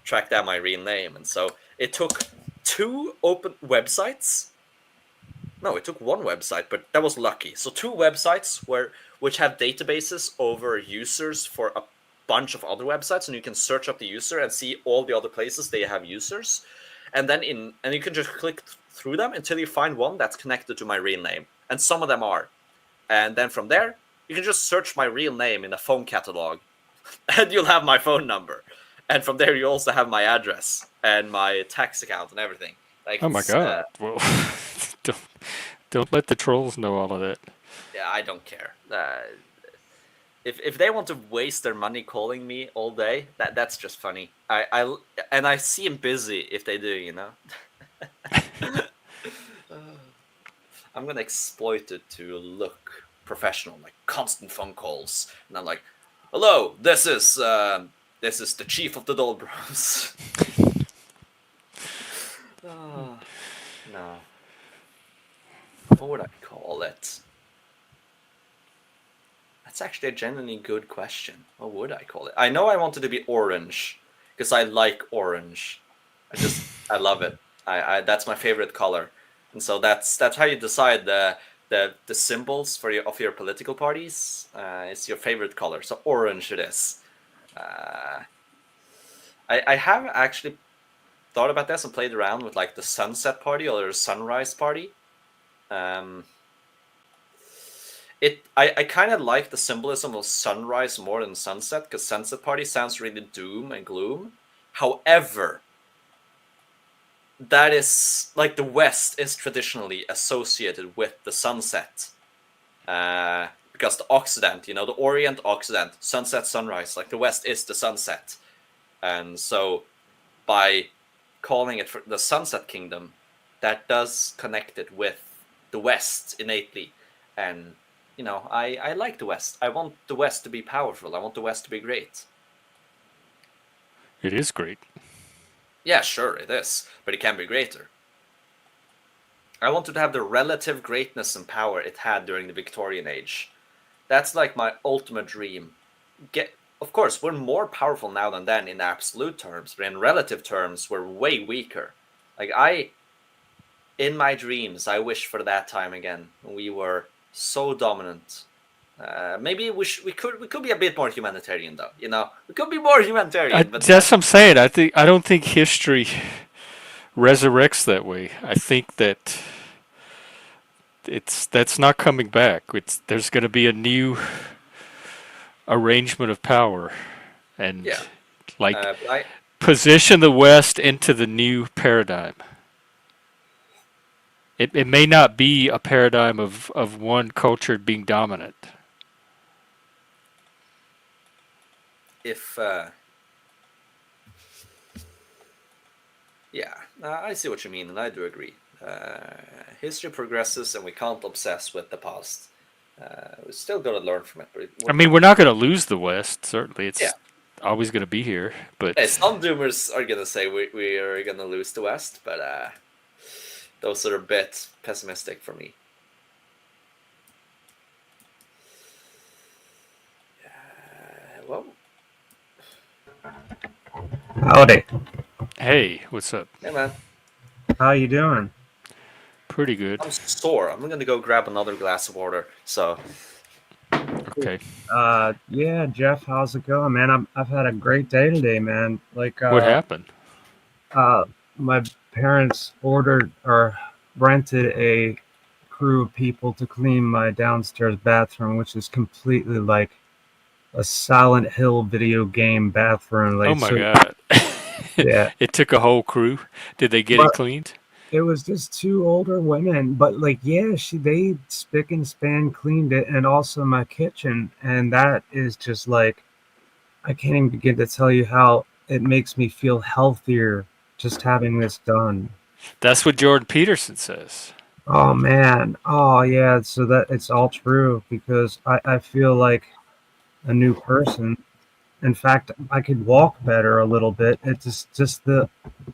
[SPEAKER 2] track down my real name, and so it took 2 open websites. No, it took 1 website, but that was lucky. So 2 websites which have databases over users for a bunch of other websites, and you can search up the user and see all the other places they have users, and then you can just click through them until you find one that's connected to my real name, and some of them are, and then from there you can just search my real name in a phone catalog, and you'll have my phone number, and from there you also have my address and my tax account and everything. Like,
[SPEAKER 1] oh my god! Well, don't let the trolls know all of that.
[SPEAKER 2] Yeah, I don't care. If they want to waste their money calling me all day, that's just funny. I seem busy if they do, I'm gonna exploit it to look professional, like constant phone calls, and I'm like, "Hello, this is the chief of the Doll Bros." No. What would I call it? That's actually a genuinely good question. What would I call it? I know I wanted to be orange because I like orange. I love it. I that's my favorite color, and so that's how you decide the symbols for your political parties. It's your favorite color, so orange it is. Uh, I have actually thought about this and played around with like the sunset party or the sunrise party. Um, I kind of like the symbolism of sunrise more than sunset because sunset party sounds really doom and gloom. However, that is like the West is traditionally associated with the sunset. Because the Occident, the Orient, Occident, sunset, sunrise, like the West is the sunset. And so by calling it the Sunset Kingdom, that does connect it with the West innately. And, I like the West. I want the West to be powerful. I want the West to be great.
[SPEAKER 1] It is great.
[SPEAKER 2] Yeah, sure, it is. But it can be greater. I wanted to have the relative greatness and power it had during the Victorian Age. That's like my ultimate dream. Of course, we're more powerful now than then in absolute terms, but in relative terms, we're way weaker. In my dreams, I wish for that time again. We were so dominant. Maybe we could be a bit more humanitarian though. We could be more humanitarian. But
[SPEAKER 1] That's what I'm saying. I don't think history resurrects that way. I think that that's not coming back. There's going to be a new arrangement of power, and
[SPEAKER 2] yeah,
[SPEAKER 1] position the West into the new paradigm. It may not be a paradigm of one culture being dominant.
[SPEAKER 2] If yeah, I see what you mean, and I do agree. History progresses, and we can't obsess with the past. We still got to learn from it.
[SPEAKER 1] I mean, we're not going to lose the West. Certainly, it's
[SPEAKER 2] yeah.
[SPEAKER 1] always going to be here. But
[SPEAKER 2] Some doomers are gonna say we are gonna lose the West, but those are a bit pessimistic for me. Well,
[SPEAKER 4] Howdy.
[SPEAKER 1] hey, what's up?
[SPEAKER 2] hey man,
[SPEAKER 4] How you doing?
[SPEAKER 1] Pretty good.
[SPEAKER 2] I'm sore. I'm gonna go grab another glass of water. So,
[SPEAKER 1] Okay.
[SPEAKER 4] Yeah, Jeff, how's it going, man? I've had a great day today, man.
[SPEAKER 1] What happened?
[SPEAKER 4] My parents ordered or rented a crew of people to clean my downstairs bathroom, which is completely like a Silent Hill video game bathroom.
[SPEAKER 1] Oh my God.
[SPEAKER 4] Yeah.
[SPEAKER 1] It took a whole crew. Did they get it cleaned?
[SPEAKER 4] It was just two older women, but they spick and span cleaned it, and also my kitchen, and that is just like I can't even begin to tell you how it makes me feel healthier just having this done.
[SPEAKER 1] That's what Jordan Peterson says.
[SPEAKER 4] Oh man, oh yeah, so that it's all true because I feel like a new person. In fact, I could walk better a little bit. It's just the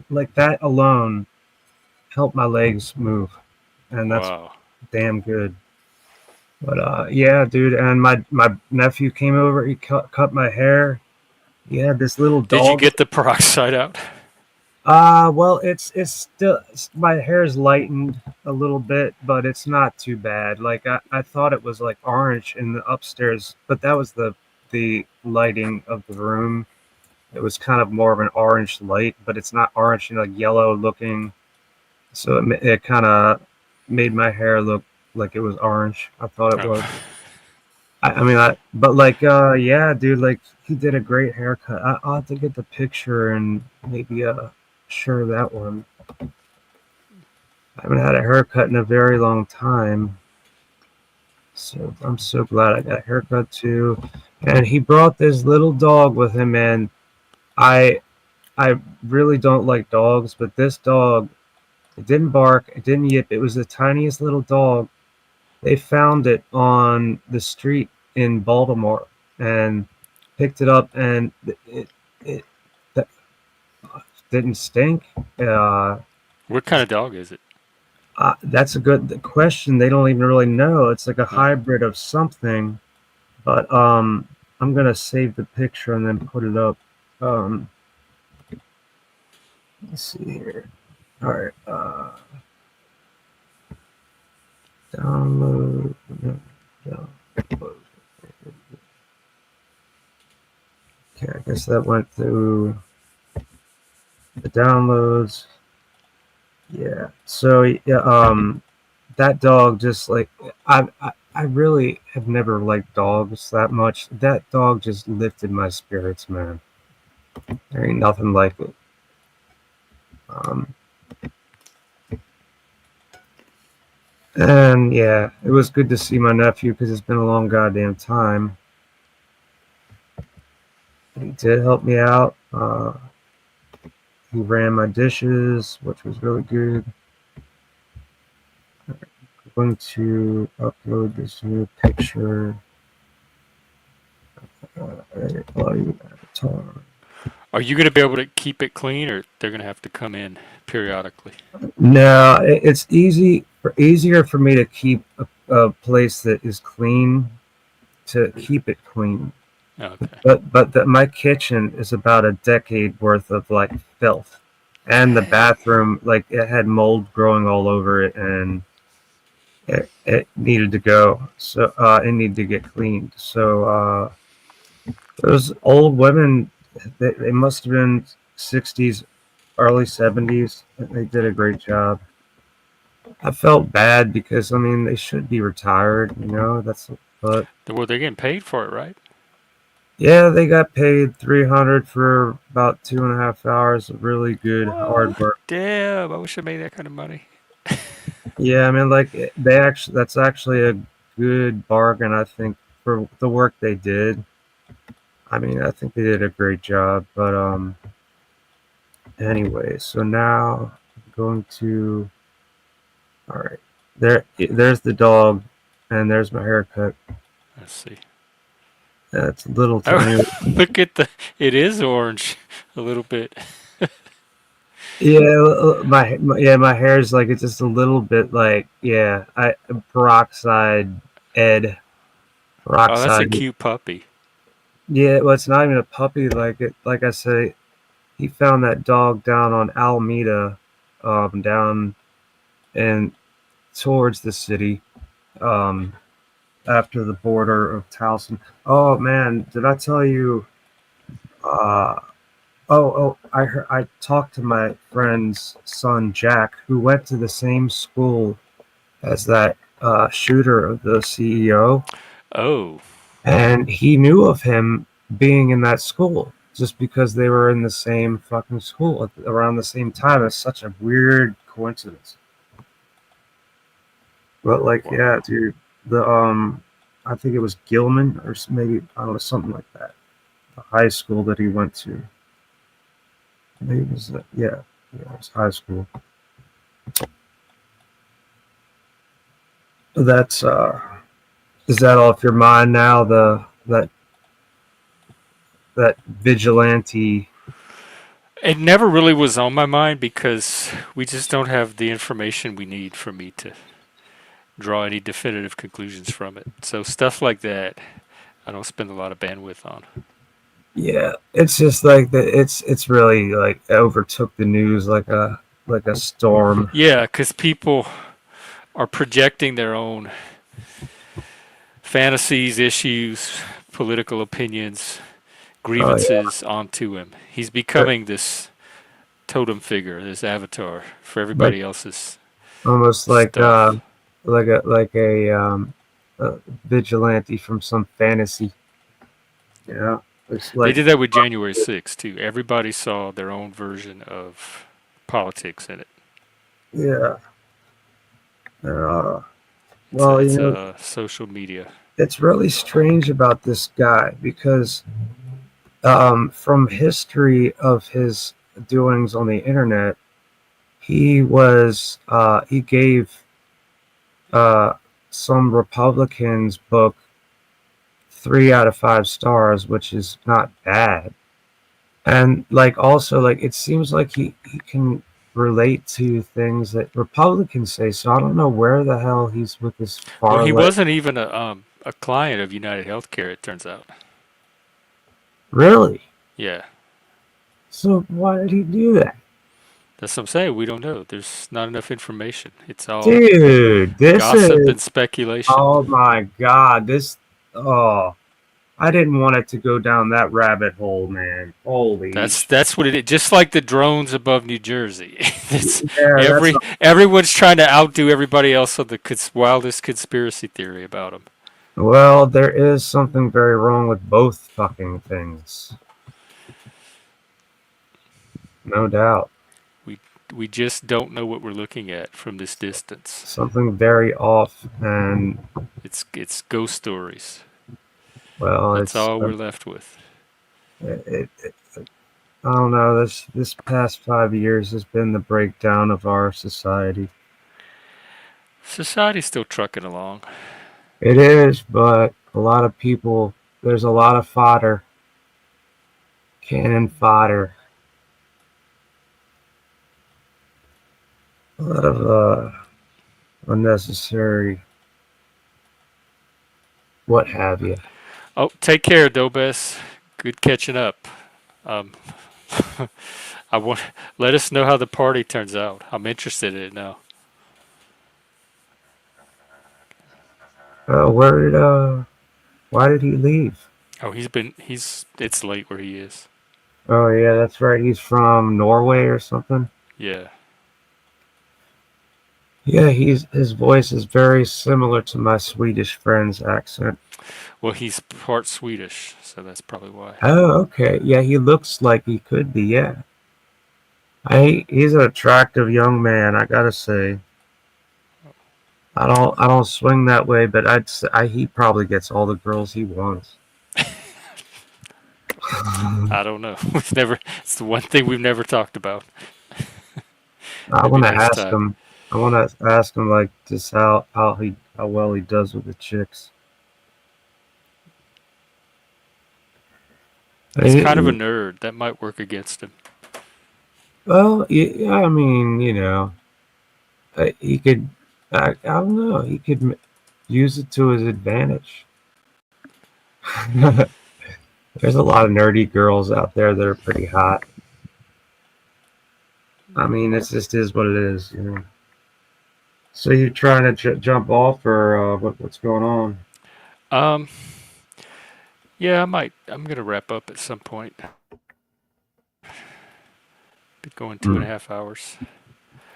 [SPEAKER 4] like that alone help my legs move, and that's damn good. But yeah, dude, and my nephew came over. He cut my hair. He had this little dog.
[SPEAKER 1] Did you get the peroxide out?
[SPEAKER 4] Well, it's still my hair's lightened a little bit, but it's not too bad. Like I thought it was like orange in the upstairs, but that was the lighting of the room. It was kind of more of an orange light, but it's not orange, like yellow looking. So it kind of made my hair look like it was orange. I thought it was. Yeah, dude, like he did a great haircut. I'll have to get the picture and maybe share that one. I haven't had a haircut in a very long time. So I'm so glad I got a haircut too. And he brought this little dog with him, and I really don't like dogs, but this dog, it didn't bark, it didn't yip. It was the tiniest little dog. They found it on the street in Baltimore and picked it up, and it didn't stink.
[SPEAKER 1] What kind of dog is it?
[SPEAKER 4] That's a good question. They don't even really know. It's like a
[SPEAKER 1] Huh.
[SPEAKER 4] hybrid of something, but I'm gonna save the picture and then put it up. Um, let's see here. All right, download. No, download. Okay, I guess that went through the downloads. Yeah. So yeah, that dog just like I really have never liked dogs that much. That dog just lifted my spirits, man. There ain't nothing like it. Um, and yeah, it was good to see my nephew because it's been a long goddamn time. He did help me out. He ran my dishes, which was really good. I'm going to upload this new picture. Edit audio avatar.
[SPEAKER 1] Are you going to be able to keep it clean, or they're going to have to come in periodically?
[SPEAKER 4] No, it's easier for me to keep a place that is clean to keep it clean.
[SPEAKER 1] Okay.
[SPEAKER 4] But my kitchen is about a decade worth of like filth, and the bathroom like it had mold growing all over it, and it needed to go. So it needed to get cleaned. So those old women, they must have been 60s, early 70s. They did a great job. I felt bad because I mean they should be retired, you know. But
[SPEAKER 1] Well, they're getting paid for it, right?
[SPEAKER 4] yeah, they got paid 300 for about 2.5 hours of really good hard
[SPEAKER 1] What?
[SPEAKER 4] work.
[SPEAKER 1] Damn! I wish I made that kind of money.
[SPEAKER 4] Yeah, I mean like that's actually a good bargain I think for the work they did. I mean I think they did a great job. But anyway, so now I'm going to all right. There's the dog, and there's my haircut.
[SPEAKER 1] Let's see.
[SPEAKER 4] That's a little tiny.
[SPEAKER 1] Oh, look at the. It is orange, a little bit.
[SPEAKER 4] Yeah, my hair is like it's just a little bit like yeah, I peroxide Ed
[SPEAKER 1] Oh, that's a
[SPEAKER 4] peroxide.
[SPEAKER 1] cute puppy.
[SPEAKER 4] Yeah, well, it's not even a puppy. Like I say, he found that dog down on Alameda, down and towards the city, um, after the border of Towson. Oh man, did I tell you? Uh, I talked to my friend's son Jack, who went to the same school as that shooter of the CEO,
[SPEAKER 1] Oh,
[SPEAKER 4] and he knew of him being in that school just because they were in the same fucking school around the same time. It's such a weird coincidence. But like, yeah,
[SPEAKER 1] wow.
[SPEAKER 4] dude, the I think it was Gilman or maybe I don't know something like that. The high school that he went to. Maybe it was yeah, it was high school. That's is that off your mind now? That vigilante.
[SPEAKER 1] It never really was on my mind because we just don't have the information we need for me to draw any definitive conclusions from it. So stuff like that, I don't spend a lot of bandwidth on.
[SPEAKER 4] Yeah, it's just like it's really like overtook the news like a storm.
[SPEAKER 1] Yeah, because people are projecting their own fantasies, issues, political opinions,
[SPEAKER 4] Oh yeah,
[SPEAKER 1] grievances onto him. He's becoming this totem figure, this avatar for
[SPEAKER 4] like
[SPEAKER 1] everybody else's
[SPEAKER 4] almost
[SPEAKER 1] stuff.
[SPEAKER 4] like a vigilante from some fantasy. Yeah, it's
[SPEAKER 1] They
[SPEAKER 4] like
[SPEAKER 1] did that with January 6th too. Everybody saw their own version of politics in it.
[SPEAKER 4] yeah. Uh,
[SPEAKER 1] It's a,
[SPEAKER 4] well,
[SPEAKER 1] it's a social media.
[SPEAKER 4] it's really strange about this guy because from history of his doings on the internet, he gave uh, some Republicans book 3 out of 5 stars, which is not bad. And like also like it seems like he can relate to things that Republicans say. So I don't know where the hell he's with this
[SPEAKER 1] Well,
[SPEAKER 4] far
[SPEAKER 1] he
[SPEAKER 4] left.
[SPEAKER 1] wasn't even a client of United Healthcare. It turns out.
[SPEAKER 4] Really?
[SPEAKER 1] Yeah,
[SPEAKER 4] So why did he do that?
[SPEAKER 1] that's what I'm saying. We don't know. There's not enough information. It's all
[SPEAKER 4] Dude, this
[SPEAKER 1] gossip
[SPEAKER 4] is,
[SPEAKER 1] and speculation.
[SPEAKER 4] oh my God, oh, I didn't want it to go down that rabbit hole, man. Holy
[SPEAKER 1] That's what it is. Just like the drones above New Jersey. It's
[SPEAKER 4] yeah,
[SPEAKER 1] everyone's trying to outdo everybody else on the wildest conspiracy theory about them.
[SPEAKER 4] well, there is something very wrong with both fucking things. No doubt.
[SPEAKER 1] We just don't know what we're looking at from this distance.
[SPEAKER 4] Something very off, and
[SPEAKER 1] It's ghost stories.
[SPEAKER 4] well,
[SPEAKER 1] That's all we're left with.
[SPEAKER 4] it, I don't know. This past 5 years has been the breakdown of our society.
[SPEAKER 1] Society's still trucking along.
[SPEAKER 4] It is, but a lot of people. There's a lot of fodder, cannon fodder. A lot of unnecessary, what have you.
[SPEAKER 1] Oh, take care, Dobes. Good catching up. Um, I want let us know how the party turns out. I'm interested in it now.
[SPEAKER 4] Why did he leave?
[SPEAKER 1] Oh, it's late where he is.
[SPEAKER 4] Oh yeah, that's right. He's from Norway or something.
[SPEAKER 1] Yeah.
[SPEAKER 4] Yeah, his voice is very similar to my Swedish friend's accent.
[SPEAKER 1] Well, he's part Swedish, so that's probably why.
[SPEAKER 4] Oh, okay. Yeah, he looks like he could be. Yeah, he's an attractive young man. I gotta say. I don't swing that way, but he probably gets all the girls he wants.
[SPEAKER 1] I don't know. It's the one thing we've never talked about.
[SPEAKER 4] I
[SPEAKER 1] Maybe
[SPEAKER 4] want to
[SPEAKER 1] next
[SPEAKER 4] ask
[SPEAKER 1] time.
[SPEAKER 4] him. I want to ask him like just how well he does with the chicks.
[SPEAKER 1] He's kind of a nerd. That might work against him.
[SPEAKER 4] Well, yeah, I mean, he could. I don't know. He could use it to his advantage. There's a lot of nerdy girls out there that are pretty hot. I mean, it just is what it is, So you're trying to jump off, or what's going on?
[SPEAKER 1] Yeah, I might. I'm gonna wrap up at some point. Been going 2.5 hours.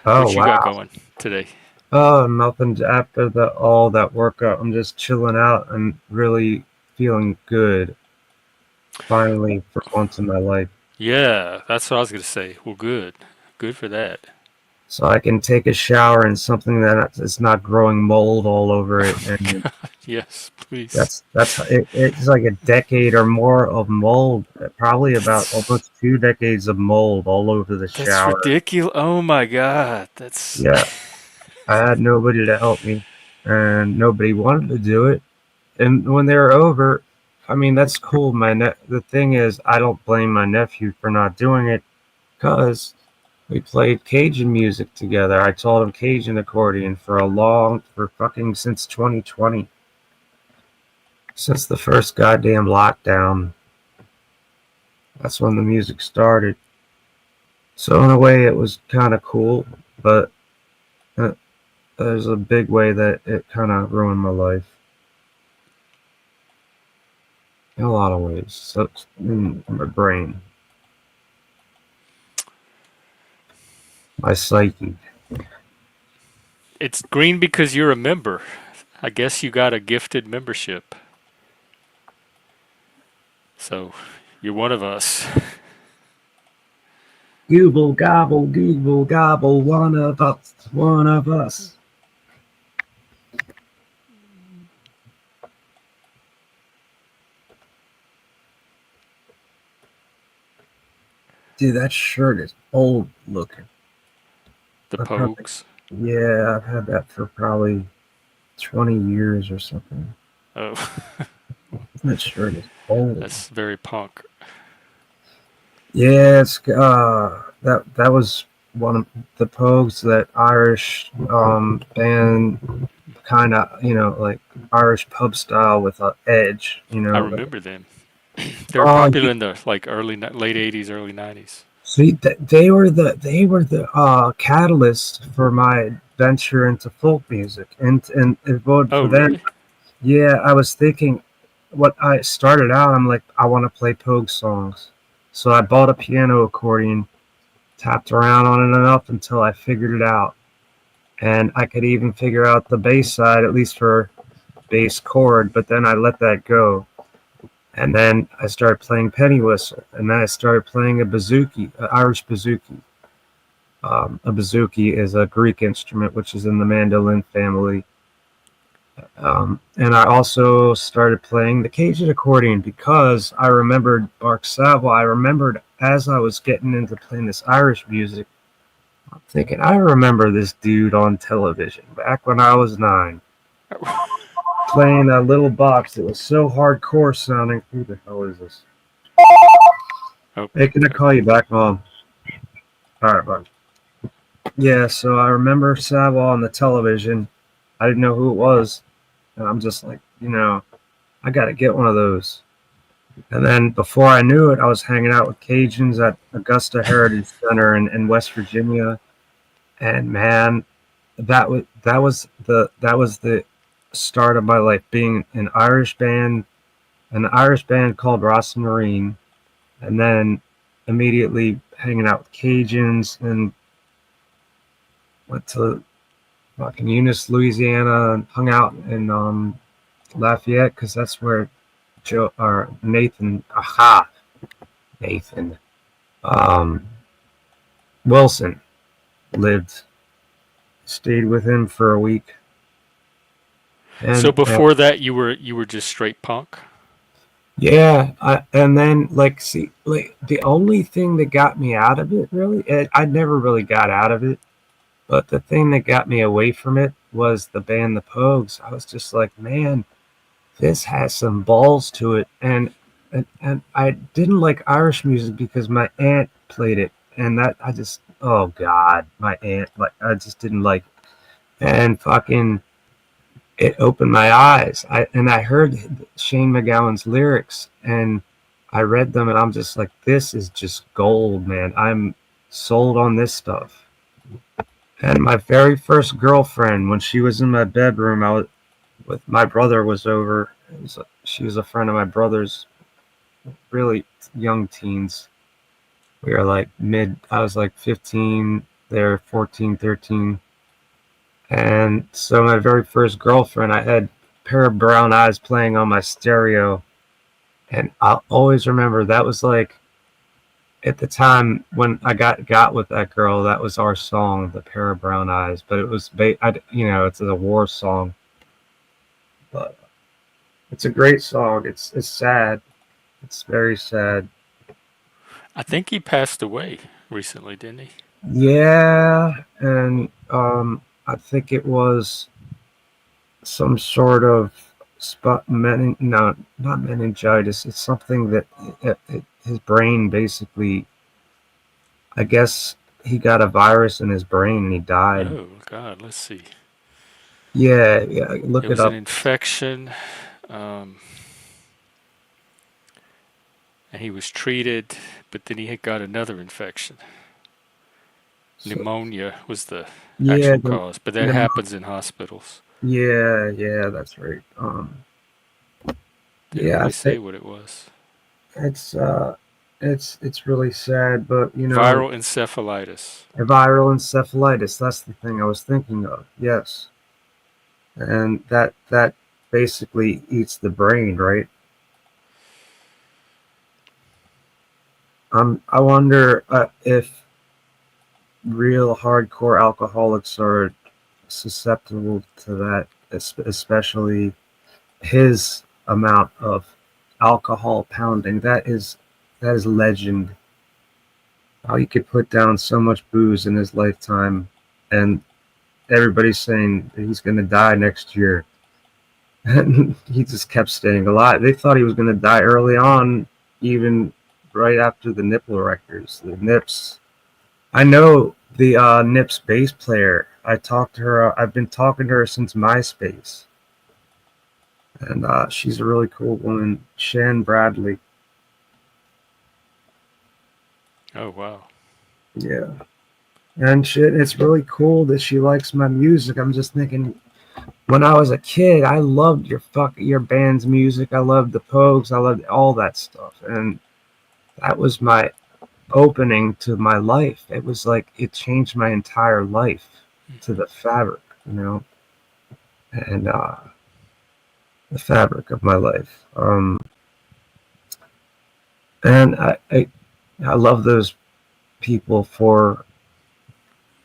[SPEAKER 4] Oh
[SPEAKER 1] What you
[SPEAKER 4] wow!
[SPEAKER 1] got going today?
[SPEAKER 4] Oh, nothing after all that workout. I'm just chilling out and really feeling good. Finally, for once in my life.
[SPEAKER 1] Yeah, that's what I was gonna say. Well, good. Good for that.
[SPEAKER 4] So I can take a shower in something that is not growing mold all over it, and
[SPEAKER 1] Yes, please.
[SPEAKER 4] it's like a decade or more of mold, probably about almost 2 decades of mold all over the
[SPEAKER 1] That's
[SPEAKER 4] shower.
[SPEAKER 1] ridiculous. Oh my God. That's
[SPEAKER 4] Yeah, I had nobody to help me, and nobody wanted to do it. And when they were over, I mean, that's cool. The thing is, I don't blame my nephew for not doing it, because we played Cajun music together. I taught him Cajun accordion for fucking since 2020. Since the first goddamn lockdown. That's when the music started. So in a way it was kind of cool, but there's a big way that it kind of ruined my life. In a lot of ways. So in my brain. My psyche.
[SPEAKER 1] it's green because you're a member. I guess you got a gifted membership. So you're one of us.
[SPEAKER 4] Google gobble, one of us, one of us. Dude, that shirt is old looking.
[SPEAKER 1] The Pogues.
[SPEAKER 4] Yeah, I've had that for probably 20 years or something.
[SPEAKER 1] Oh,
[SPEAKER 4] That shirt is old.
[SPEAKER 1] that's very punk.
[SPEAKER 4] Yeah, it's that was one of the Pogues, that Irish band, kind of, like Irish pub style with an edge,
[SPEAKER 1] I
[SPEAKER 4] like,
[SPEAKER 1] remember them. They were
[SPEAKER 4] oh,
[SPEAKER 1] popular in the like late '80s, early '90s.
[SPEAKER 4] see, they were the catalyst for my venture into folk music, and it would
[SPEAKER 1] Oh,
[SPEAKER 4] for them.
[SPEAKER 1] really?
[SPEAKER 4] Yeah, I was thinking, what I started out, I'm like, I want to play Pogue songs, so I bought a piano accordion, tapped around on it enough until I figured it out, and I could even figure out the bass side, at least for bass chord, but then I let that go. And then I started playing penny whistle, and then I started playing a bouzouki, an Irish bouzouki. A bouzouki is a Greek instrument which is in the mandolin family. And I also started playing the Cajun accordion because I remembered Mark Savoy. I remembered as I was getting into playing this Irish music, I'm thinking, I remember this dude on television back when I was 9, playing a little box that was so hardcore sounding. Who the hell is this?
[SPEAKER 1] Oh,
[SPEAKER 4] Hey, can I call you back, Mom? All right, bud. Yeah, so I remember Savoy on the television. I didn't know who it was, and I'm just like, I got to get one of those. And then before I knew it, I was hanging out with Cajuns at Augusta Heritage Center in West Virginia. And man, that was the start of my life, being an Irish band called Ross and Marine, and then immediately hanging out with Cajuns, and went to fucking Eunice, Louisiana, and hung out in Lafayette, because that's where Nathan um, Wilson lived. Stayed with him for a week,
[SPEAKER 1] so
[SPEAKER 4] and
[SPEAKER 1] before that, you were just straight punk.
[SPEAKER 4] yeah, and then, like, see, like, the only thing that got me out of it, really, I never really got out of it, but the thing that got me away from it was the band The Pogues. I was just like, man, this has some balls to it, and I didn't like Irish music because my aunt played it, and that I just, oh God, my aunt, like, I just didn't like it. And fucking, it opened my eyes. I heard Shane MacGowan's lyrics, and I read them, and I'm just like, this is just gold, man. I'm sold on this stuff. And my very first girlfriend, when she was in my bedroom, I was with my brother was over. She was a friend of my brother's, really young teens. We were like I was like 15, they're 14, 13. And so my very first girlfriend, I had a pair of brown eyes playing on my stereo. And I'll always remember that was like, at the time when I got with that girl, that was our song, The Pair of Brown Eyes. But it was, it's a war song. But it's a great song. It's sad. It's very sad.
[SPEAKER 1] I think he passed away recently, didn't he?
[SPEAKER 4] Yeah, and I think it was some sort of no, not meningitis. It's something that his brain basically. I guess he got a virus in his brain and he died.
[SPEAKER 1] Oh God, let's see.
[SPEAKER 4] Yeah,
[SPEAKER 1] It
[SPEAKER 4] look it
[SPEAKER 1] was an
[SPEAKER 4] up.
[SPEAKER 1] infection, um, and he was treated, but then he had got another infection.
[SPEAKER 4] So,
[SPEAKER 1] Pneumonia was the
[SPEAKER 4] yeah,
[SPEAKER 1] actual cause, but that
[SPEAKER 4] the-
[SPEAKER 1] happens in hospitals.
[SPEAKER 4] yeah, that's right.
[SPEAKER 1] Didn't
[SPEAKER 4] Yeah, I
[SPEAKER 1] really say
[SPEAKER 4] think
[SPEAKER 1] what it was.
[SPEAKER 4] it's it's really sad, but
[SPEAKER 1] Viral encephalitis.
[SPEAKER 4] viral encephalitis. That's the thing I was thinking of. Yes, and that basically eats the brain, right? I wonder if real hardcore alcoholics are susceptible to that, especially his amount of alcohol pounding. That is legend. How he could put down so much booze in his lifetime, and everybody's saying that he's going to die next year. And he just kept staying alive. They thought he was going to die early on, even right after the nipple erectors, the nips. I know The Nips bass player. I talked to her. I've been talking to her since MySpace, and she's a really cool woman, Shan Bradley.
[SPEAKER 1] Oh wow.
[SPEAKER 4] Yeah, and shit. It's really cool that she likes my music. I'm just thinking, when I was a kid, I loved your band's music. I loved the Pogues. I loved all that stuff, and that was my opening to my life. It was like it changed my entire life to the fabric, and the fabric of my life. And I love those people for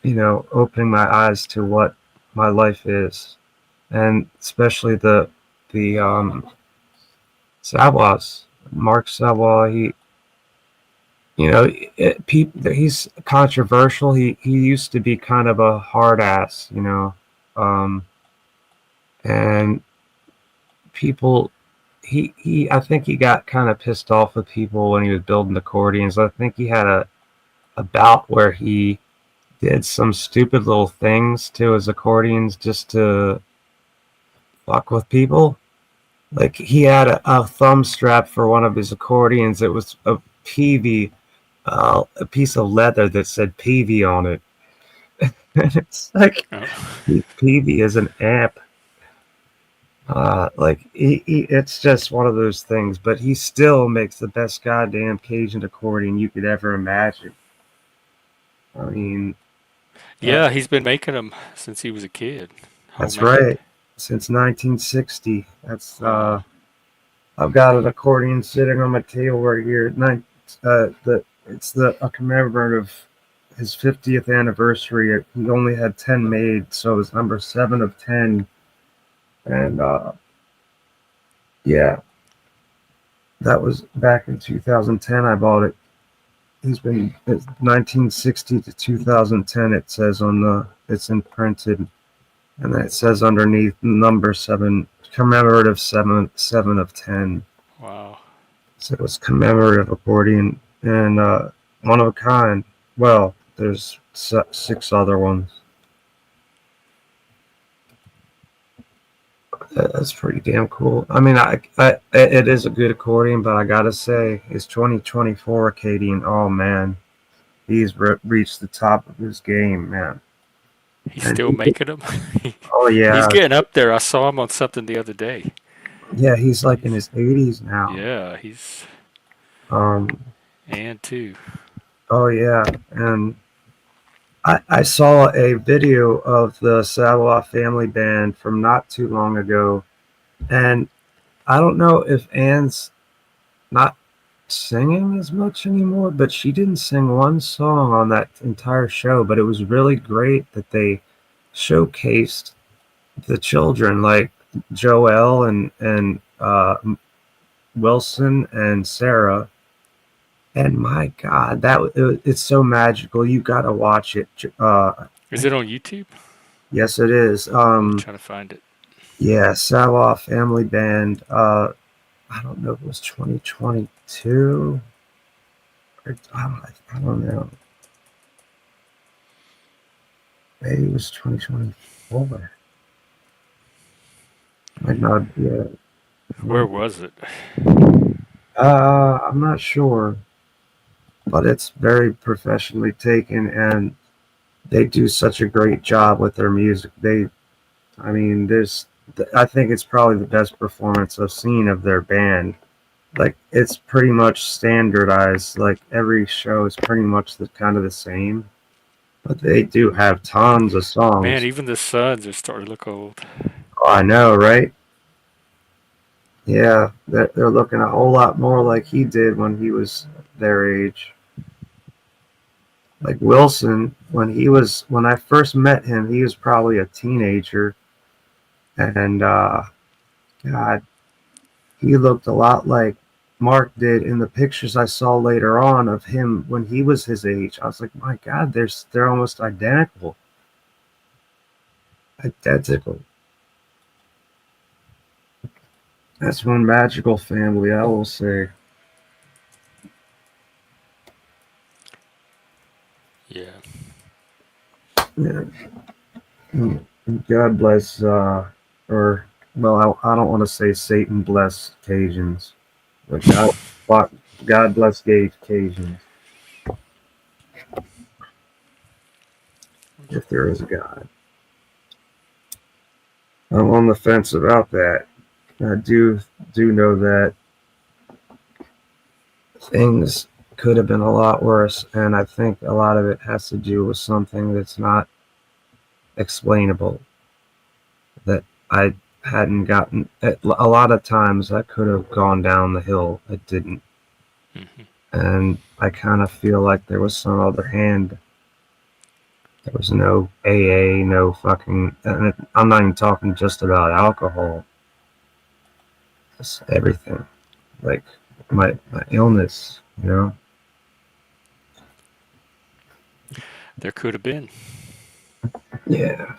[SPEAKER 4] opening my eyes to what my life is, and especially the Savois, Mark Savoie. He's controversial. He used to be kind of a hard ass, um, and people. I think he got kind of pissed off with people when he was building accordions. I think he had a bout where he did some stupid little things to his accordions just to fuck with people. Like he had a thumb strap for one of his accordions. It was a PV, a piece of leather that said PV on it. And it's like
[SPEAKER 1] Oh.
[SPEAKER 4] PV is an amp. It's just one of those things. But he still makes the best goddamn Cajun accordion you could ever imagine. I mean,
[SPEAKER 1] Yeah, he's been making them since he was a kid.
[SPEAKER 4] that's
[SPEAKER 1] Homemade.
[SPEAKER 4] right. Since 1960. That's
[SPEAKER 1] Wow.
[SPEAKER 4] I've got an accordion sitting on my table right here. It's a commemorative his 50th anniversary. He only had 10 made, so it was number 7 of 10. And yeah, that was back in 2010. I bought it. It's 1960 to 2010. It says it's imprinted, and then it says underneath number 7, commemorative 7 of 10.
[SPEAKER 1] Wow.
[SPEAKER 4] So it was commemorative accordion and one of a kind. Well, there's 6 other ones. That's pretty damn cool. I mean, it is a good accordion, but I gotta say, his 2024 accordion. Oh man, he's reached the top of his game, man.
[SPEAKER 1] He's
[SPEAKER 4] And
[SPEAKER 1] still making them.
[SPEAKER 4] oh
[SPEAKER 1] He's
[SPEAKER 4] yeah,
[SPEAKER 1] getting up there. I saw him on something the other day.
[SPEAKER 4] yeah, he's like in
[SPEAKER 1] He's
[SPEAKER 4] his 80s now.
[SPEAKER 1] yeah. He's
[SPEAKER 4] Um,
[SPEAKER 1] and two.
[SPEAKER 4] oh yeah, and I saw a video of the Savoie Family Band from not too long ago, and I don't know if Anne's not singing as much anymore, but she didn't sing one song on that entire show. But it was really great that they showcased the children like Joelle and Wilson and Sarah. And my God, it's so magical. You got to watch it.
[SPEAKER 1] Is it on YouTube?
[SPEAKER 4] Yes, it is.
[SPEAKER 1] I'm trying to find it.
[SPEAKER 4] Yeah, Savoie Family Band. I don't know if it was 2022. I don't know. Maybe it was 2024. Might not be.
[SPEAKER 1] Where was it?
[SPEAKER 4] I'm not sure, but it's very professionally taken, and they do such a great job with their music. I mean, I think it's probably the best performance I've seen of their band. Like, it's pretty much standardized. Like, every show is pretty much kind of the same. But they do have tons of
[SPEAKER 1] Man,
[SPEAKER 4] songs.
[SPEAKER 1] even the Suns are starting to look old.
[SPEAKER 4] Oh, I know, right? Yeah, they're looking a whole lot more like he did when he was their age. Like Wilson, when I first met him, he was probably a teenager, and God, he looked a lot like Mark did in the pictures I saw later on of him when he was his age. I was like, my God, they're almost identical. Identical. That's one magical family, I will say.
[SPEAKER 1] Yeah.
[SPEAKER 4] God bless, or well, I don't want to say Satan bless Cajuns, but God bless gay Cajuns, if there is a God. I'm on the fence about that. I do know that things could have been a lot worse, and I think a lot of it has to do with something that's not explainable. That I hadn't gotten. A lot of times I could have gone down the hill. It didn't.
[SPEAKER 1] Hmm.
[SPEAKER 4] And I kind of feel like there was some other hand. There was no AA, no fucking. And I'm not even talking just about alcohol. It's everything. Like my illness, you know.
[SPEAKER 1] There could have been.
[SPEAKER 4] Yeah.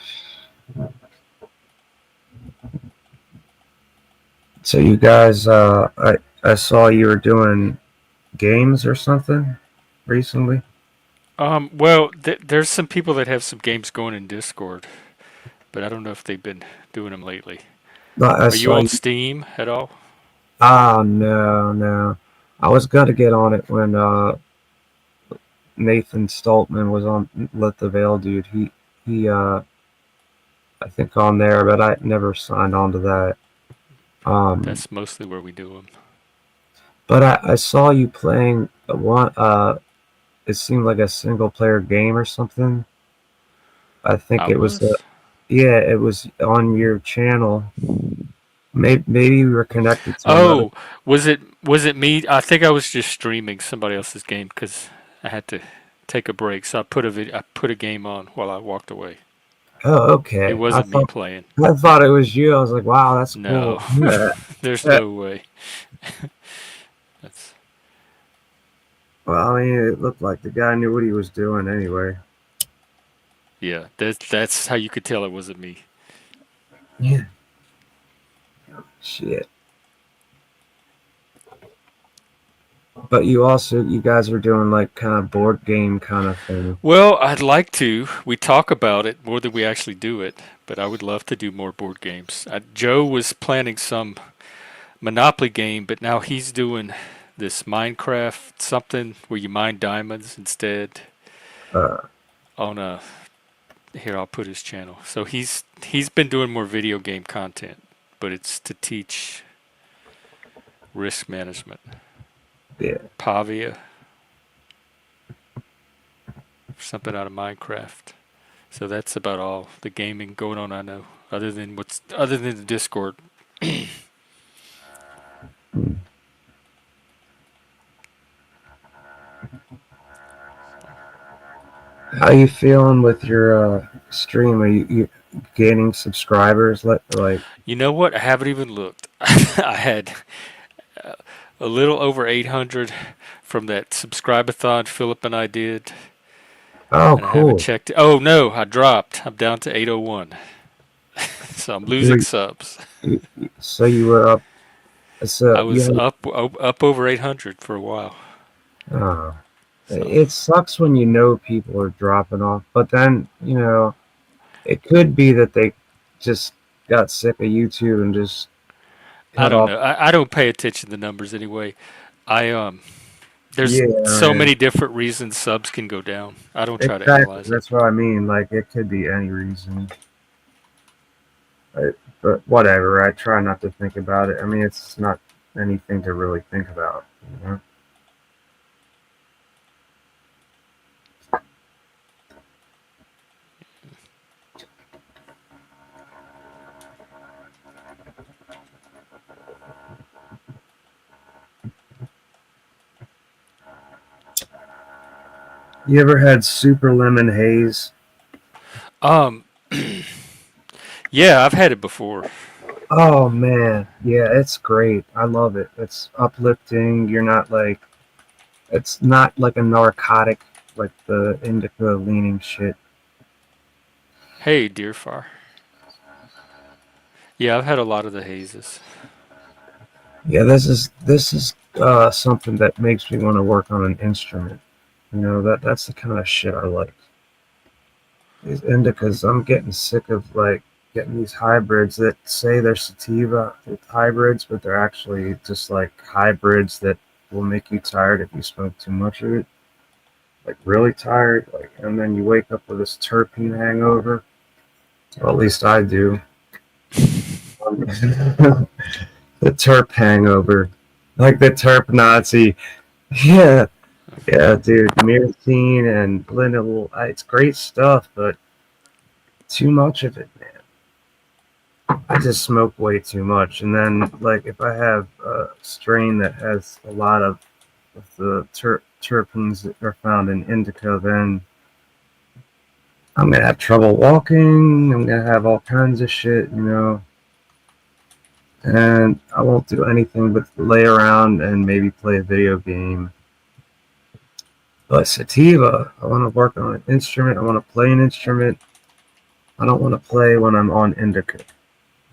[SPEAKER 4] So you guys, I saw you were doing games or something recently.
[SPEAKER 1] Well, there's some people that have some games going in Discord, but I don't know if they've been doing them lately.
[SPEAKER 4] I
[SPEAKER 1] Are you
[SPEAKER 4] saw
[SPEAKER 1] on
[SPEAKER 4] you.
[SPEAKER 1] Steam at all?
[SPEAKER 4] Oh no, no. I was gonna get on it when Nathan Stoltman was on Let the Veil Dude. He I think on there, but I never signed on to that. Um,
[SPEAKER 1] That's mostly where we do them.
[SPEAKER 4] but I saw you playing one. It seemed like a single player game or something. I think
[SPEAKER 1] I
[SPEAKER 4] it was.
[SPEAKER 1] was.
[SPEAKER 4] Yeah, it was on your channel. Maybe we were connected to another.
[SPEAKER 1] Oh, was it me? I think I was just streaming somebody else's game because I had to take a break. So I put a game on while I walked away.
[SPEAKER 4] Oh,
[SPEAKER 1] It
[SPEAKER 4] okay.
[SPEAKER 1] wasn't me playing.
[SPEAKER 4] I thought it was you. I was like, wow, that's
[SPEAKER 1] No,
[SPEAKER 4] cool.
[SPEAKER 1] there's no way. That's
[SPEAKER 4] Well, I mean, it looked like the guy knew what he was doing anyway.
[SPEAKER 1] yeah. That's how you could tell it wasn't me.
[SPEAKER 4] Yeah. Shit. But you guys are doing like kind of board game kind of thing.
[SPEAKER 1] Well, I'd like to. We talk about it more than we actually do it, but I would love to do more board games. Joe was planning some Monopoly game, but now he's doing this Minecraft something where you mine diamonds instead
[SPEAKER 4] Uh,
[SPEAKER 1] on a here I'll put his channel. So he's been doing more video game content, but it's to teach risk management.
[SPEAKER 4] yeah.
[SPEAKER 1] Pavia, something out of Minecraft. So that's about all the gaming going on I know, other than the Discord.
[SPEAKER 4] How you feeling with your stream? Are you gaining subscribers? Like
[SPEAKER 1] You know what? I haven't even looked. I had uh, a little over 800 from that subscribe-a-thon Philip and I did,
[SPEAKER 4] oh,
[SPEAKER 1] and I haven't
[SPEAKER 4] cool.
[SPEAKER 1] checked. Oh no, I dropped. I'm down to 801, so I'm losing
[SPEAKER 4] You,
[SPEAKER 1] subs.
[SPEAKER 4] so you were up.
[SPEAKER 1] I
[SPEAKER 4] So you
[SPEAKER 1] was
[SPEAKER 4] had.
[SPEAKER 1] up over 800 for a while.
[SPEAKER 4] Oh,
[SPEAKER 1] So
[SPEAKER 4] it sucks when you know people are dropping off, but then it could be that they just got sick of YouTube and just
[SPEAKER 1] I
[SPEAKER 4] cut
[SPEAKER 1] don't
[SPEAKER 4] off.
[SPEAKER 1] know. I don't pay attention to numbers anyway. I There's so
[SPEAKER 4] Yeah,
[SPEAKER 1] many different reasons subs can go down. I don't try to
[SPEAKER 4] exactly.
[SPEAKER 1] analyze it.
[SPEAKER 4] That's what I mean. Like it could be any reason. But whatever. I try not to think about it. I mean, it's not anything to really think about. You know? You ever had super lemon haze?
[SPEAKER 1] Um, yeah, I've had it before.
[SPEAKER 4] Oh man, yeah, it's great. I love it. It's uplifting. You're not like it's not like a narcotic like the indica leaning shit.
[SPEAKER 1] Hey, Deerfire. Yeah, I've had a lot of the hazes.
[SPEAKER 4] Yeah, this is something that makes me want to work on an instrument. That's the kind of shit I like. these indicas. I'm getting sick of like getting these hybrids that say they're sativa hybrids, but they're actually just like hybrids that will make you tired if you smoke too much of it. Like really tired, like, and then you wake up with this terpene hangover. Or at least I do. The terp hangover, like the terp Nazi. Yeah, yeah, dude. Myrcene and linalool, it's great stuff, but too much of it, man. I just smoke way too much, and then like if I have a strain that has a lot of the terpenes that are found in indica, then I'm gonna have trouble walking. I'm gonna have all kinds of shit, you know. And I won't do anything but lay around and maybe play a video game. But sativa, I want to work on an instrument. I want to play an instrument. I don't want to play when I'm on indica,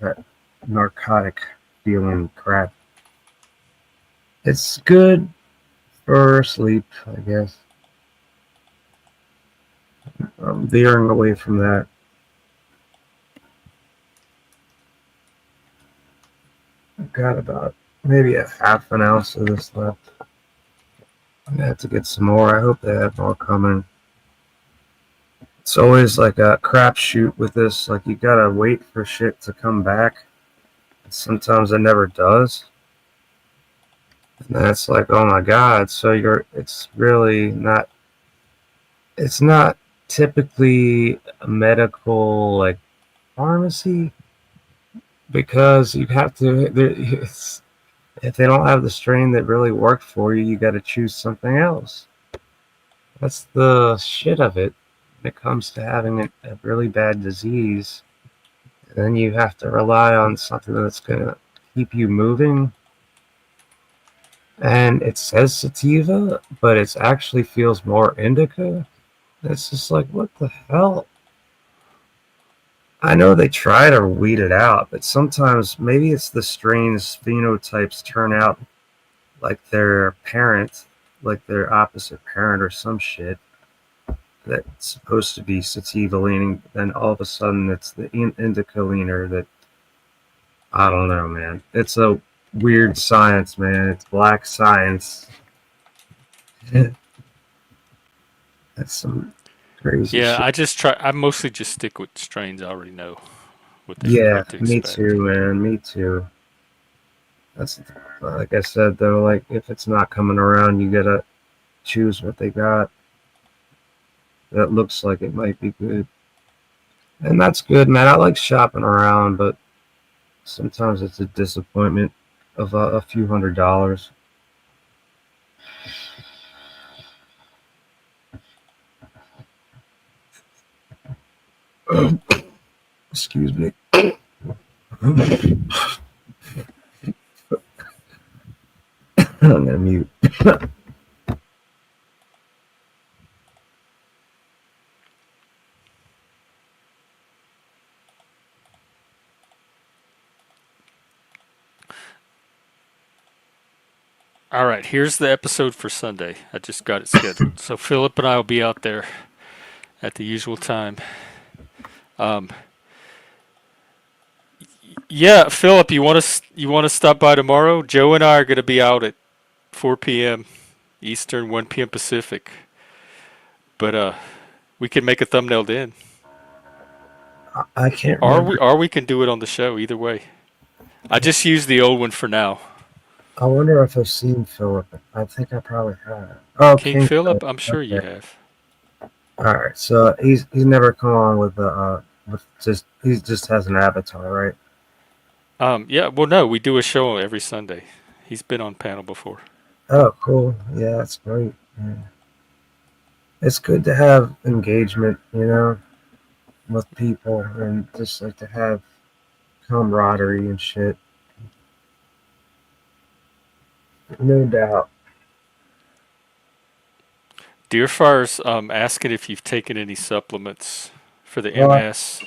[SPEAKER 4] that narcotic feeling crap. It's good for sleep, I guess. I'm veering away from that. I've got about maybe a half an ounce of this left. I'm gonna have to get some more. I hope they have more coming. It's always like a crapshoot with this. Like you gotta wait for shit to come back. Sometimes it never does. And that's like, oh my god. So it's really not. It's not typically a medical like pharmacy because you have to. If they don't have the strain that really worked for you, you got to choose something else. That's the shit of it. When it comes to having a really bad disease, then you have to rely on something that's going to keep you moving. And it says sativa, but it actually feels more indica. It's just like, what the hell? I know they try to weed it out, but sometimes maybe it's the strains phenotypes turn out like their parent, like their opposite parent or some shit that's supposed to be sativa leaning, then all of a sudden it's the indica leaner that, I don't know, man. It's a weird science, man. It's black science. That's some crazy
[SPEAKER 1] Yeah,
[SPEAKER 4] shit.
[SPEAKER 1] I mostly just stick with strains I already know
[SPEAKER 4] Yeah,
[SPEAKER 1] what to
[SPEAKER 4] me
[SPEAKER 1] expect.
[SPEAKER 4] too, man. Me too. That's like I said though. Like if it's not coming around, you gotta choose what they got. That looks like it might be good, and that's good, man. I like shopping around, but sometimes it's a disappointment of a few $100s. Excuse me. I'm gonna mute.
[SPEAKER 1] All right, here's the episode for Sunday. I just got it scheduled. So Philip and I will be out there at the usual time. Um, yeah, Philip, you want to stop by tomorrow? Joe and I are going to be out at 4 p.m. Eastern, 1 p.m. Pacific. But we can make a thumbnail then,
[SPEAKER 4] I can't remember.
[SPEAKER 1] or we can do it on the show. Either way, I just use the old one for now.
[SPEAKER 4] I wonder if I've seen Philip. I think I probably have. Oh,
[SPEAKER 1] King
[SPEAKER 4] King
[SPEAKER 1] Philip,
[SPEAKER 4] Philip.
[SPEAKER 1] I'm sure you
[SPEAKER 4] Okay.
[SPEAKER 1] have.
[SPEAKER 4] All right. So he's never come on with the with just he just has an avatar, right?
[SPEAKER 1] Yeah, well, no, we do a show every Sunday. He's been on panel before.
[SPEAKER 4] Oh, cool. Yeah, that's great. Yeah. It's good to have engagement, you know, with people and just like to have camaraderie and shit. No doubt.
[SPEAKER 1] Deerfire's asking if you've taken any supplements for the
[SPEAKER 4] Well,
[SPEAKER 1] MS,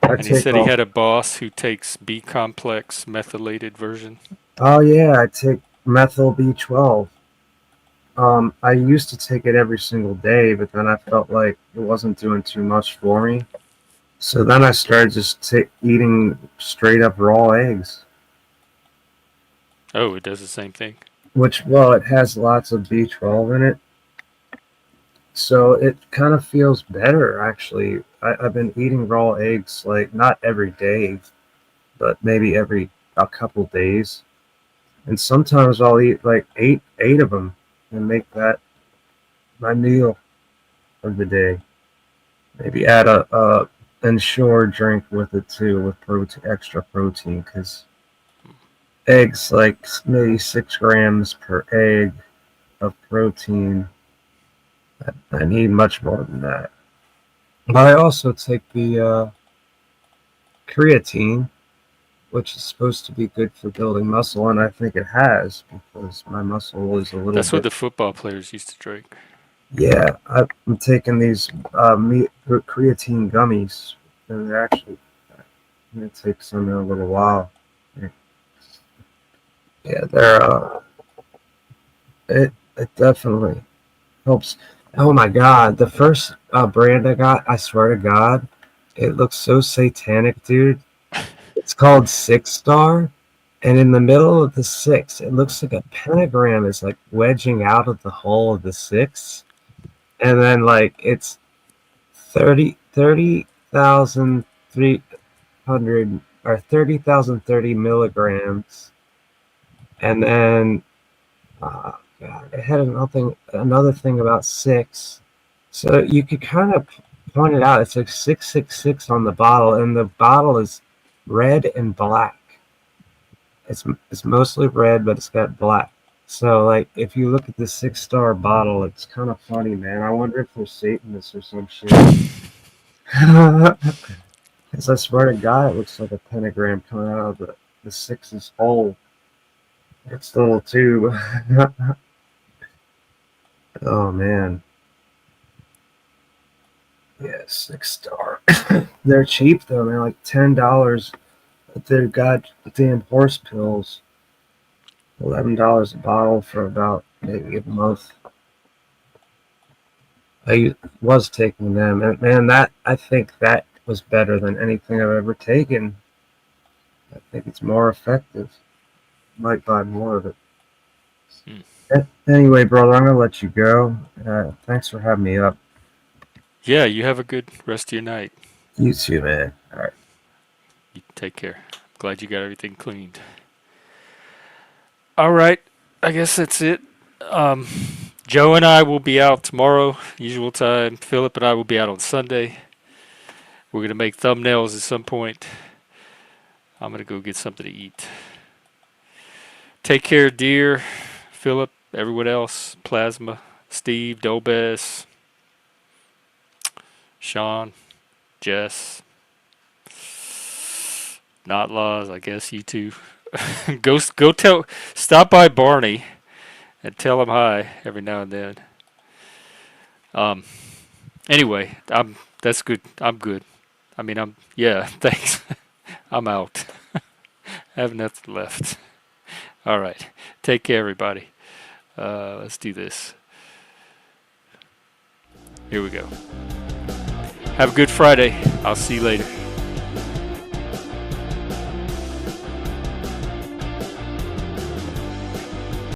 [SPEAKER 4] I
[SPEAKER 1] and he
[SPEAKER 4] take
[SPEAKER 1] said he
[SPEAKER 4] all.
[SPEAKER 1] had a boss who takes B complex methylated version.
[SPEAKER 4] Oh yeah, I take methyl B12. I used to take it every single day, but then I felt like it wasn't doing too much for me. So then I started just eating straight up raw eggs,
[SPEAKER 1] Oh, it does the same thing.
[SPEAKER 4] which, well, it has lots of B12 in it. So it kind of feels better, actually. I've been eating raw eggs, like, not every day, but maybe every a couple days. And sometimes I'll eat like eight of them and make that my meal of the day. Maybe add a Ensure drink with it too, with extra protein, because eggs, like maybe 6 grams per egg of protein. I need much more than that. But I also take the creatine, which is supposed to be good for building muscle, and I think it has, because my muscle is a little
[SPEAKER 1] That's what
[SPEAKER 4] bit.
[SPEAKER 1] the football players used to drink.
[SPEAKER 4] Yeah, I'm taking these creatine gummies, and they're actually going to take some in a little while. Yeah, they're it definitely helps. Oh my God, the first brand I got, I swear to God, it looks so satanic, dude. It's called Six Star, and in the middle of the six, it looks like a pentagram is like wedging out of the hole of the six, and then like it's 30,300 or 30,030 milligrams, and then God, it had another thing about six. So you could kind of point it out. It's like 666 on the bottle, and the bottle is red and black. It's mostly red, but it's got black. So like if you look at the Six Star bottle, it's kind of funny, man. I wonder if they're Satanists or some shit. Because I swear to God, it looks like a pentagram coming out of the six's hole. It's a little tube. Oh man. Yeah, Six Star. They're cheap though, man. Like $10. But they've got damn horse pills. $11 a bottle for about maybe a month. I was taking them, and man, that I think that was better than anything I've ever taken. I think it's more effective. Might buy more of it. Anyway, brother, I'm gonna let you go. Thanks for having me up.
[SPEAKER 1] Yeah, you have a good rest of your night.
[SPEAKER 4] You too, man. All right.
[SPEAKER 1] You take care. Glad you got everything cleaned. All right, I guess that's it. Um, Joe and I will be out tomorrow, usual time. Philip and I will be out on Sunday. We're gonna make thumbnails at some point. I'm gonna go get something to eat. Take care, dear Philip, everyone else, Plasma, Steve, Dobes, Sean, Jess, Not Laws. I guess you two. Stop by Barney and tell him hi every now and then. Anyway, that's good. I'm good. I mean, yeah, thanks. I'm out. I have nothing left. All right. Take care, everybody. Let's do this. Here we go. Have a good Friday. I'll see you later.